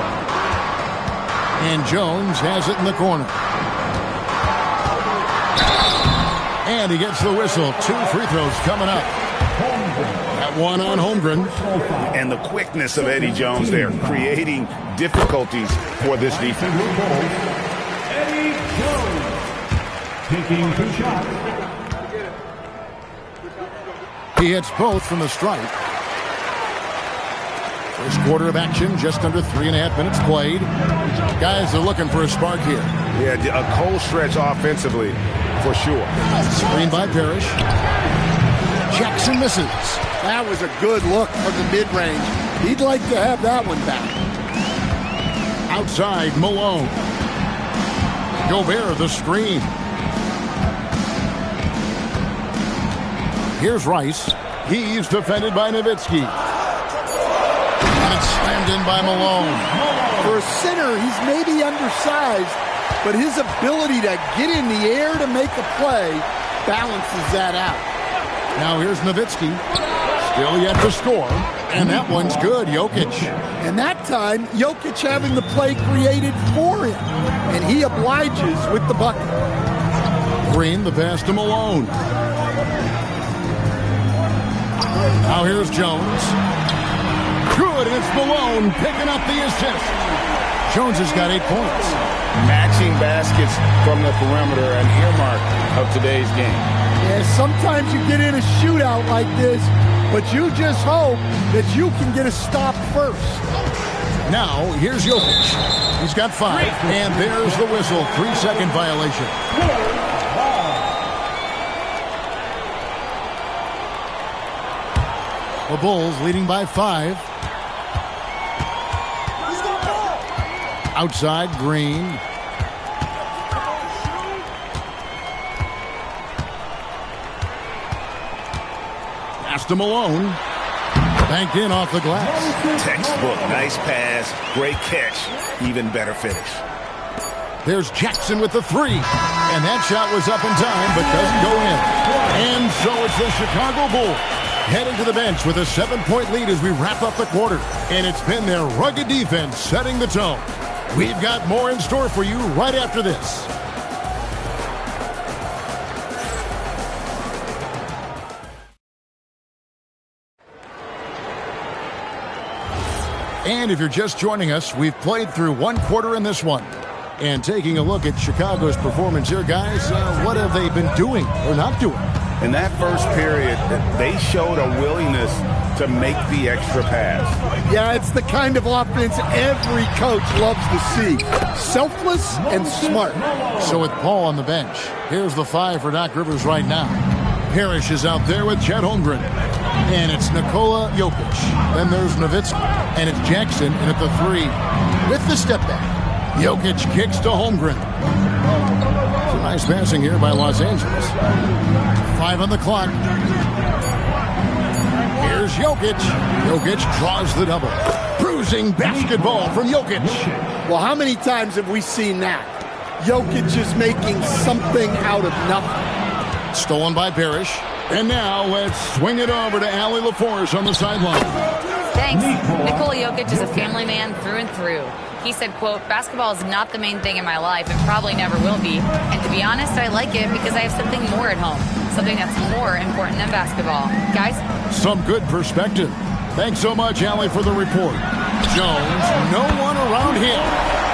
And Jones has it in the corner. And he gets the whistle. 2 free throws coming up. That one on Holmgren. And the quickness of Eddie Jones there, creating difficulties for this defense. Eddie Jones taking 2 shots. He hits both from the stripe. First quarter of action, just under 3.5 minutes played. Guys are looking for a spark here. Yeah, a cold stretch offensively, for sure. Screen by Parrish. Jackson misses. That was a good look from the mid-range. He'd like to have that one back. Outside, Malone. Gobert, the screen. Here's Rice. He's defended by Nowitzki. And it's slammed in by Malone. For a center, he's maybe undersized, but his ability to get in the air to make a play balances that out. Now here's Nowitzki. Still yet to score. And that one's good, Jokic. And that time, Jokic having the play created for him. And he obliges with the bucket. Green, the pass to Malone. Now here's Jones. Good, and it's Malone picking up the assist. Jones has got 8 points. Matching baskets from the perimeter, an earmark of today's game. Yeah, sometimes you get in a shootout like this, but you just hope that you can get a stop first. Now, here's Jokic. He's got 5, and there's the whistle. 3-second violation. The Bulls leading by 5. Outside, Green. Pass to Malone. Banked in off the glass. Textbook, nice pass, great catch, even better finish. There's Jackson with the 3. And that shot was up in time, but doesn't go in. And so it's the Chicago Bulls heading to the bench with a 7-point lead as we wrap up the quarter. And it's been their rugged defense setting the tone. We've got more in store for you right after this. And if you're just joining us, we've played through 1 quarter in this one. And taking a look at Chicago's performance here, guys, what have they been doing or not doing? In that first period, they showed a willingness to make the extra pass. Yeah, it's the kind of offense every coach loves to see. Selfless and smart. So with Paul on the bench, here's the 5 for Doc Rivers right now. Parrish is out there with Chet Holmgren. And it's Nikola Jokic. Then there's Nowitzki. And it's Jackson in at the 3 with the step back. Jokic kicks to Holmgren. Some nice passing here by Los Angeles. 5 on the clock. Here's Jokic. Jokic draws the double. Bruising basketball from Jokic. Well, how many times have we seen that? Jokic is making something out of nothing. Stolen by Parrish. And now let's swing it over to Allie LaForce on the sideline. Thanks. Nikola Jokic is a family man through and through. He said, quote, "Basketball is not the main thing in my life and probably never will be. And to be honest, I like it because I have something more at home. Something that's more important than basketball." Guys? Some good perspective. Thanks so much, Allie, for the report. Jones, no one around him.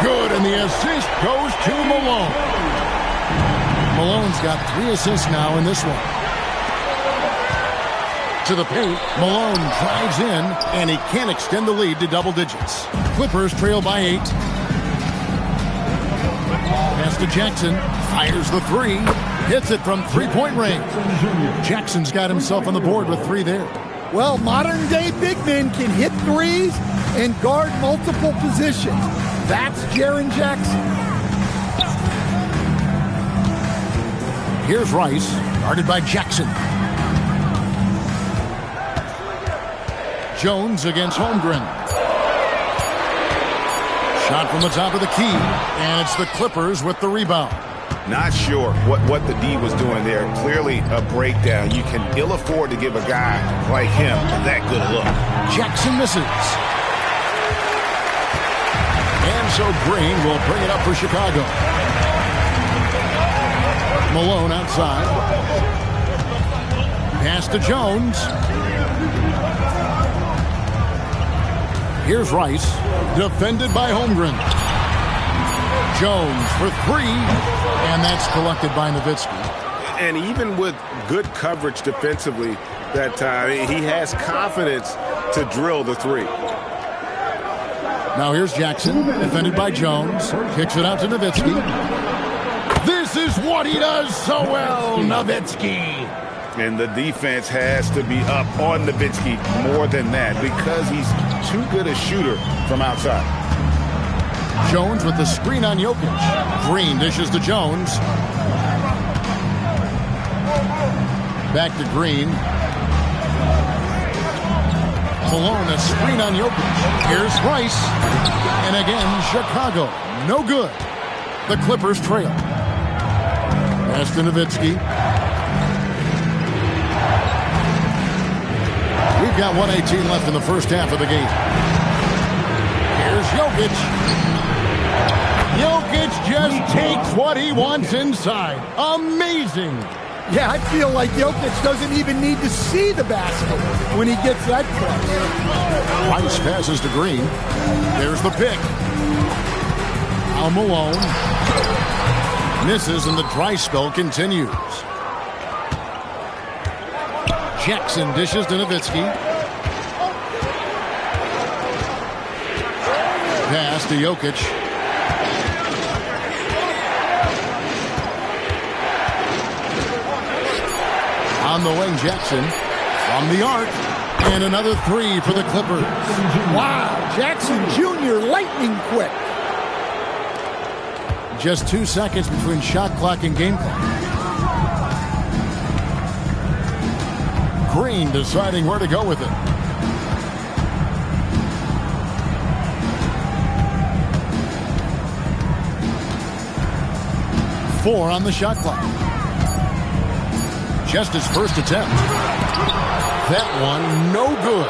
Good, and the assist goes to Malone. Malone's got 3 assists now in this one. To the paint, Malone drives in, and he can't extend the lead to double digits. Clippers trail by 8. Pass to Jackson, fires the 3, hits it from 3-point range. Jackson's got himself on the board with 3 there. Well, modern-day big men can hit threes and guard multiple positions. That's Jaren Jackson. Here's Rice, guarded by Jackson. Jones against Holmgren. Shot from the top of the key, and it's the Clippers with the rebound. Not sure what the D was doing there. Clearly a breakdown. You can ill afford to give a guy like him that good a look. Jackson misses. And so Green will bring it up for Chicago. Malone outside. Pass to Jones. Here's Rice, defended by Holmgren. Jones for 3, and that's collected by Nowitzki. And even with good coverage defensively that time, he has confidence to drill the 3. Now here's Jackson, defended by Jones. Kicks it out to Nowitzki. This is what he does so well, Nowitzki. And the defense has to be up on Nowitzki more than that because he's too good a shooter from outside. Jones with the screen on Jokic. Green dishes to Jones. Back to Green. Malone, a screen on Jokic. Here's Rice. And again, Chicago. No good. The Clippers trail. Pass to Nowitzki. We've got 1:18 left in the first half of the game. Here's Jokic. Jokic just takes what he wants inside. Amazing. Yeah, I feel like Jokic doesn't even need to see the basket when he gets that close. Rice passes to Green. There's the pick. Al Malone misses, and the dry spell continues. Jackson dishes to Nowitzki. Pass to Jokic. On the wing, Jackson from the arc, and another three for the Clippers. Wow, Jackson Jr. lightning quick. Just 2 seconds between shot clock and game clock. Green deciding where to go with it. Four on the shot clock. Just his first attempt. That one, no good.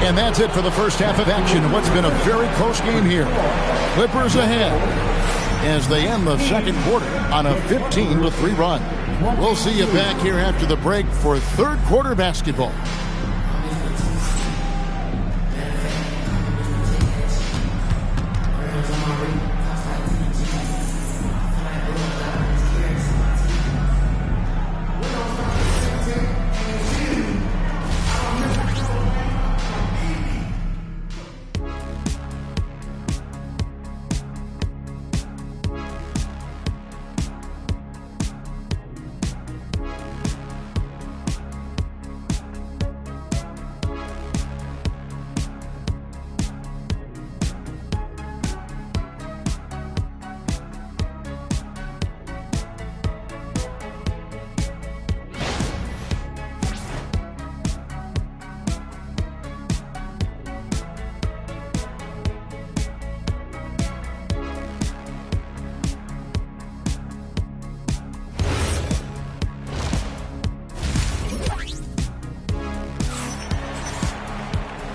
And that's it for the first half of action. What's been a very close game here. Clippers ahead as they end the second quarter on a 15-3 run. We'll see you back here after the break for third quarter basketball.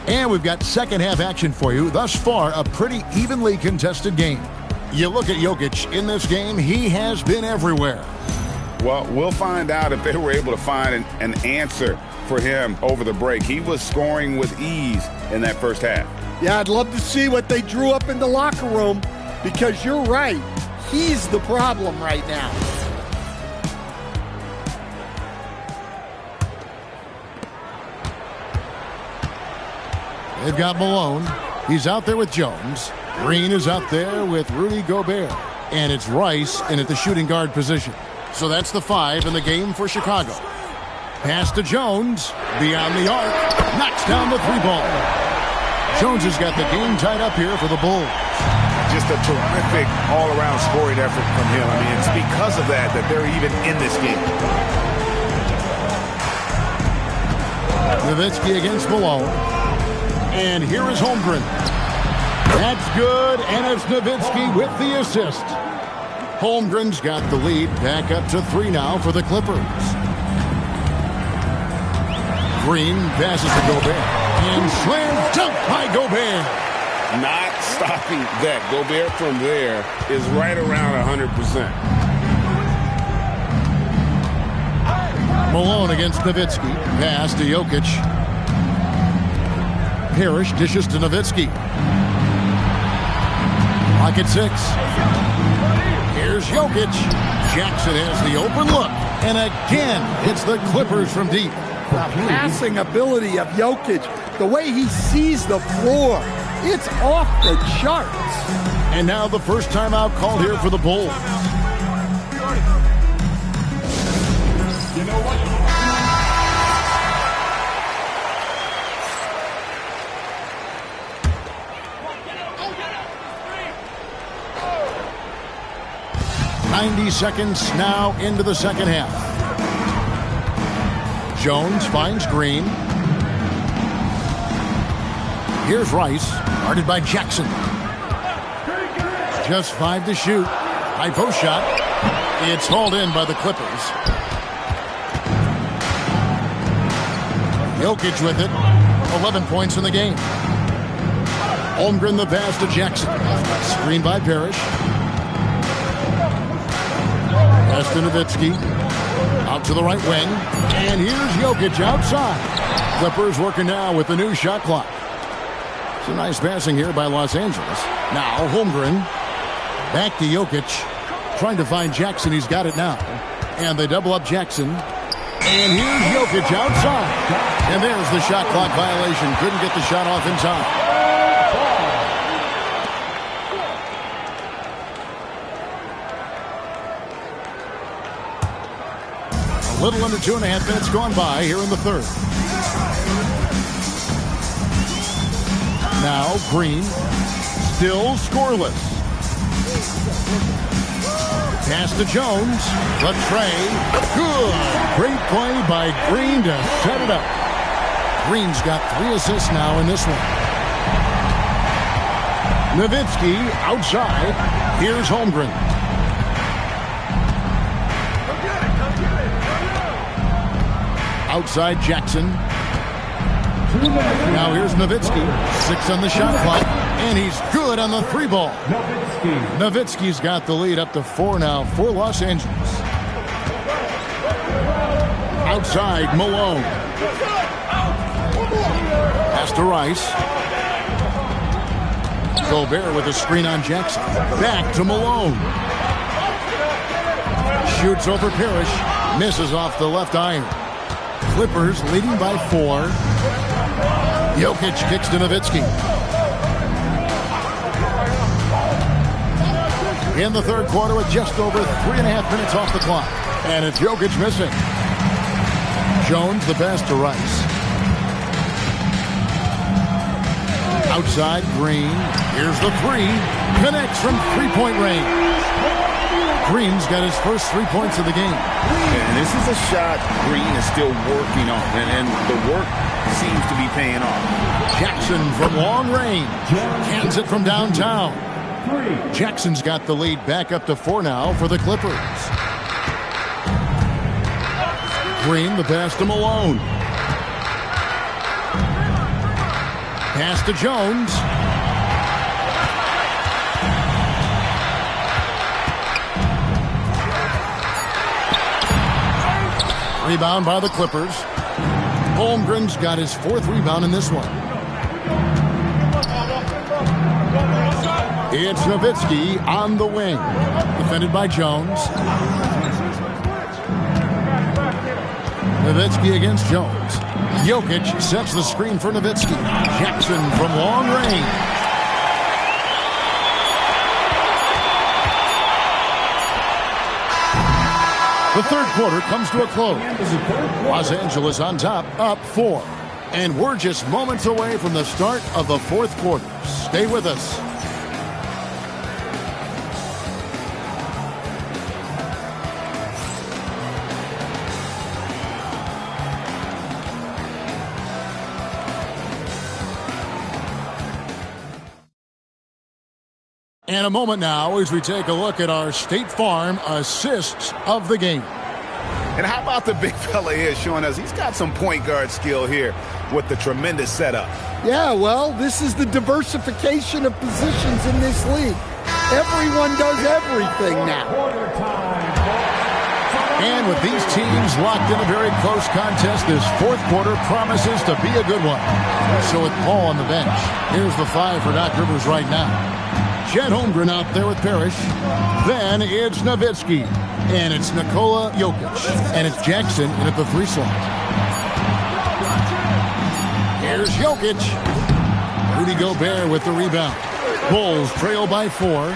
And we've got second half action for you. Thus far, a pretty evenly contested game. You look at Jokic in this game, he has been everywhere. Well, we'll find out if they were able to find an answer for him over the break. He was scoring with ease in that first half. Yeah, I'd love to see what they drew up in the locker room, because you're right. He's the problem right now. They've got Malone. He's out there with Jones. Green is out there with Rudy Gobert. And it's Rice in at the shooting guard position. So that's the 5 in the game for Chicago. Pass to Jones. Beyond the arc. Knocks down the 3-ball. Jones has got the game tied up here for the Bulls. Just a terrific all-around scoring effort from him. I mean, it's because of that they're even in this game. Nowitzki against Malone. And here is Holmgren. That's good, and it's Nowitzki with the assist. Holmgren's got the lead, back up to 3 now for the Clippers. Green passes to Gobert. And slam dunk by Gobert. Not stopping that. Gobert from there is right around 100%. Malone against Nowitzki. Pass to Jokic. Parrish dishes to Nowitzki. Clock at 6. Here's Jokic. Jackson has the open look. And again, it's the Clippers from deep. The passing ability of Jokic, the way he sees the floor, it's off the charts. And now the first timeout called here for the Bulls. You know what? 90 seconds now into the second half. Jones finds Green. Here's Rice, guarded by Jackson. Just 5 to shoot. High post shot. It's hauled in by the Clippers. Jokic with it. 11 points in the game. Holmgren the pass to Jackson. Screen by Parrish. Pass to Nowitzki. Out to the right wing. And here's Jokic outside. Clippers working now with the new shot clock. Some nice passing here by Los Angeles. Now Holmgren. Back to Jokic. Trying to find Jackson. He's got it now. And they double up Jackson. And here's Jokic outside. And there's the shot clock violation. Couldn't get the shot off in time. A little under 2.5 minutes gone by here in the third. Now Green, still scoreless. Pass to Jones, the tray, good. Great play by Green to set it up. Green's got 3 assists now in this one. Nowitzki outside, here's Holmgren. Outside Jackson. Now here's Nowitzki. 6 on the shot clock. And he's good on the 3 ball. Nowitzki's got the lead up to 4 now for Los Angeles. Outside Malone. Pass to Rice. Gobert with a screen on Jackson. Back to Malone. Shoots over Parrish. Misses off the left iron. Clippers leading by 4. Jokic kicks to Nowitzki. In the third quarter with just over 3.5 minutes off the clock. And it's Jokic missing. Jones the pass to Rice. Outside Green. Here's the 3. Connects from 3-point range. Green's got his first 3 points of the game. And this is a shot Green is still working on, and the work seems to be paying off. Jackson from long range. Hands it from downtown. Jackson's got the lead back up to 4 now for the Clippers. Green the pass to Malone. Pass to Jones. Rebound by the Clippers. Holmgren's got his 4th rebound in this one. It's Nowitzki on the wing. Defended by Jones. Nowitzki against Jones. Jokic sets the screen for Nowitzki. Jackson from long range. The third quarter comes to a close. Los Angeles on top, up 4. And we're just moments away from the start of the fourth quarter. Stay with us. And a moment now as we take a look at our State Farm assists of the game. And how about the big fella here showing us he's got some point guard skill here with the tremendous setup. Yeah, well, this is the diversification of positions in this league. Everyone does everything now. And with these teams locked in a very close contest, this fourth quarter promises to be a good one. So with Paul on the bench, here's the 5 for Doc Rivers right now. Chet Holmgren out there with Parrish. Then it's Nowitzki. And it's Nikola Jokic. And it's Jackson in at the 3 slot. Here's Jokic. Rudy Gobert with the rebound. Bulls trail by 4.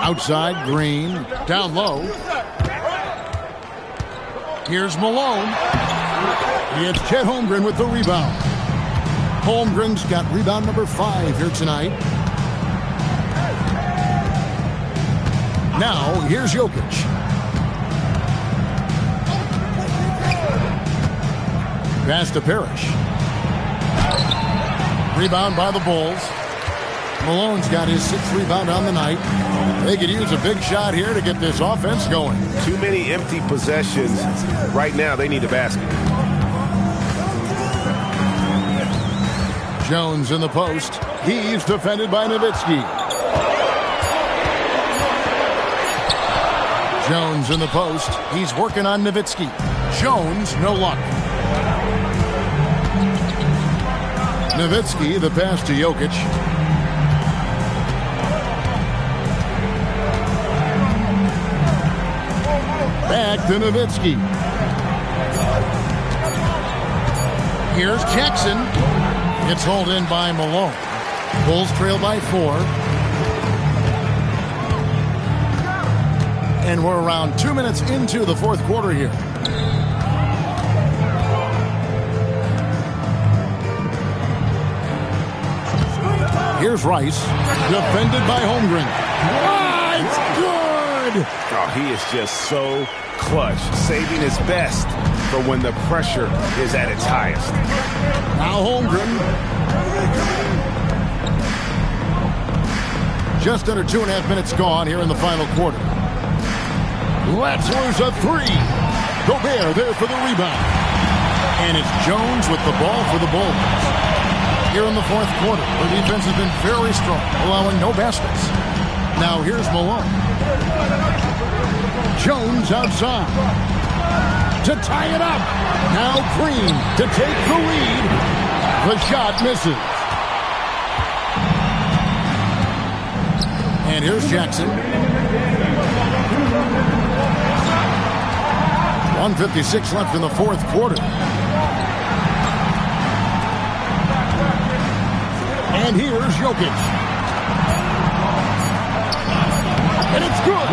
Outside, Green. Down low. Here's Malone. It's Chet Holmgren with the rebound. Holmgren's got rebound number 5 here tonight. Now, here's Jokic. Pass to Parrish. Rebound by the Bulls. Malone's got his 6th rebound on the night. They could use a big shot here to get this offense going. Too many empty possessions. Right now, they need a basket. Jones in the post. He's defended by Nowitzki. Jones in the post. He's working on Nowitzki. Jones, no luck. Nowitzki, the pass to Jokic. Back to Nowitzki. Here's Jackson. It's hauled in by Malone. Bulls trail by 4. And we're around 2 minutes into the 4th quarter here. Here's Rice, defended by Holmgren. Ah, it's good! Oh, he is just so clutch, saving his best for when the pressure is at its highest. Now Holmgren. Just under 2.5 minutes gone here in the final quarter. Let's lose a 3. Gobert there for the rebound. And it's Jones with the ball for the Bulls. Here in the 4th quarter, the defense has been very strong, allowing no baskets. Now here's Malone. Jones outside to tie it up. Now Green to take the lead. The shot misses. And here's Jackson. 1:56 left in the 4th quarter. And here's Jokic. And it's good.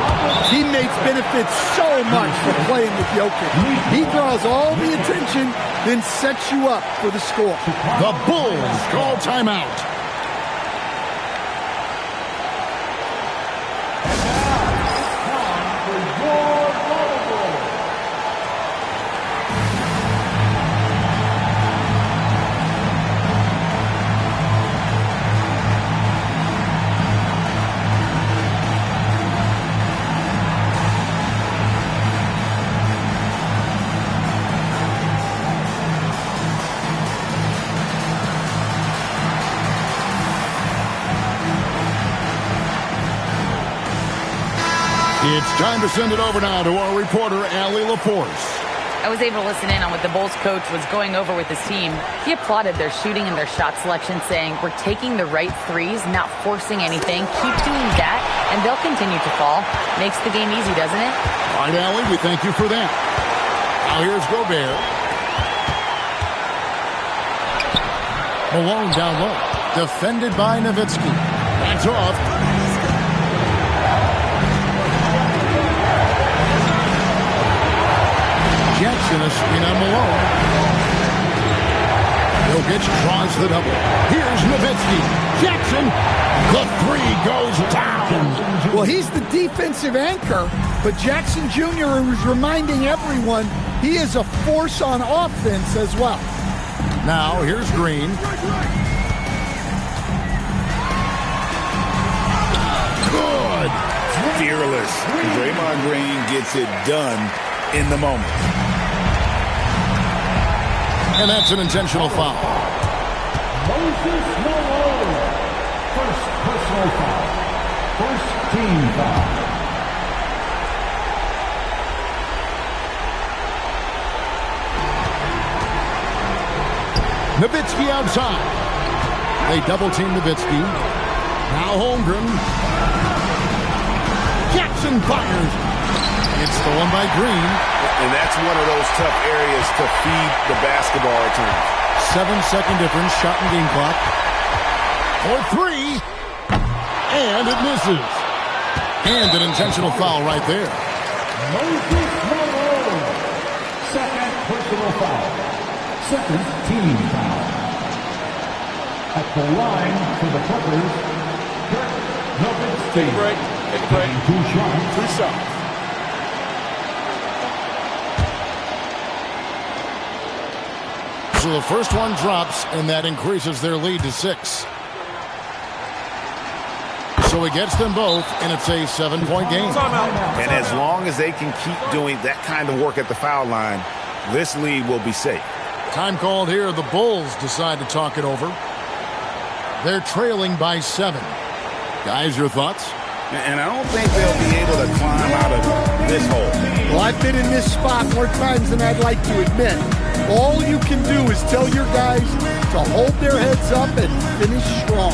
Teammates benefit so much from playing with Jokic. He draws all the attention, then sets you up for the score. The Bulls call timeout. It's time to send it over now to our reporter, Allie LaForce. I was able to listen in on what the Bulls coach was going over with his team. He applauded their shooting and their shot selection, saying, we're taking the right threes, not forcing anything. Keep doing that, and they'll continue to fall. Makes the game easy, doesn't it? All right, Allie, we thank you for that. Now here's Gobert. Malone down low. Defended by Nowitzki. That's off. Jackson a screen on Malone. Jokic draws the double. Here's Nowitzki. Jackson. The 3 goes down. Well, he's the defensive anchor, but Jackson Jr. is reminding everyone he is a force on offense as well. Now here's Green. Good. Fearless. Draymond Green gets it done in the moment. And that's an intentional foul. Moses Malone. First personal foul. First team foul. Nowitzki outside. They double-team Nowitzki. Now Holmgren. Jackson fires. It's stolen by Green. And that's one of those tough areas to feed the basketball at times. 7-second difference, shot and game clock. For 3. And it misses. And an intentional foul right there. Moses Malone. Second personal foul. Second team foul. At the line for the Clippers, Dirk Nowitzki. Take a break. Take a break. 2 shots. 3 shots. So the first one drops, and that increases their lead to 6. So he gets them both, and it's a 7-point game. And as long as they can keep doing that kind of work at the foul line, this lead will be safe. Time called here. The Bulls decide to talk it over. They're trailing by 7. Guys, your thoughts? And I don't think they'll be able to climb out of this hole. Well, I've been in this spot more times than I'd like to admit. All you can do is tell your guys to hold their heads up and finish strong.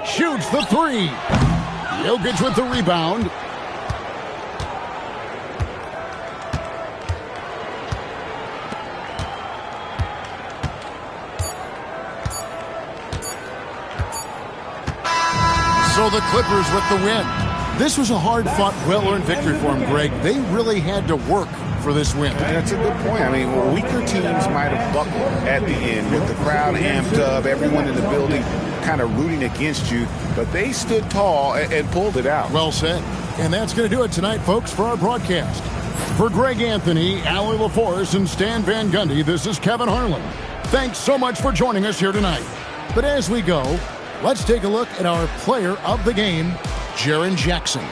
Shoots the three. Jokic with the rebound. So the Clippers with the win. This was a hard-fought, well-earned victory for them, Greg. They really had to work for this win. That's a good point. I mean, weaker teams might have buckled at the end with the crowd amped up, everyone in the building kind of rooting against you, but they stood tall and pulled it out. Well said. And that's going to do it tonight, folks, for our broadcast. For Greg Anthony, Allie LaForce, and Stan Van Gundy, this is Kevin Harlan. Thanks so much for joining us here tonight. But as we go, let's take a look at our player of the game, Jaren Jackson.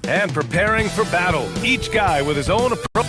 And preparing for battle, each guy with his own approach.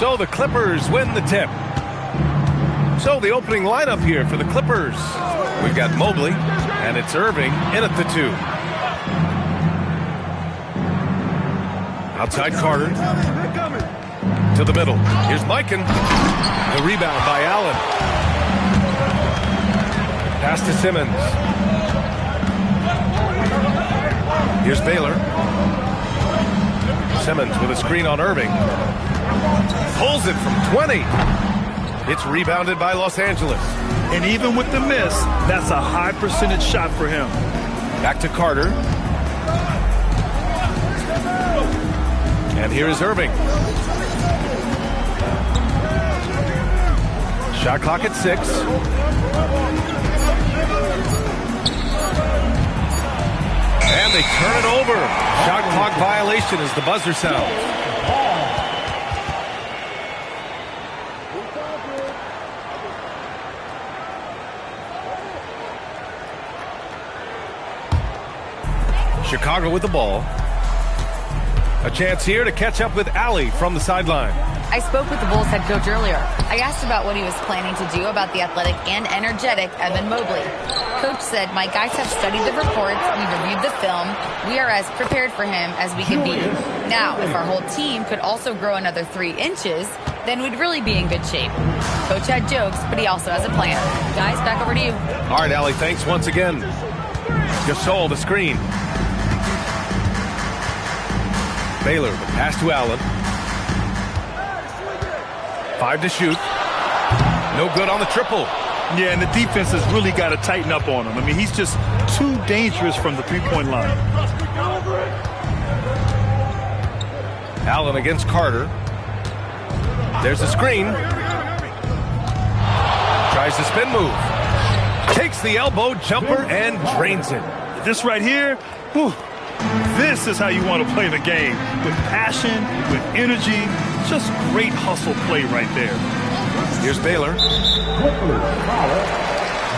So the Clippers win the tip. So the opening lineup here for the Clippers. We've got Mobley, and it's Irving in at the 2. Outside Carter. To the middle. Here's Mikan. The rebound by Allen. Pass to Simmons. Here's Baylor. Simmons with a screen on Irving. Pulls it from 20. It's rebounded by Los Angeles. And even with the miss, that's a high percentage shot for him. Back to Carter. And here is Irving. Shot clock at 6. And they turn it over. Shot clock violation as the buzzer sounds. Chicago with the ball. A chance here to catch up with Allie from the sideline. I spoke with the Bulls head coach earlier. I asked about what he was planning to do about the athletic and energetic Evan Mobley. Coach said, my guys have studied the reports, we've reviewed the film, we are as prepared for him as we could be. Now, if our whole team could also grow another 3 inches, then we'd really be in good shape. Coach had jokes, but he also has a plan. Guys, back over to you. All right, Allie, thanks once again. Gasol, the screen. Baylor, the pass to Allen. 5 to shoot. No good on the triple. Yeah, and the defense has really got to tighten up on him. I mean, he's just too dangerous from the three-point line. Allen against Carter. There's a screen. Tries the spin move. Takes the elbow jumper and drains it. This right here, whew, This is how you want to play the game. With passion, with energy. Just great hustle play right there. Here's Baylor. Clippers foul.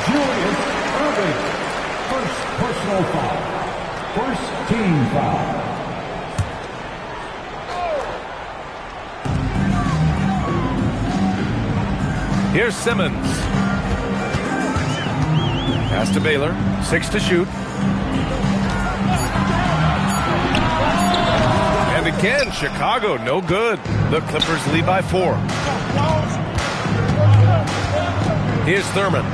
Julius Erving. First personal foul. First team foul. Here's Simmons. Pass to Baylor. 6 to shoot. And again, Chicago, no good. The Clippers lead by 4. Here's Thurman.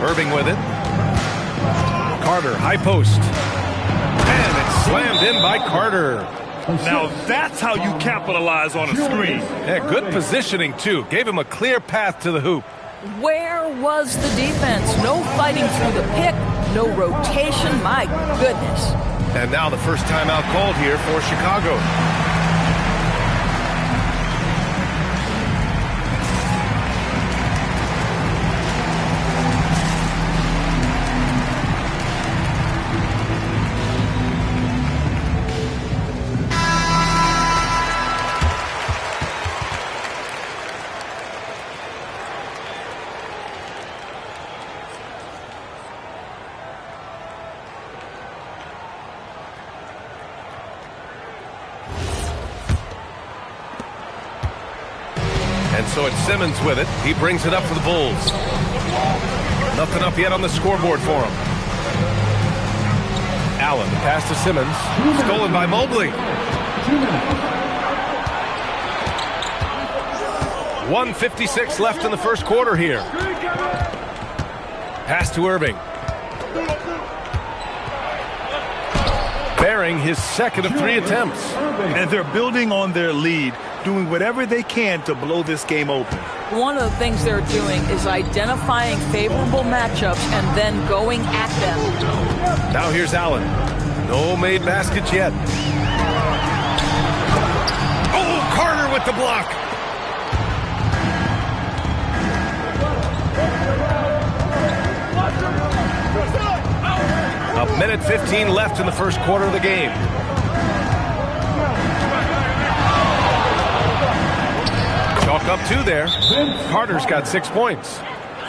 Irving with it. Carter, high post. And it's slammed in by Carter. Now that's how you capitalize on a screen. Yeah, good positioning, too. Gave him a clear path to the hoop. Where was the defense? No fighting through the pick, no rotation. My goodness. And now the first timeout called here for Chicago. And so it's Simmons with it. He brings it up for the Bulls. Nothing up yet on the scoreboard for him. Allen, the pass to Simmons. Stolen by Mobley. 1:56 left in the first quarter here. Pass to Irving. Bearing his second of 3 attempts. And they're building on their lead, doing whatever they can to blow this game open. One of the things they're doing is identifying favorable matchups and then going at them. Now here's Allen. No made baskets yet. Oh, Carter with the block. A minute 15 left in the first quarter of the game. Chalk up 2 there. Carter's got 6 points.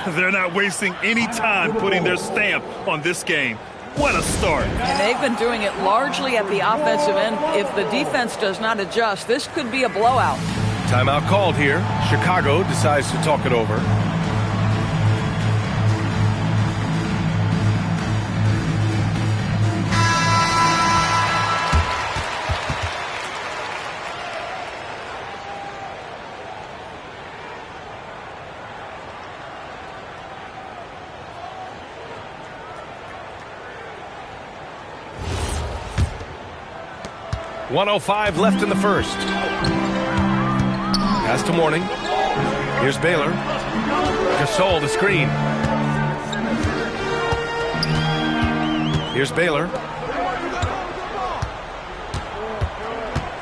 They're not wasting any time putting their stamp on this game. What a start. And they've been doing it largely at the offensive end. If the defense does not adjust, this could be a blowout. Timeout called here. Chicago decides to talk it over. .105 left in the first. Pass to Mourning. Here's Baylor. Gasol the screen. Here's Baylor.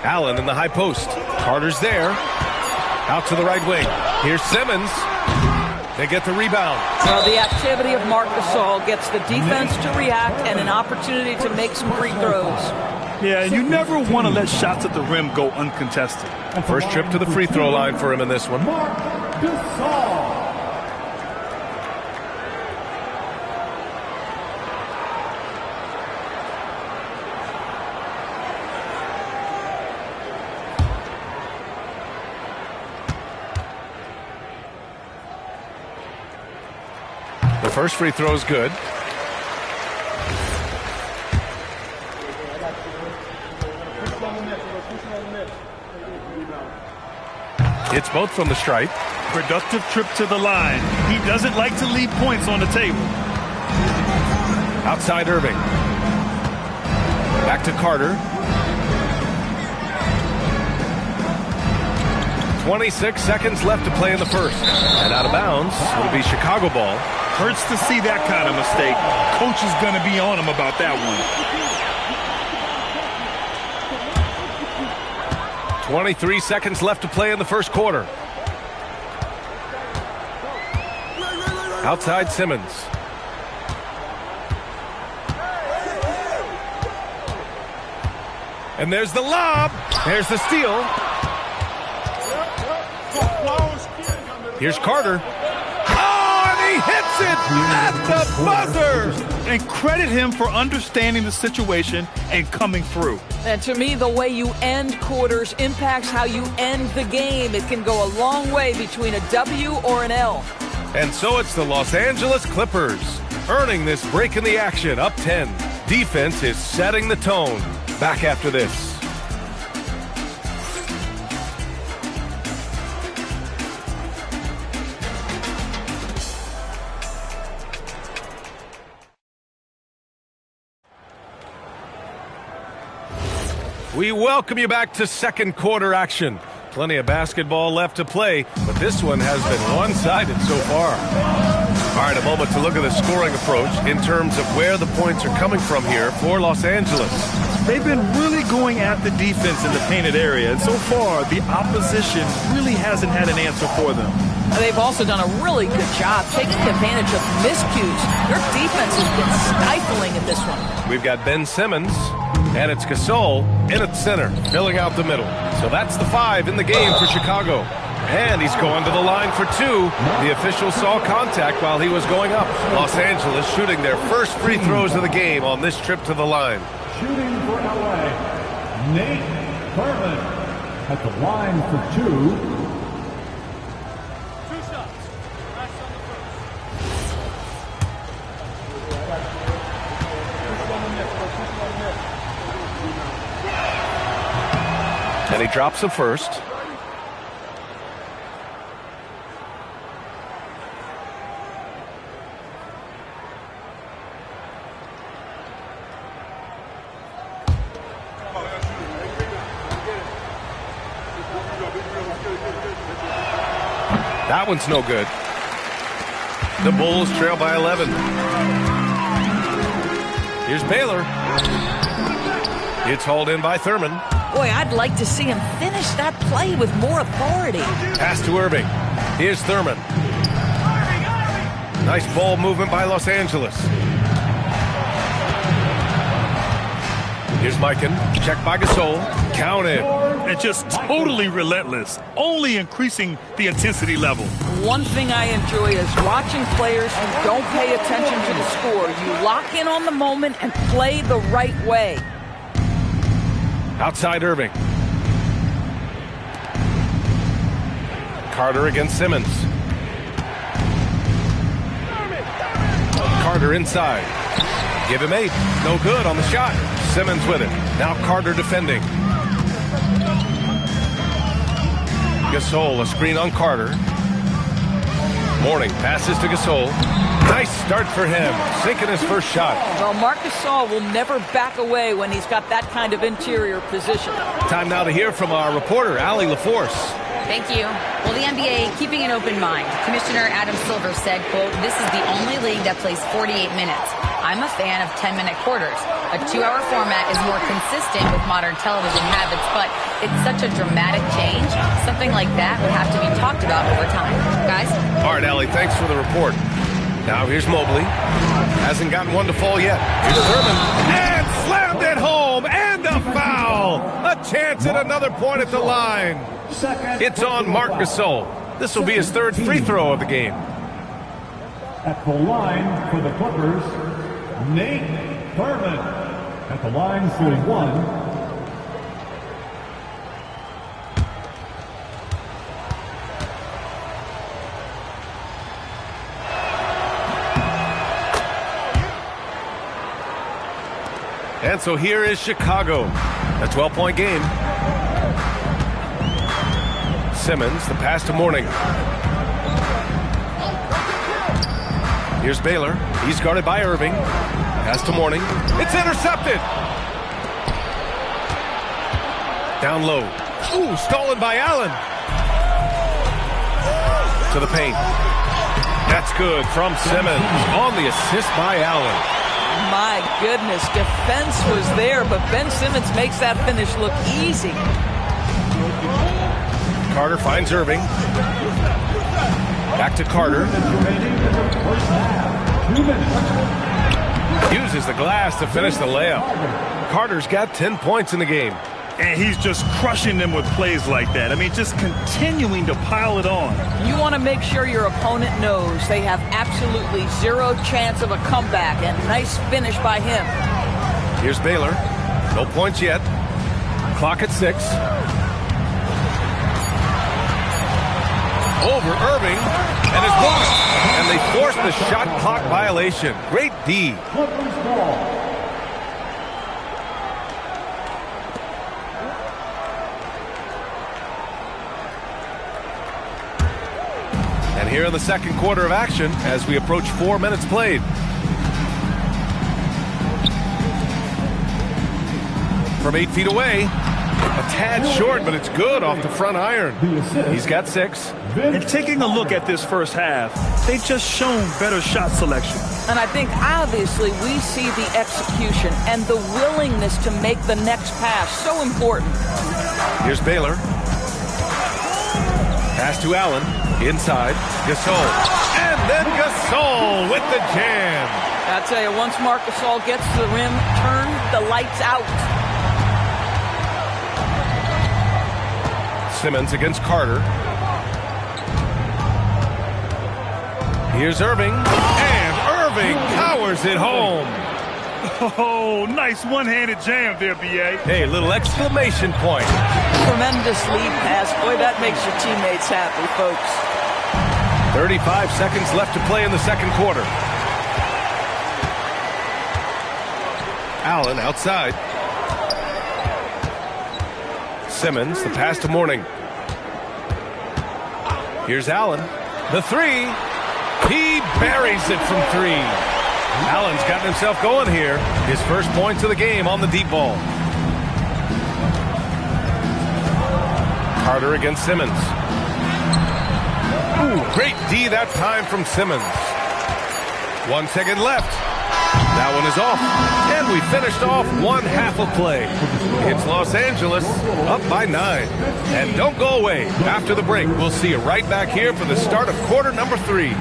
Allen in the high post. Carter's there. Out to the right wing. Here's Simmons. They get the rebound. Well, the activity of Marc Gasol gets the defense to react and an opportunity to make some free throws. Yeah, and you never want to let shots at the rim go uncontested. First trip to the free throw line for him in this one. The first free throw is good. It's both from the stripe. Productive trip to the line. He doesn't like to leave points on the table. Outside Irving. Back to Carter. 26 seconds left to play in the first. And out of bounds, it'll be Chicago ball. Hurts to see that kind of mistake. Coach is going to be on him about that one. 23 seconds left to play in the first quarter. Outside Simmons. And there's the lob. There's the steal. Here's Carter. Oh, and he hits it at the buzzer. And credit him for understanding the situation and coming through. And to me, the way you end quarters impacts how you end the game. It can go a long way between a W or an L. And so it's the Los Angeles Clippers earning this break in the action, up 10. Defense is setting the tone. Back after this. We welcome you back to second quarter action. Plenty of basketball left to play, but this one has been one-sided so far. All right, a moment to look at the scoring approach in terms of where the points are coming from here for Los Angeles. They've been really going at the defense in the painted area, and so far the opposition really hasn't had an answer for them. They've also done a really good job taking advantage of miscues. Their defense has been stifling in this one. We've got Ben Simmons, and it's Gasol in at center, filling out the middle. So that's the 5 in the game for Chicago. And he's going to the line for 2. The official saw contact while he was going up. Los Angeles shooting their first free throws of the game on this trip to the line. Shooting for LA, Nate Thurmond at the line for 2. And he drops the first. That one's no good. The Bulls trail by 11. Here's Baylor. It's hauled in by Thurman. Boy, I'd like to see him finish that play with more authority. Pass to Irving. Here's Thurman. Nice ball movement by Los Angeles. Here's Mikan. Check by Gasol. Counted. And just totally relentless, only increasing the intensity level. One thing I enjoy is watching players who don't pay attention to the score. You lock in on the moment and play the right way. Outside Irving. Carter against Simmons. Carter inside. Give him 8. No good on the shot. Simmons with it. Now Carter defending. Gasol, a screen on Carter. Mourning passes to Gasol. Nice start for him. Sinking his first shot. Well, Marc Gasol will never back away when he's got that kind of interior position. Time now to hear from our reporter, Allie LaForce. Thank you. Well, the NBA keeping an open mind. Commissioner Adam Silver said, quote, "This is the only league that plays 48 minutes. I'm a fan of 10-minute quarters. A 2-hour format is more consistent with modern television habits, but it's such a dramatic change. Something like that would have to be talked about over time." Guys? All right, Allie, thanks for the report. Now here's Mobley. Hasn't gotten one to fall yet. Here's Thurman. And slammed it home. And a foul. A chance at another point at the line. It's on Marc Gasol. This will be his 3rd free throw of the game. At the line for the Clippers, Nate Thurmond. At the line for 1. And so here is Chicago. A 12-point game. Simmons, the pass to Mourning. Here's Baylor. He's guarded by Irving. Pass to Mourning. It's intercepted. Down low. Ooh, stolen by Allen. To the paint. That's good from Simmons on the assist by Allen. My goodness, defense was there, but Ben Simmons makes that finish look easy. Carter finds Irving. Back to Carter. Uses the glass to finish the layup. Carter's got 10 points in the game. And he's just crushing them with plays like that. I mean, just continuing to pile it on. You want to make sure your opponent knows they have absolutely zero chance of a comeback, and nice finish by him. Here's Baylor. No points yet. Clock at 6. Over Irving, and it's blocked. And they force the shot clock violation. Great D. And here in the second quarter of action, as we approach 4 minutes played. From 8 feet away, a tad short, but it's good off the front iron. He's got 6. And taking a look at this first half, they've just shown better shot selection. And I think obviously we see the execution and the willingness to make the next pass so important. Here's Baylor. Pass to Allen. Inside. Gasol. And then Gasol with the jam. I tell you, once Marc Gasol gets to the rim, turn the lights out. Simmons against Carter. Here's Irving. And Irving powers it home. Oh, nice one-handed jam there, B.A. Hey, little exclamation point. Tremendous lead pass. Boy, that makes your teammates happy, folks. 35 seconds left to play in the second quarter. Allen outside. Simmons, the pass to Mourning. Here's Allen. The 3. He buries it from 3. Allen's gotten himself going here. His first points of the game on the deep ball. Carter against Simmons. Ooh, great D that time from Simmons. 1 second left. That one is off. And we finished off one half of play. It's Los Angeles up by 9. And don't go away. After the break, we'll see you right back here for the start of quarter number 3.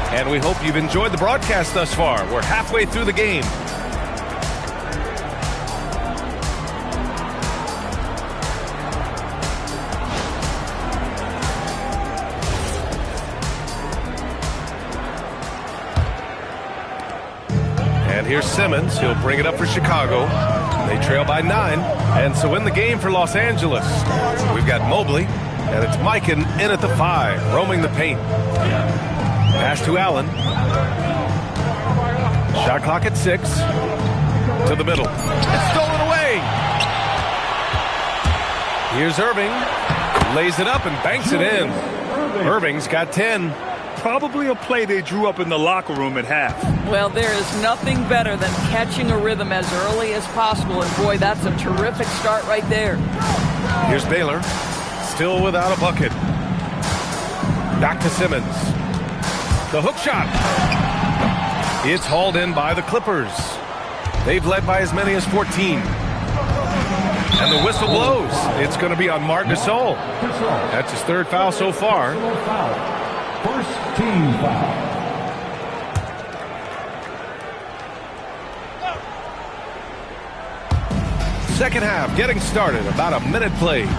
And we hope you've enjoyed the broadcast thus far. We're halfway through the game. And here's Simmons. He'll bring it up for Chicago. They trail by 9. And so in the game for Los Angeles, we've got Mobley. And it's Mikan in at the 5, roaming the paint. Pass to Allen. Shot clock at 6. To the middle. It's stolen away. Here's Irving. Lays it up and banks it in. Irving's got 10. Probably a play they drew up in the locker room at half. Well, there is nothing better than catching a rhythm as early as possible. And boy, that's a terrific start right there. Here's Baylor. Still without a bucket. Back to Simmons. The hook shot. It's hauled in by the Clippers. They've led by as many as 14. And the whistle blows. It's going to be on Marc Gasol. That's his 3rd foul so far. First team foul. Second half getting started. About a minute played.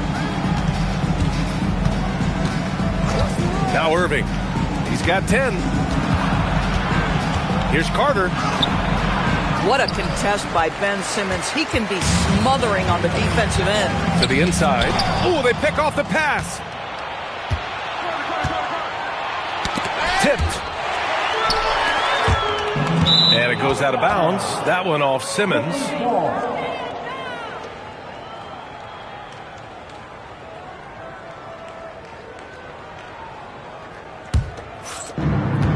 Now Irving. He's got 10. Here's Carter. What a contest by Ben Simmons. He can be smothering on the defensive end. To the inside. Oh, they pick off the pass. Tipped. And it goes out of bounds. That one off Simmons.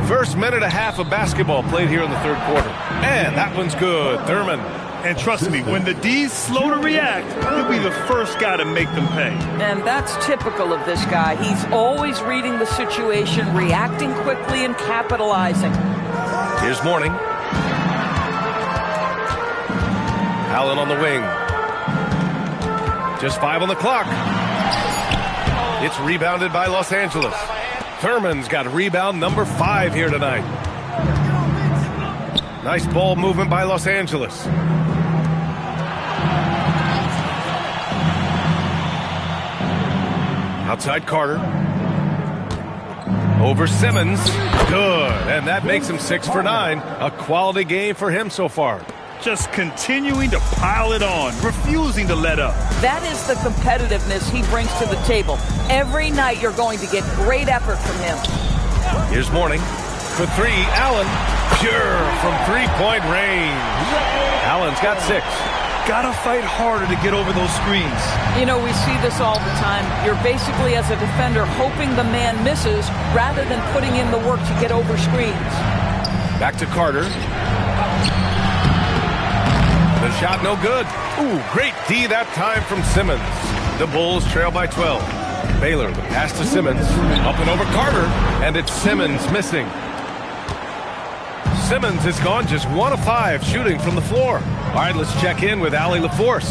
First minute and a half of basketball played here in the third quarter. And that one's good. Thurman And trust me, when the D's slow to react, he'll be the first guy to make them pay. And that's typical of this guy. He's always reading the situation, reacting quickly, and capitalizing. Here's Mourning. Allen on the wing. Just 5 on the clock. It's rebounded by Los Angeles. Thurman's got rebound number 5 here tonight. Nice ball movement by Los Angeles. Outside Carter. Over Simmons. Good. And that makes him 6 for 9. A quality game for him so far. Just continuing to pile it on, refusing to let up. That is the competitiveness he brings to the table. Every night you're going to get great effort from him. Here's Mourning. For 3, Allen. Pure from three-point range. Allen's got 6. Gotta fight harder to get over those screens. You know, we see this all the time. You're basically, as a defender, hoping the man misses rather than putting in the work to get over screens. Back to Carter. The shot no good. Ooh, great D that time from Simmons. The Bulls trail by 12. Baylor, the pass to Simmons. Up and over Carter. And it's Simmons missing. Simmons has gone just 1 of 5 shooting from the floor. All right, let's check in with Allie LaForce.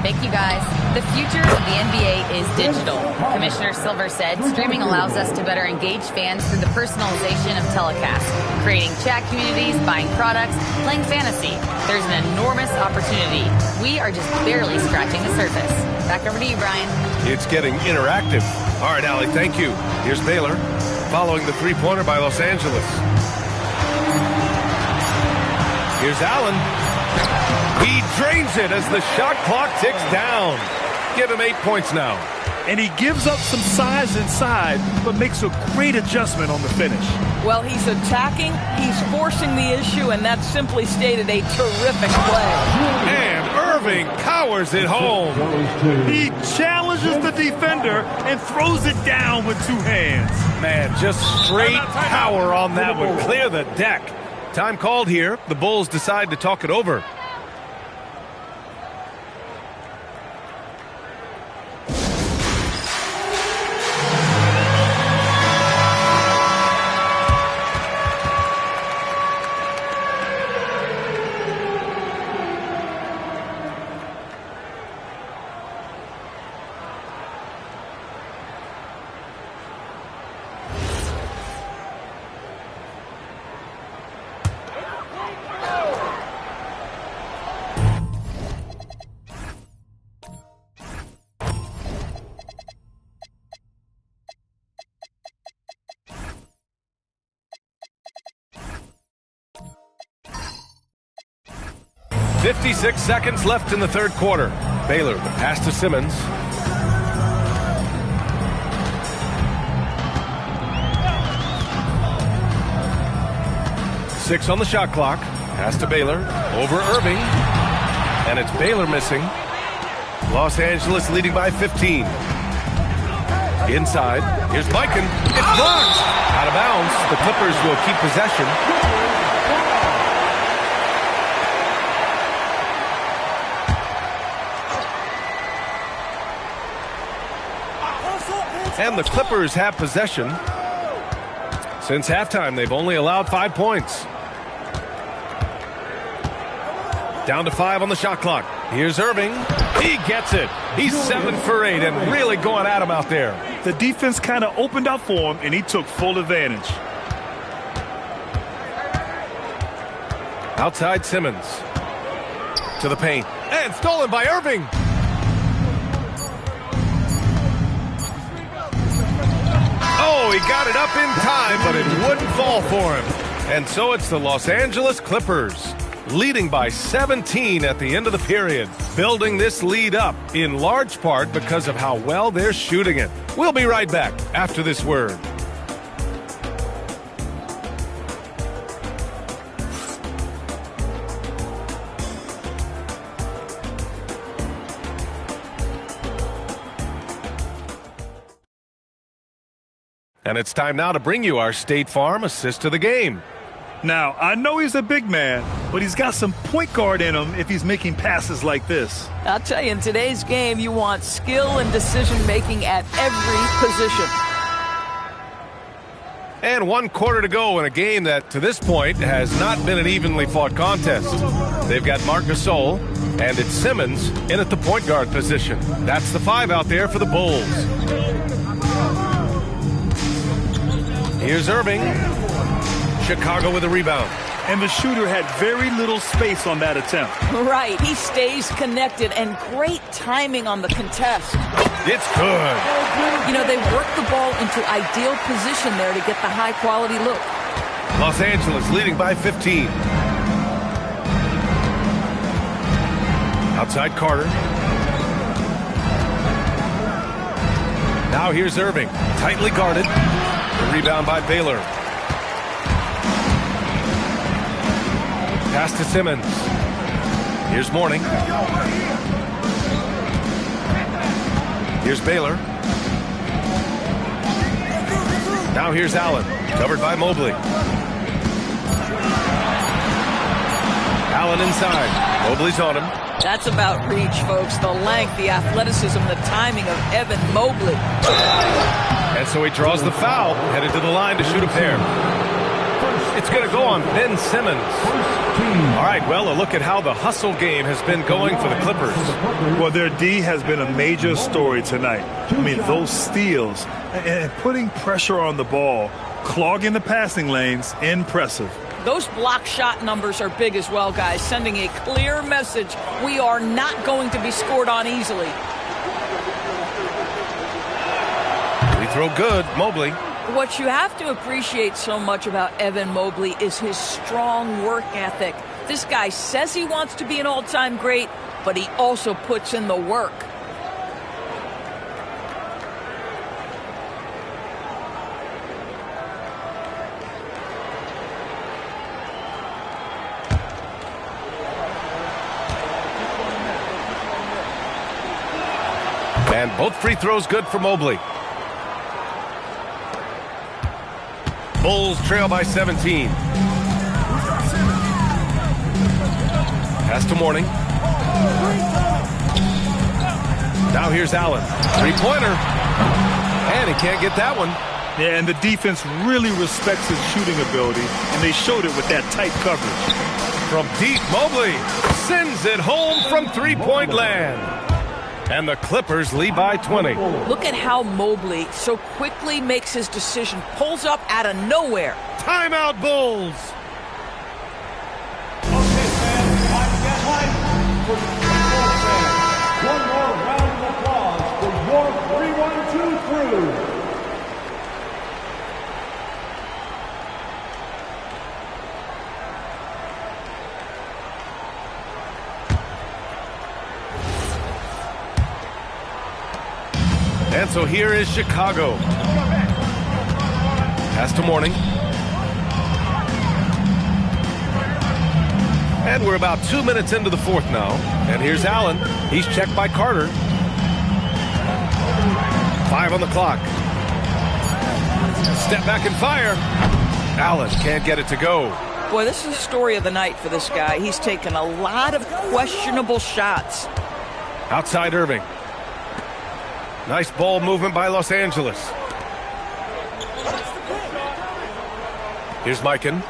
Thank you, guys. The future of the NBA is digital. Commissioner Silver said streaming allows us to better engage fans through the personalization of telecasts, creating chat communities, buying products, playing fantasy. There's an enormous opportunity. We are just barely scratching the surface. Back over to you, Brian. It's getting interactive. All right, Allie, thank you. Here's Baylor, following the three-pointer by Los Angeles. Here's Allen. He drains it as the shot clock ticks down. Give him 8 points now. And he gives up some size inside, but makes a great adjustment on the finish. Well, he's attacking, he's forcing the issue, and that's simply stated a terrific play. And Irving powers it home. He challenges the defender and throws it down with 2 hands. Man, just straight power on that one. Clear the deck. Time called here. The Bulls decide to talk it over. .56 seconds left in the third quarter. Baylor, the pass to Simmons. Six on the shot clock. Pass to Baylor. Over Irving. And it's Baylor missing. Los Angeles leading by 15. Inside. Here's Mikan. It's blocked. Out of bounds. The Clippers will keep possession. And the Clippers have possession. Since halftime, they've only allowed 5 points. Down to 5 on the shot clock. Here's Irving. He gets it. He's 7 for 8 and really going at him out there. The defense kind of opened up for him, and he took full advantage. Outside Simmons. To the paint. And stolen by Irving. Oh, he got it up in time, but it wouldn't fall for him. And so it's the Los Angeles Clippers, leading by 17 at the end of the period, building this lead up in large part because of how well they're shooting it. We'll be right back after this word. And it's time now to bring you our State Farm assist to the game. Now, I know he's a big man, but he's got some point guard in him if he's making passes like this. I'll tell you, in today's game, you want skill and decision-making at every position. And 1 quarter to go in a game that, to this point, has not been an evenly fought contest. They've got Marc Gasol, and it's Simmons in at the point guard position. That's the 5 out there for the Bulls. Here's Irving. Chicago with a rebound. And the shooter had very little space on that attempt. Right. He stays connected, and great timing on the contest. It's good. You know, they work the ball into ideal position there to get the high-quality look. Los Angeles leading by 15. Outside Carter. Now here's Irving. Tightly guarded. The rebound by Baylor. Pass to Simmons. Here's Mourning. Here's Baylor. Now here's Allen. Covered by Mobley. Allen inside. Mobley's on him. That's about reach, folks. The length, the athleticism, the timing of Evan Mobley. And so he draws the foul, headed to the line to shoot a pair. It's going to go on Ben Simmons. All right, well, a look at how the hustle game has been going for the Clippers. Well, their D has been a major story tonight. I mean, those steals and putting pressure on the ball, clogging the passing lanes, impressive. Those block shot numbers are big as well, guys, sending a clear message. We are not going to be scored on easily. We throw good, Mobley. What you have to appreciate so much about Evan Mobley is his strong work ethic. This guy says he wants to be an all-time great, but he also puts in the work. And both free throws good for Mobley. Bulls trail by 17. Pass to Mourning. Now here's Allen. Three-pointer. And he can't get that one. Yeah, and the defense really respects his shooting ability, and they showed it with that tight coverage. From deep, Mobley sends it home from three-point land. And the Clippers lead by 20. Look at how Mobley so quickly makes his decision, pulls up out of nowhere. Timeout, Bulls. Okay, fans, time to get light for the football fans. One more round of applause for your 3-1-2 crew. And so here is Chicago. Pass to Mourning. And we're about 2 minutes into the fourth now. And here's Allen. He's checked by Carter. 5 on the clock. Step back and fire. Allen can't get it to go. Boy, this is the story of the night for this guy. He's taken a lot of questionable shots. Outside Irving. Nice ball movement by Los Angeles. Here's Mikan.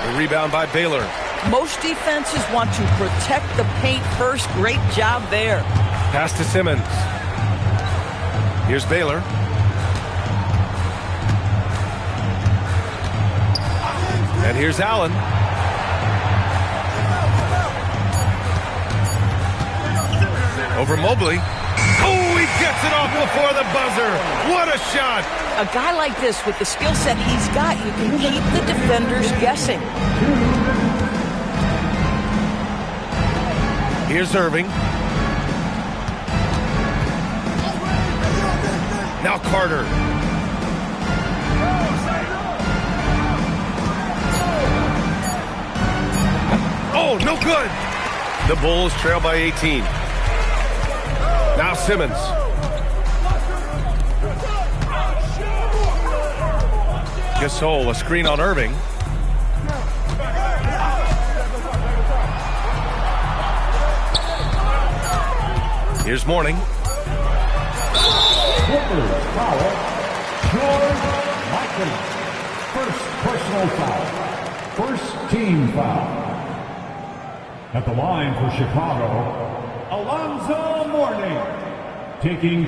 A rebound by Baylor. Most defenses want to protect the paint first. Great job there. Pass to Simmons. Here's Baylor. And here's Allen. Over Mobley. Oh, he gets it off before the buzzer. What a shot. A guy like this, with the skill set he's got, you can keep the defenders guessing. Here's Irving. Now Carter. Oh, no good. The Bulls trail by 18. Now Simmons. Gasol, a screen on Irving. Here's Mourning. Clippers foul. George Mikan. First personal foul. First team foul. At the line for Chicago, Alonzo Mourning. Taking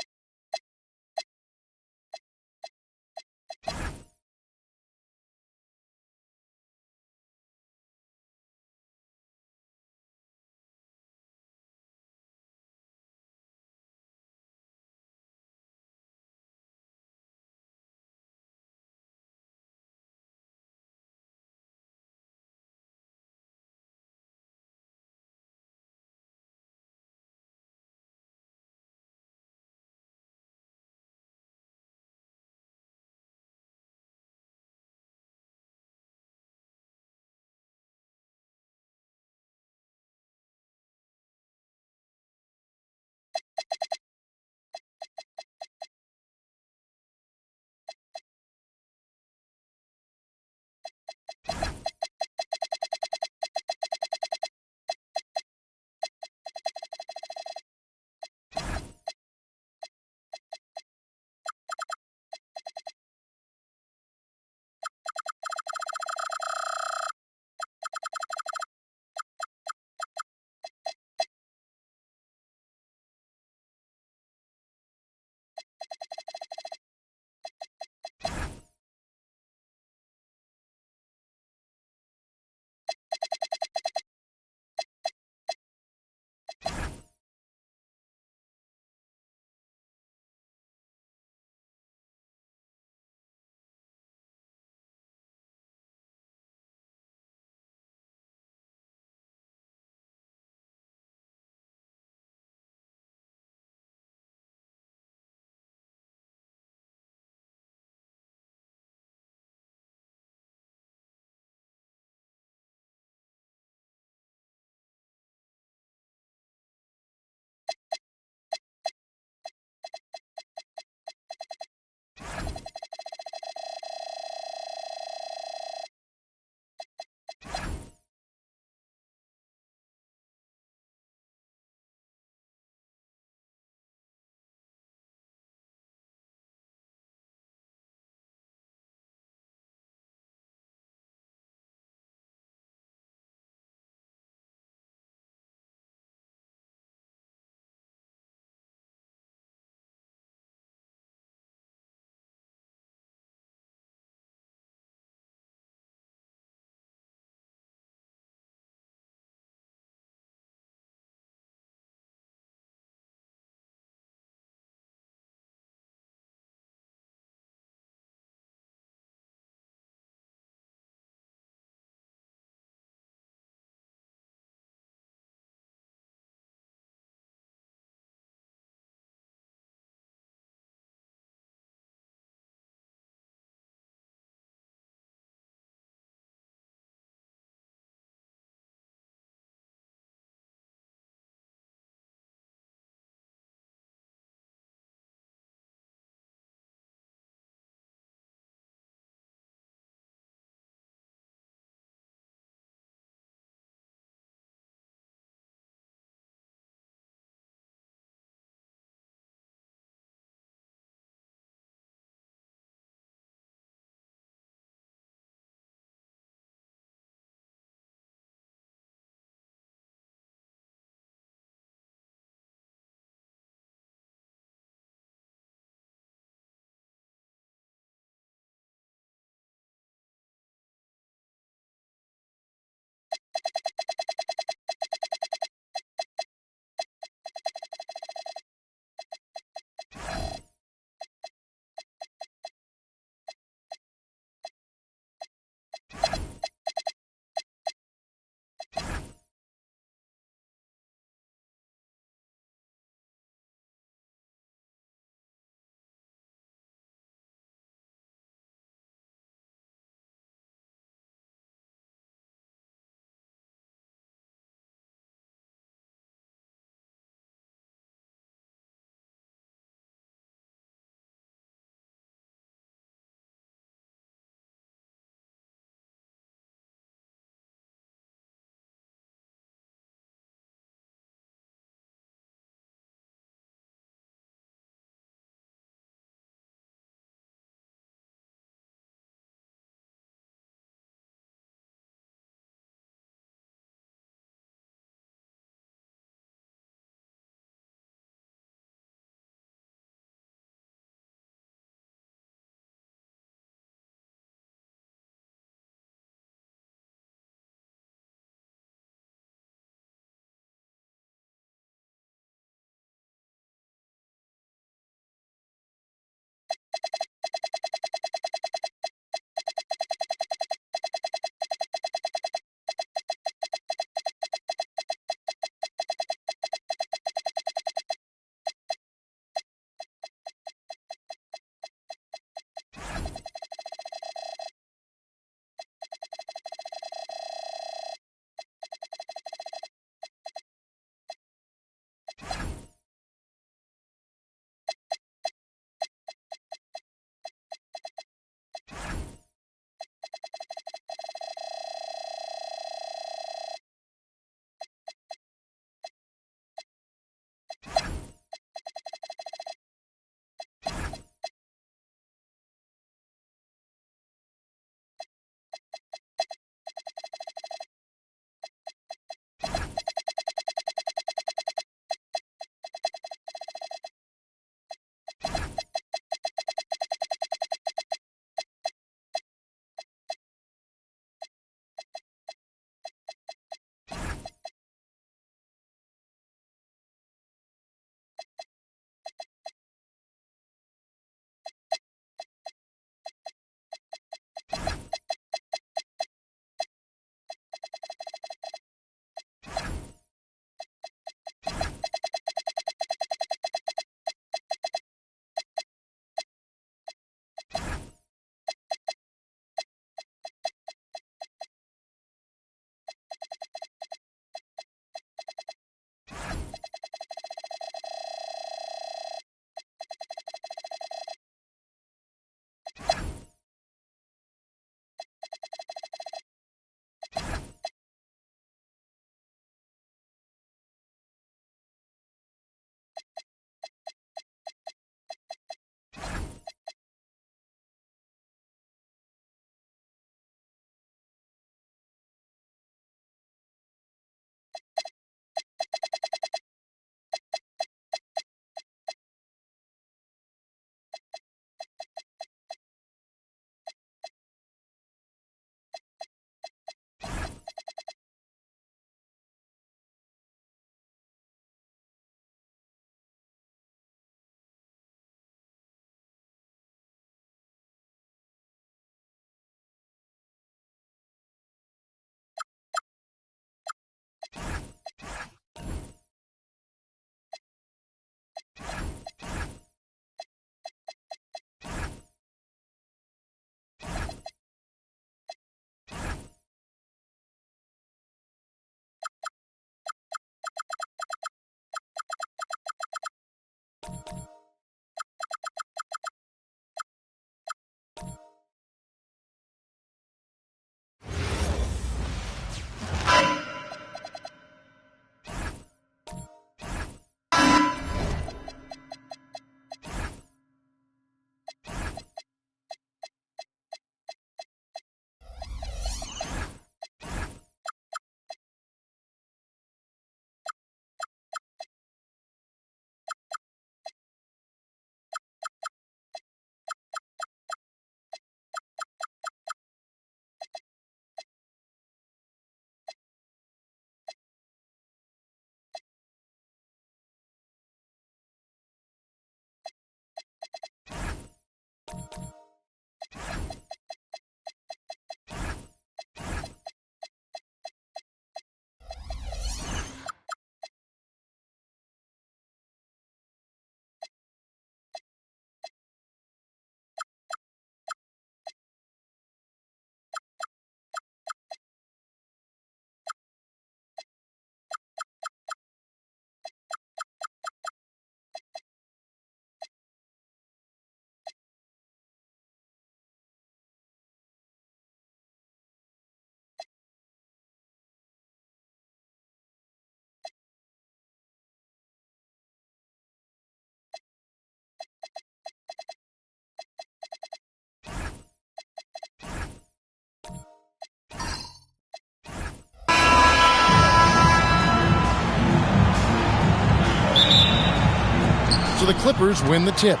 the Clippers win the tip.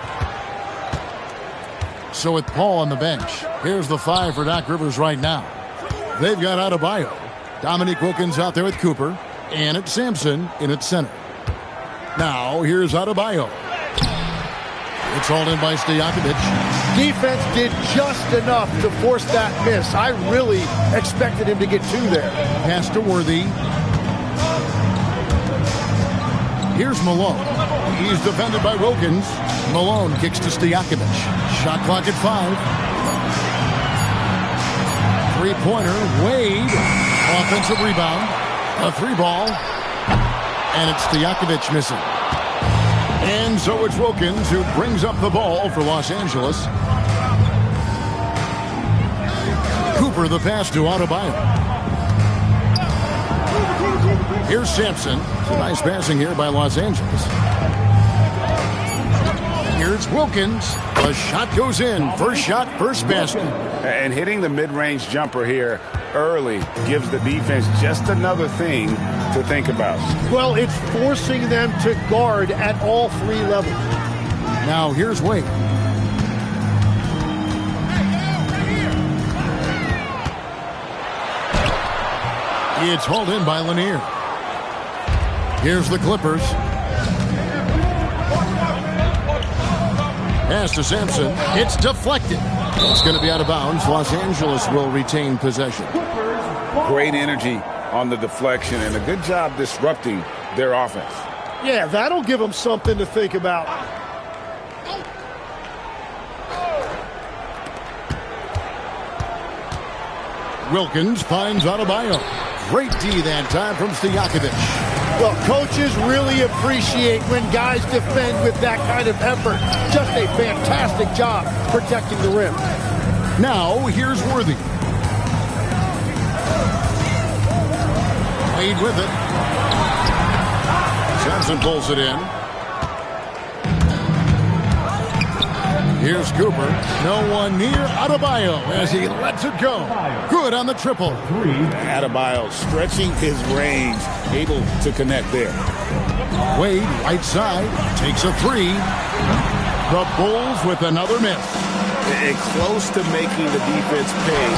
So with Paul on the bench, here's the 5 for Doc Rivers right now. They've got Adebayo, Dominique Wilkins out there with Cooper, and it's Sampson in at center. Now here's Adebayo. It's hauled in by Stojakovic. Defense did just enough to force that miss. I really expected him to get 2 there. Pass to Worthy. Here's Malone. He's defended by Wilkins. Malone kicks to Stojakovic. Shot clock at 5. Three-pointer. Wade. Offensive rebound. A 3-ball. And it's Stojakovic missing. And so it's Wilkins who brings up the ball for Los Angeles. Cooper the pass to Adebayo. Here's Sampson. It's a nice passing here by Los Angeles. Here's Wilkins. The shot goes in. First shot, first basket. And hitting the mid-range jumper here early gives the defense just another thing to think about. Well, it's forcing them to guard at all 3 levels. Now here's Wade. It's hauled in by Lanier. Here's the Clippers. Pass to Sampson. It's deflected. It's going to be out of bounds. Los Angeles will retain possession. Great energy on the deflection and a good job disrupting their offense. Yeah, that'll give them something to think about. Wilkins finds Adebayo. Great D that time from Stojakovic. Well, coaches really appreciate when guys defend with that kind of effort. Just a fantastic job protecting the rim. Now, here's Worthy. Wade with it. Sampson pulls it in. Here's Cooper. No one near Adebayo as he lets it go. Good on the triple. Adebayo stretching his range, able to connect there. Wade, right side, takes a 3. The Bulls with another miss. And close to making the defense pay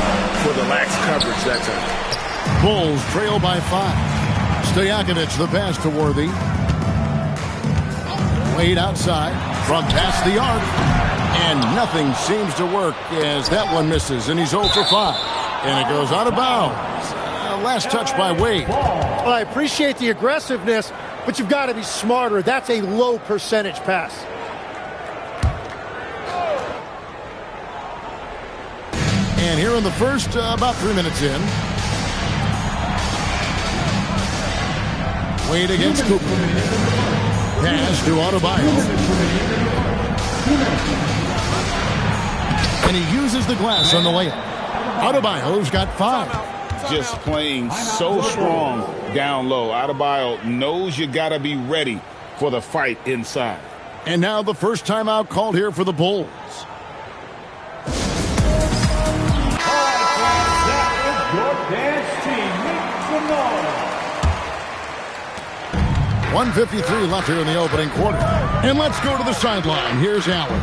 for the lax coverage that time. Bulls trail by 5. Stojakovic the pass to Worthy. Wade outside from past the arc. And nothing seems to work as that one misses, and he's 0 for 5. And it goes out of bounds. Last touch by Wade. Well, I appreciate the aggressiveness, but you've got to be smarter. That's a low percentage pass. And here in the first, about 3 minutes in. Wade against Cooper. Pass to Adebayo. And he uses the glass on the layup. Adebayo's got 5. Just playing so strong down low. Adebayo knows you got to be ready for the fight inside. And now the first timeout called here for the Bulls. Your dance team makes some noise. 1:53 left here in the opening quarter. And let's go to the sideline. Here's Allen.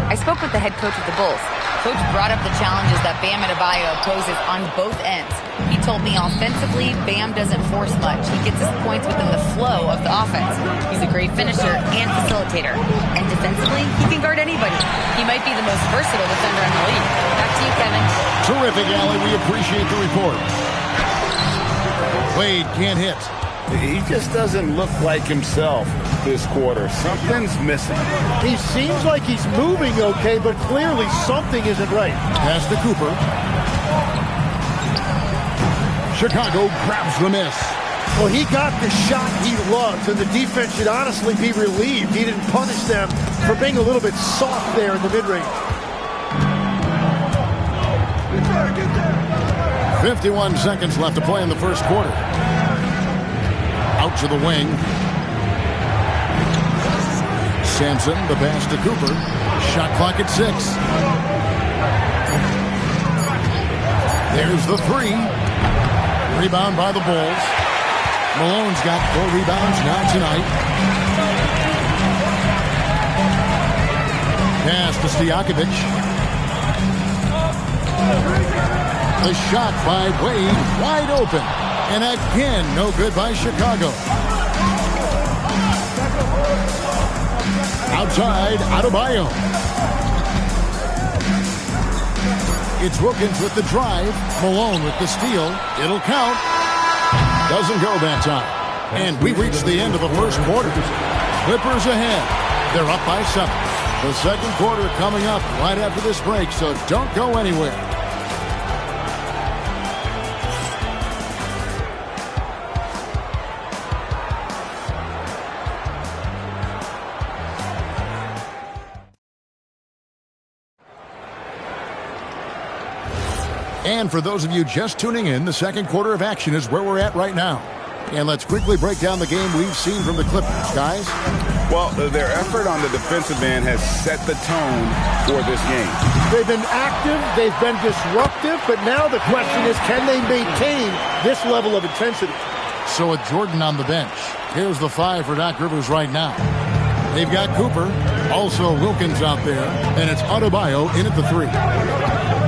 I spoke with the head coach of the Bulls. Coach brought up the challenges that Bam Adebayo poses on both ends. He told me offensively, Bam doesn't force much. He gets his points within the flow of the offense. He's a great finisher and facilitator. And defensively, he can guard anybody. He might be the most versatile defender in the league. Back to you, Kevin. Terrific, Allen. We appreciate the report. Wade can't hit. He just doesn't look like himself this quarter. Something's missing. He seems like he's moving okay, but clearly something isn't right. Pass to Cooper. Chicago grabs the miss. Well, he got the shot he loves, and the defense should honestly be relieved. He didn't punish them for being a little bit soft there in the mid-range. 51 seconds left to play in the first quarter. Out to the wing. Sampson, the pass to Cooper. Shot clock at 6. There's the 3. Rebound by the Bulls. Malone's got 4 rebounds now tonight. Pass to Stojakovic. The shot by Wade, wide open. And again, no good by Chicago. Outside, Adebayo. It's Wilkins with the drive. Malone with the steal. It'll count. Doesn't go that time. And we reached the end of the first quarter. Clippers ahead. They're up by 7. The second quarter coming up right after this break, so don't go anywhere. And for those of you just tuning in, the second quarter of action is where we're at right now. And let's quickly break down the game we've seen from the Clippers, guys. Well, their effort on the defensive end has set the tone for this game. They've been active, they've been disruptive, but now the question is, can they maintain this level of intensity? So with Jordan on the bench, here's the 5 for Doc Rivers right now. They've got Cooper, also Wilkins out there, and it's Adebayo in at the 3.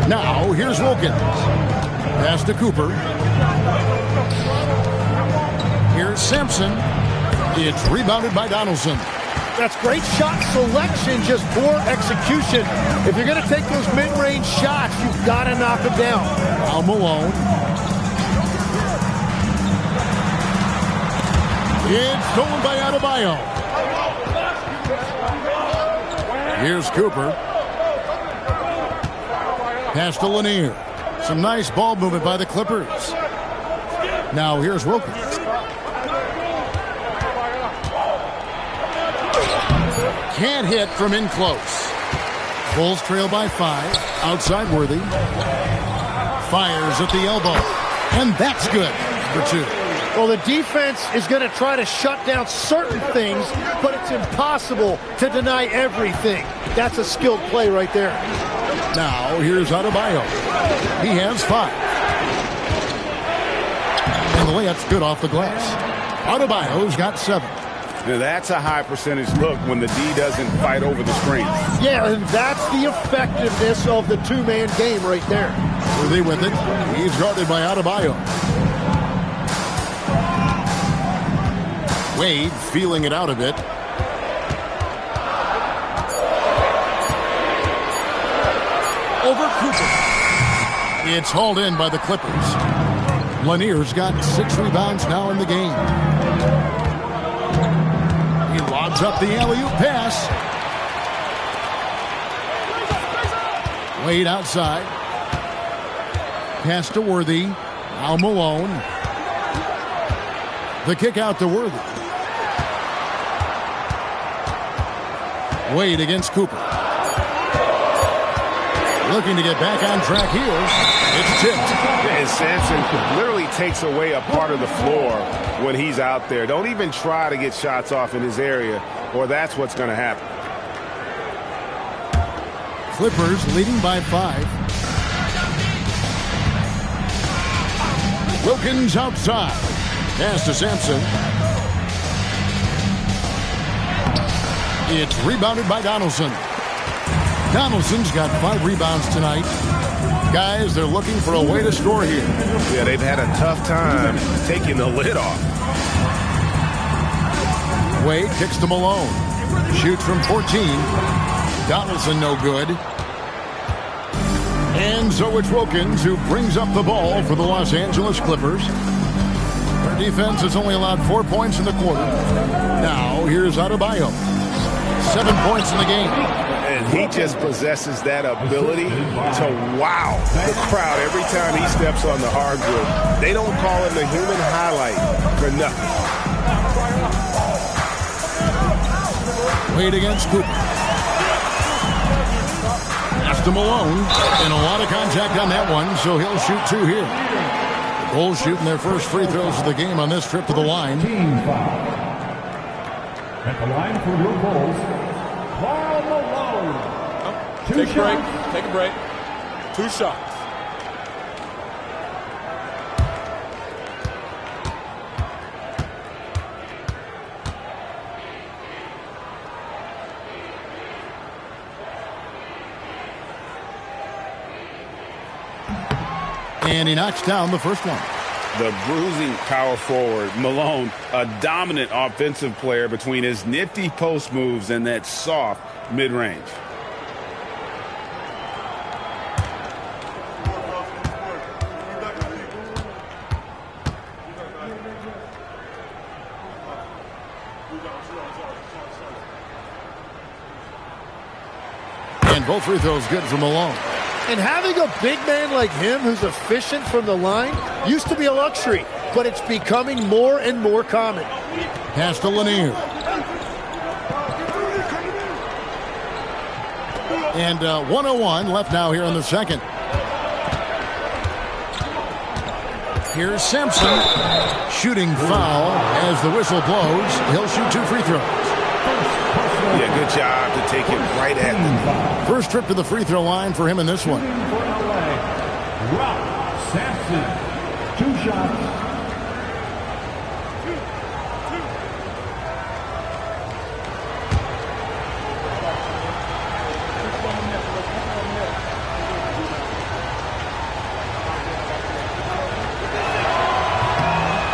Now, here's Wilkins. Pass to Cooper. Here's Sampson. It's rebounded by Donaldson. That's great shot selection, just poor execution. If you're going to take those mid-range shots, you've got to knock them down. Now Malone. It's stolen by Adebayo. Here's Cooper. Pass to Lanier. Some nice ball movement by the Clippers. Now here's Wilkins. Can't hit from in close. Bulls trail by 5. Outside Worthy. Fires at the elbow. And that's good for 2. Well, the defense is going to try to shut down certain things, but it's impossible to deny everything. That's a skilled play right there. Now, here's Adebayo. He has 5. And the layup's good off the glass. Adebayo's got 7. Now that's a high percentage look when the D doesn't fight over the screen. Yeah, and that's the effectiveness of the two-man game right there. Worthy with it. He's guarded by Adebayo. Wade feeling it out a bit. Over Cooper. It's hauled in by the Clippers. Lanier's got 6 rebounds now in the game. He lobs up the alley-oop pass. Wade outside. Pass to Worthy. Now Malone. The kick out to Worthy. Wade against Cooper. Looking to get back on track here. It's tipped. And Sampson literally takes away a part of the floor when he's out there. Don't even try to get shots off in his area, or that's what's going to happen. Clippers leading by 5. Wilkins outside. Pass to Sampson. It's rebounded by Donaldson. Donaldson's got 5 rebounds tonight. Guys, they're looking for a way to score here. Yeah, they've had a tough time taking the lid off. Wade kicks to Malone. Shoots from 14. Donaldson no good. And so it's Wilkins who brings up the ball for the Los Angeles Clippers. Their defense has only allowed 4 points in the quarter. Now, here's Adebayo. 7 points in the game. And he just possesses that ability to wow the crowd every time he steps on the hardwood. They don't call him the human highlight for nothing. Wade against Cooper. Pass to Malone. And a lot of contact on that one, so he'll shoot 2 here. The Bulls shooting their first free throws of the game on this trip to the line. At the line for your Bulls, Karl Malone. Take a break. Take a break. 2 shots. And he knocks down the first one. The bruising power forward, Malone, a dominant offensive player between his nifty post moves and that soft mid-range. And both free throws good for Malone. And having a big man like him who's efficient from the line used to be a luxury, but it's becoming more and more common. Pass to Lanier. And 1:01 left now here in the second. Here's Sampson. Shooting foul as the whistle blows. He'll shoot 2 free throws. Yeah, good job to take it right at the First trip to the free throw line for him in this one. Rob Sampson, 2 shots.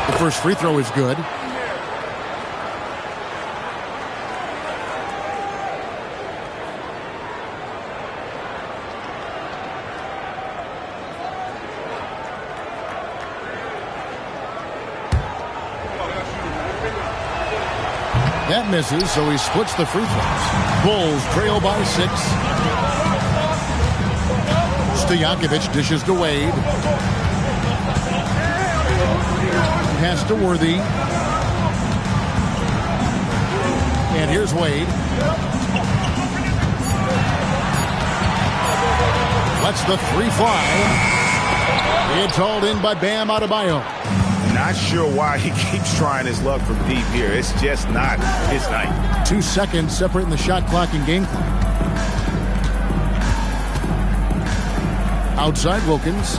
The first free throw is good. That misses, so he splits the free throws. Bulls trail by 6. Stojakovic dishes to Wade. Pass to Worthy. And here's Wade. Lets the 3 fly. It's hauled in by Bam Adebayo. Not sure why he keeps trying his luck from deep here. It's just not his night. 2 seconds separating the shot clock and game clock. Outside Wilkins.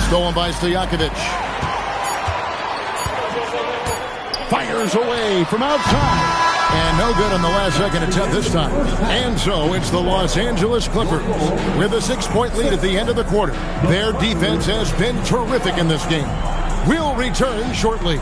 Stolen by Stojakovic. Fires away from outside. And no good on the last second attempt this time. And so it's the Los Angeles Clippers with a 6-point lead at the end of the quarter. Their defense has been terrific in this game. We'll return shortly.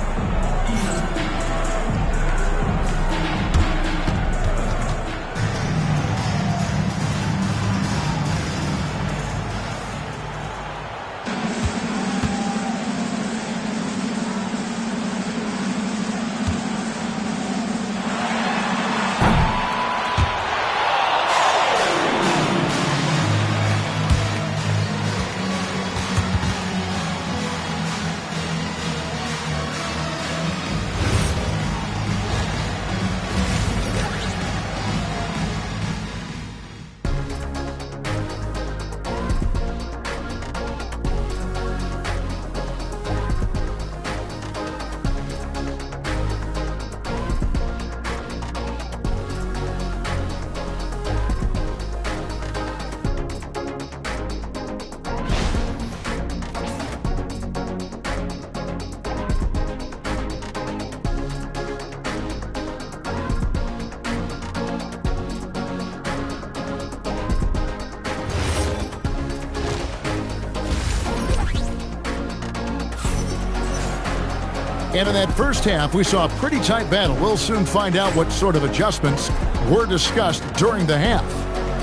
And in that first half, we saw a pretty tight battle. We'll soon find out what sort of adjustments were discussed during the half.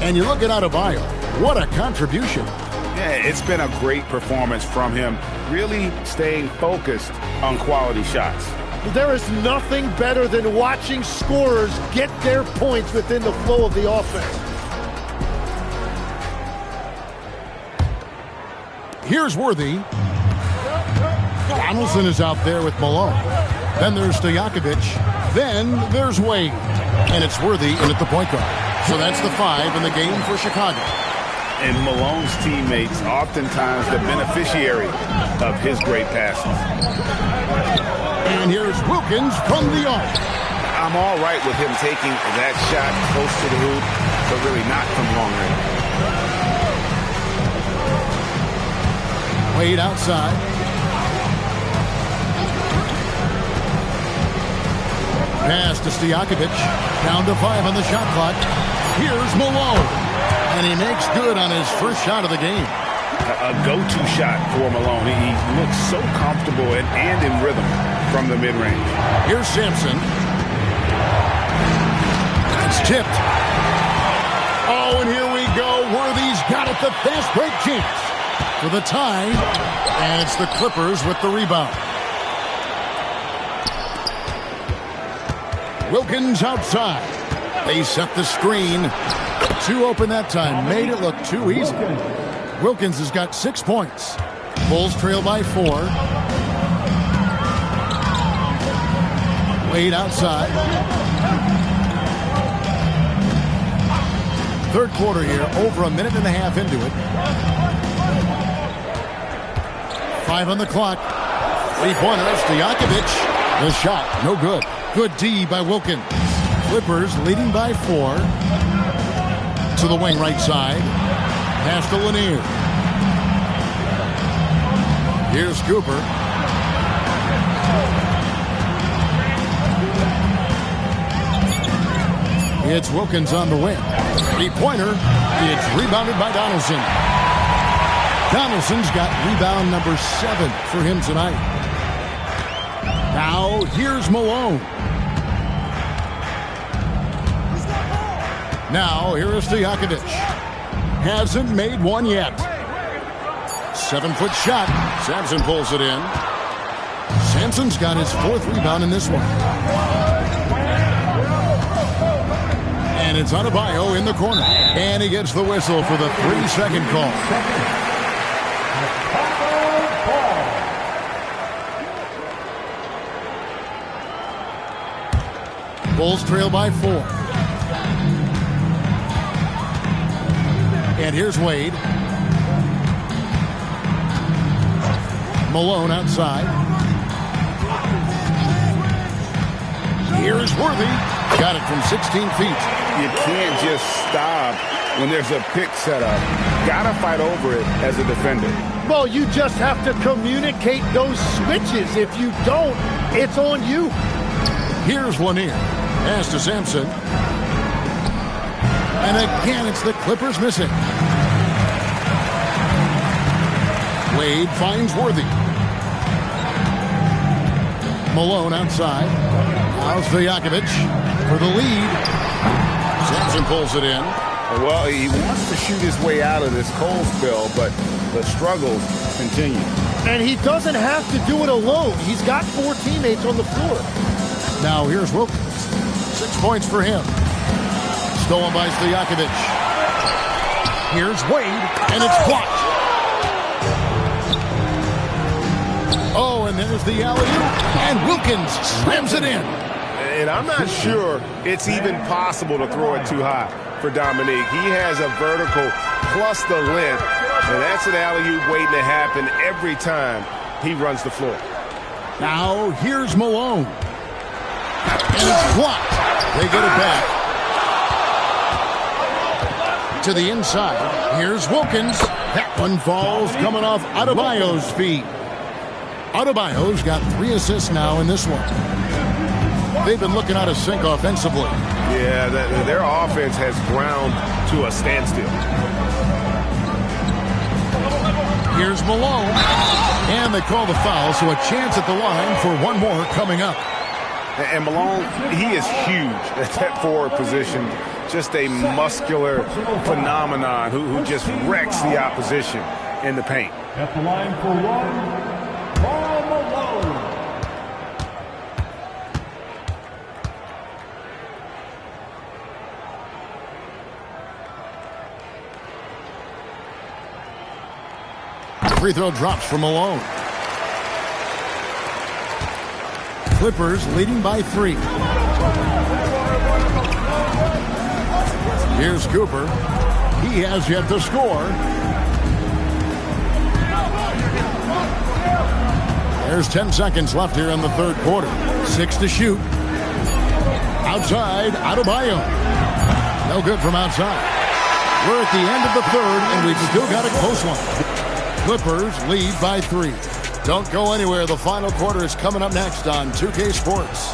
And you look at Adebayo, what a contribution. Yeah, it's been a great performance from him, really staying focused on quality shots. There is nothing better than watching scorers get their points within the flow of the offense. Here's Worthy. Donaldson is out there with Malone. Then there's Stojakovic. Then there's Wade. And it's Worthy in at the point guard. So that's the 5 in the game for Chicago. And Malone's teammates oftentimes the beneficiary of his great passes. And here's Wilkins from the arc. I'm all right with him taking that shot close to the hoop, but really not from long range. Wade outside. Pass to Stojakovic. Down to 5 on the shot clock. Here's Malone. And he makes good on his first shot of the game. A go-to shot for Malone. He looks so comfortable and in rhythm from the mid-range. Here's Sampson. It's tipped. Oh, and here we go. Worthy's got it, the fast break chance for the tie. And it's the Clippers with the rebound. Wilkins outside. They set the screen. Too open that time. Made it look too easy. Wilkins has got 6 points. Bulls trail by 4. Wade outside. Third quarter here, over a minute and a half into it. 5 on the clock. 3-pointer, Stojakovic. The shot, no good. Good D by Wilkins. Clippers leading by 4. To the wing right side. Pass to Lanier. Here's Cooper. It's Wilkins on the wing. 3-pointer. It's rebounded by Donaldson. Donaldson's got rebound number 7 for him tonight. Now here's Malone. Now here is Stojakovic. Hasn't made one yet. 7-foot shot. Sampson pulls it in. Sampson's got his 4th rebound in this one. And it's Adebayo in the corner. And he gets the whistle for the 3-second call. Bulls trail by 4. And here's Wade. Malone outside. Here's Worthy. Got it from 16 feet. You can't just stop when there's a pick set up. Gotta fight over it as a defender. Well, you just have to communicate those switches. If you don't, it's on you. Here's Lanier. Pass to Sampson. And again, it's the Clippers missing. Wade finds Worthy. Malone outside. Now Stojakovic for the lead. Sampson pulls it in. Well, he wants to shoot his way out of this cold spell, but the struggles continue. And he doesn't have to do it alone. He's got 4 teammates on the floor. Now here's Wilkins. 6 points for him. Stolen by Stojakovic. Here's Wade, and it's blocked. Oh, and there's the alley-oop, and Wilkins slams it in. And I'm not sure it's even possible to throw it too high for Dominique. He has a vertical plus the length, and that's an alley-oop waiting to happen every time he runs the floor. Now here's Malone. And it's blocked. They get it back. To the inside. Here's Wilkins. That one falls coming off Adebayo's feet. Adebayo's got 3 assists now in this one. They've been looking out of sync offensively. Yeah, their offense has ground to a standstill. Here's Malone. And they call the foul, so a chance at the line for one more coming up. And Malone, he is huge at that forward position. Just a muscular phenomenon who just wrecks the opposition in the paint. At the line for one, Karl Malone. Free throw drops for Malone. Clippers leading by 3. Here's Cooper. He has yet to score. There's 10 seconds left here in the third quarter. 6 to shoot. Outside, Adebayo. No good from outside. We're at the end of the third, and we've still got a close one. Clippers lead by 3. Don't go anywhere. The final quarter is coming up next on 2K Sports.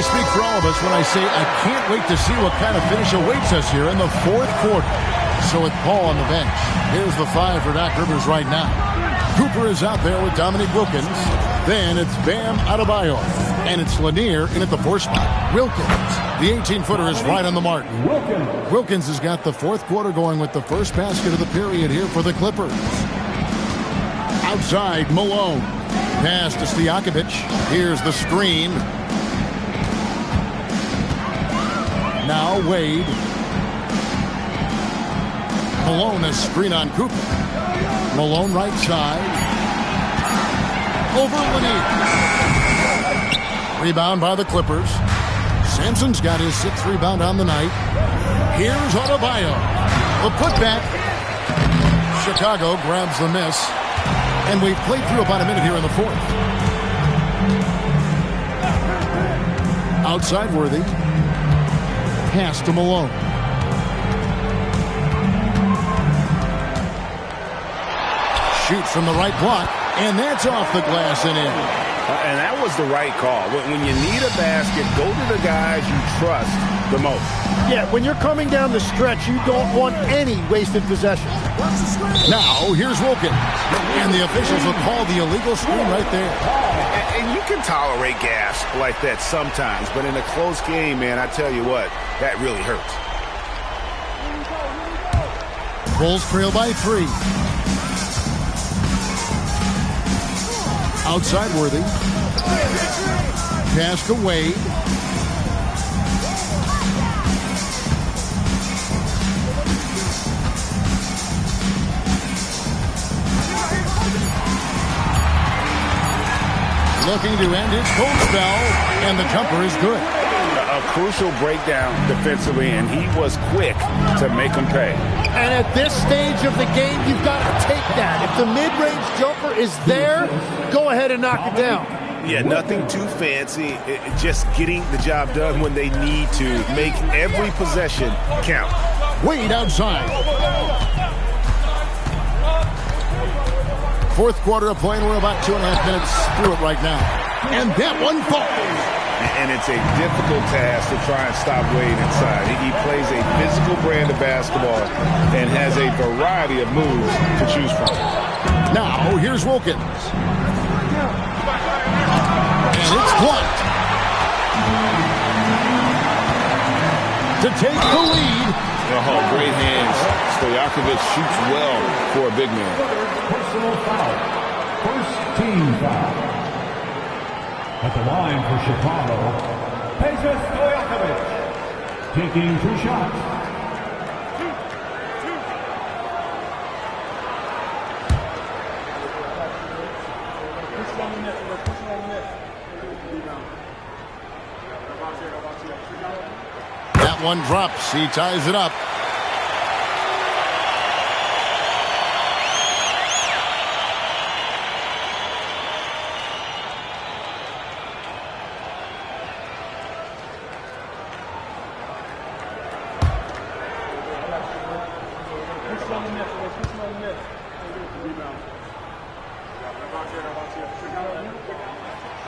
I speak for all of us when I say I can't wait to see what kind of finish awaits us here in the fourth quarter. So with Paul on the bench, here's the 5 for Doc Rivers right now. Cooper is out there with Dominique Wilkins. Then it's Bam Adebayo. And it's Lanier in at the 4 spot. Wilkins, the 18-footer, is right on the mark. Wilkins has got the fourth quarter going with the first basket of the period here for the Clippers. Outside, Malone. Pass to Stojakovic. Here's the screen. Now Wade. Malone has screen on Cooper. Malone right side. Over Lanier. Rebound by the Clippers. Sampson's got his 6th rebound on the night. Here's Adebayo. The putback. Chicago grabs the miss. And we've played through about a minute here in the fourth. Outside Worthy. Pass to Malone. Shoots from the right block, and that's off the glass and in. And that was the right call. When you need a basket, go to the guys you trust the most. Yeah, when you're coming down the stretch, you don't want any wasted possessions. Now, here's Wilkins. And the officials will call the illegal screen right there. And you can tolerate gas like that sometimes, but in a close game, man, I tell you what, that really hurts. Bulls trail by 3. Outside Worthy. Pass to Wade. Looking to end his cold spell, and the jumper is good. A crucial breakdown defensively, and he was quick to make him pay. And at this stage of the game, you've got to take that. If the mid-range jumper is there, go ahead and knock it down. Yeah, nothing too fancy. Just getting the job done when they need to. Make every possession count. Wade outside. Fourth quarter of play, and we're about 2.5 minutes through it right now. And that one falls. And it's a difficult task to try and stop Wade inside. He plays a physical brand of basketball and has a variety of moves to choose from. Now, here's Wilkins. And it's blocked. To take the lead. Oh, great hands. Stojakovic shoots well for a big man. Personal foul. First team foul. At the line for Chicago, Peja Stojakovic, taking 2 shots. That one drops. He ties it up.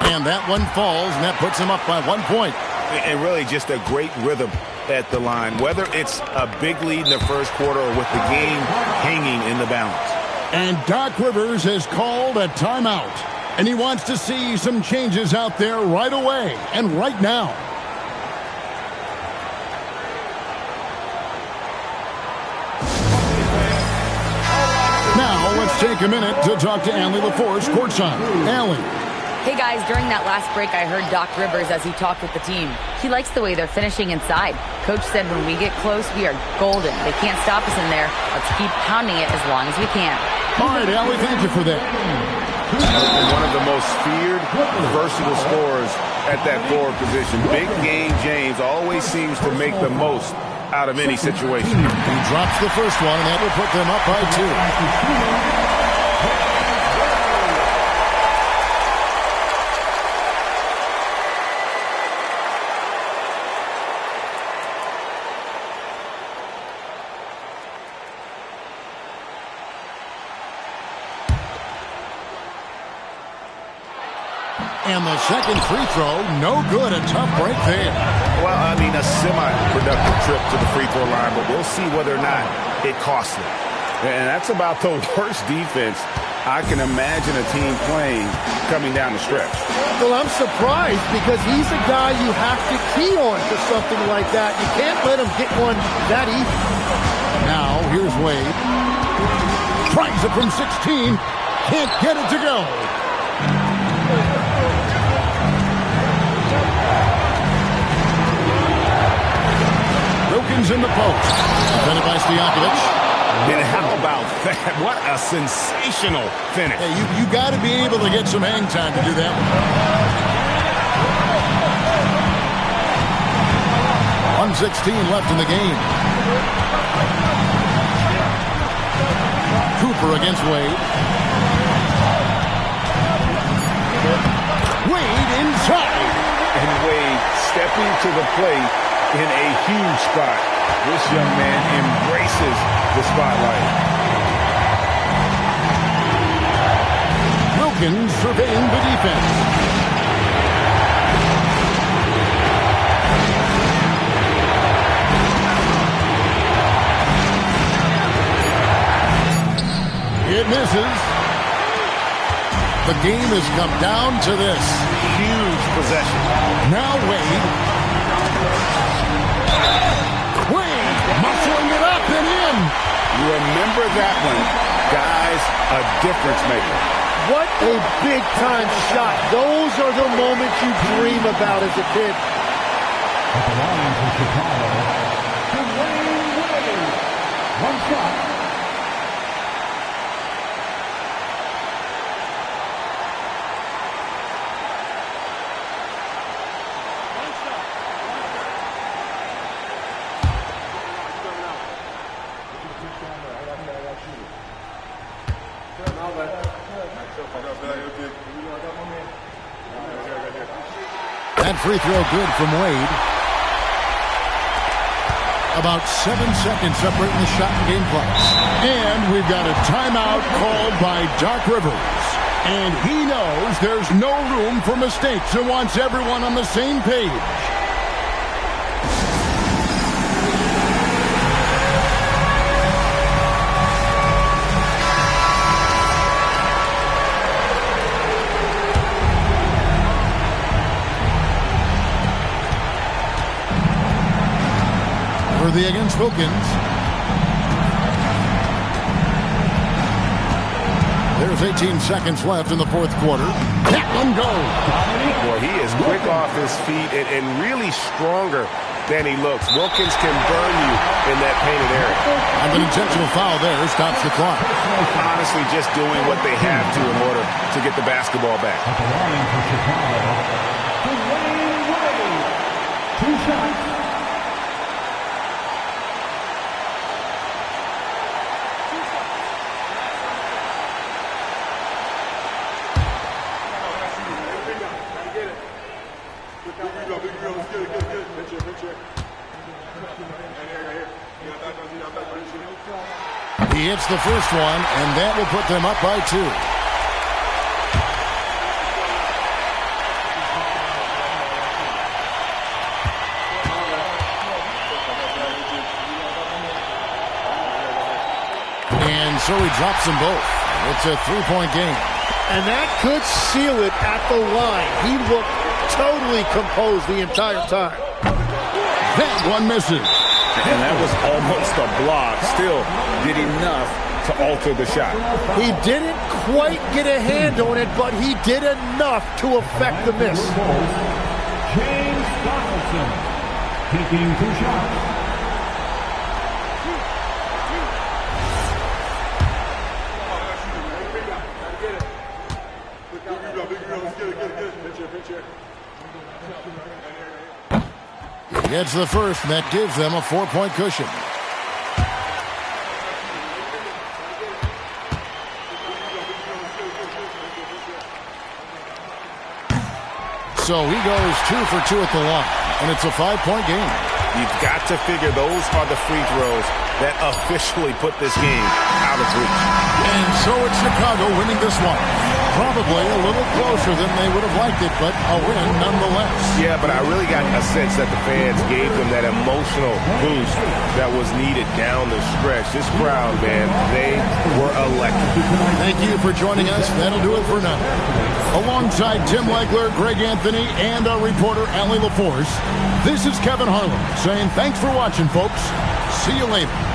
And that one falls, and that puts him up by 1 point. And really just a great rhythm at the line, whether it's a big lead in the first quarter or with the game hanging in the balance. And Doc Rivers has called a timeout, and he wants to see some changes out there right away and right now. Now let's take a minute to talk to Allie LaForce courtside. Allie. Hey guys, during that last break, I heard Doc Rivers as he talked with the team. He likes the way they're finishing inside. Coach said when we get close, we are golden. They can't stop us in there. Let's keep pounding it as long as we can. All right, Allie, thank you for that. One of the most feared, versatile scorers at that forward position. Big game James always seems to make the most out of any situation. He drops the first one, and that will put them up by 2. And the second free throw, no good. A tough break there. Well, I mean, a semi-productive trip to the free throw line, but we'll see whether or not it costs them. And that's about the worst defense I can imagine a team playing coming down the stretch. Well, I'm surprised because he's a guy you have to key on for something like that. You can't let him get one that easy. Now, here's Wade. Tries it from 16. Can't get it to go. Wilkins in the post. Defended by Stojakovic. And how about that? What a sensational finish. Hey, you got to be able to get some hang time to do that. 1:16 left in the game. Cooper against Wade. Wade inside. And Wade stepping to the plate in a huge spot. This young man embraces the spotlight. Wilkins surveying the defense. It misses. The game has come down to this. Huge possession. Now Wade. Wade muscling it up and in. You remember that one. Guys, a difference maker. What a big-time shot. Those are the moments you dream about as a kid. At the line for Chicago, Dwayne Wade. One shot. That free throw good from Wade. About 7 seconds separating the shot and game clock. And we've got a timeout called by Doc Rivers. And he knows there's no room for mistakes and wants everyone on the same page. Worthy against Wilkins. There's 18 seconds left in the fourth quarter. Catlin goes. Boy, he is quick off his feet and really stronger than he looks. Wilkins can burn you in that painted area. And an intentional foul there stops the clock. Honestly, just doing what they have to in order to get the basketball back. At the line for Chicago, Dwayne Wade. 2 shots. He hits the first one, and that will put them up by 2. And so he drops them both. It's a 3-point game. And that could seal it at the line. He looked totally composed the entire time. That one misses. And that was almost a block. Still did enough to alter the shot. He didn't quite get a hand on it, but he did enough to affect the miss. James Donaldson taking 2 shots. Gets the first, and that gives them a 4-point cushion. So he goes 2 for 2 at the line, and it's a 5-point game. You've got to figure those are the free throws that officially put this game out of reach. And so it's Chicago winning this one. Probably a little closer than they would have liked it, but a win nonetheless. Yeah, but I really got a sense that the fans gave them that emotional boost that was needed down the stretch. This crowd, man, they were electric. Thank you for joining us. That'll do it for now. Alongside Tim Legler, Greg Anthony, and our reporter, Allie LaForce, this is Kevin Harlan saying thanks for watching, folks. See you later.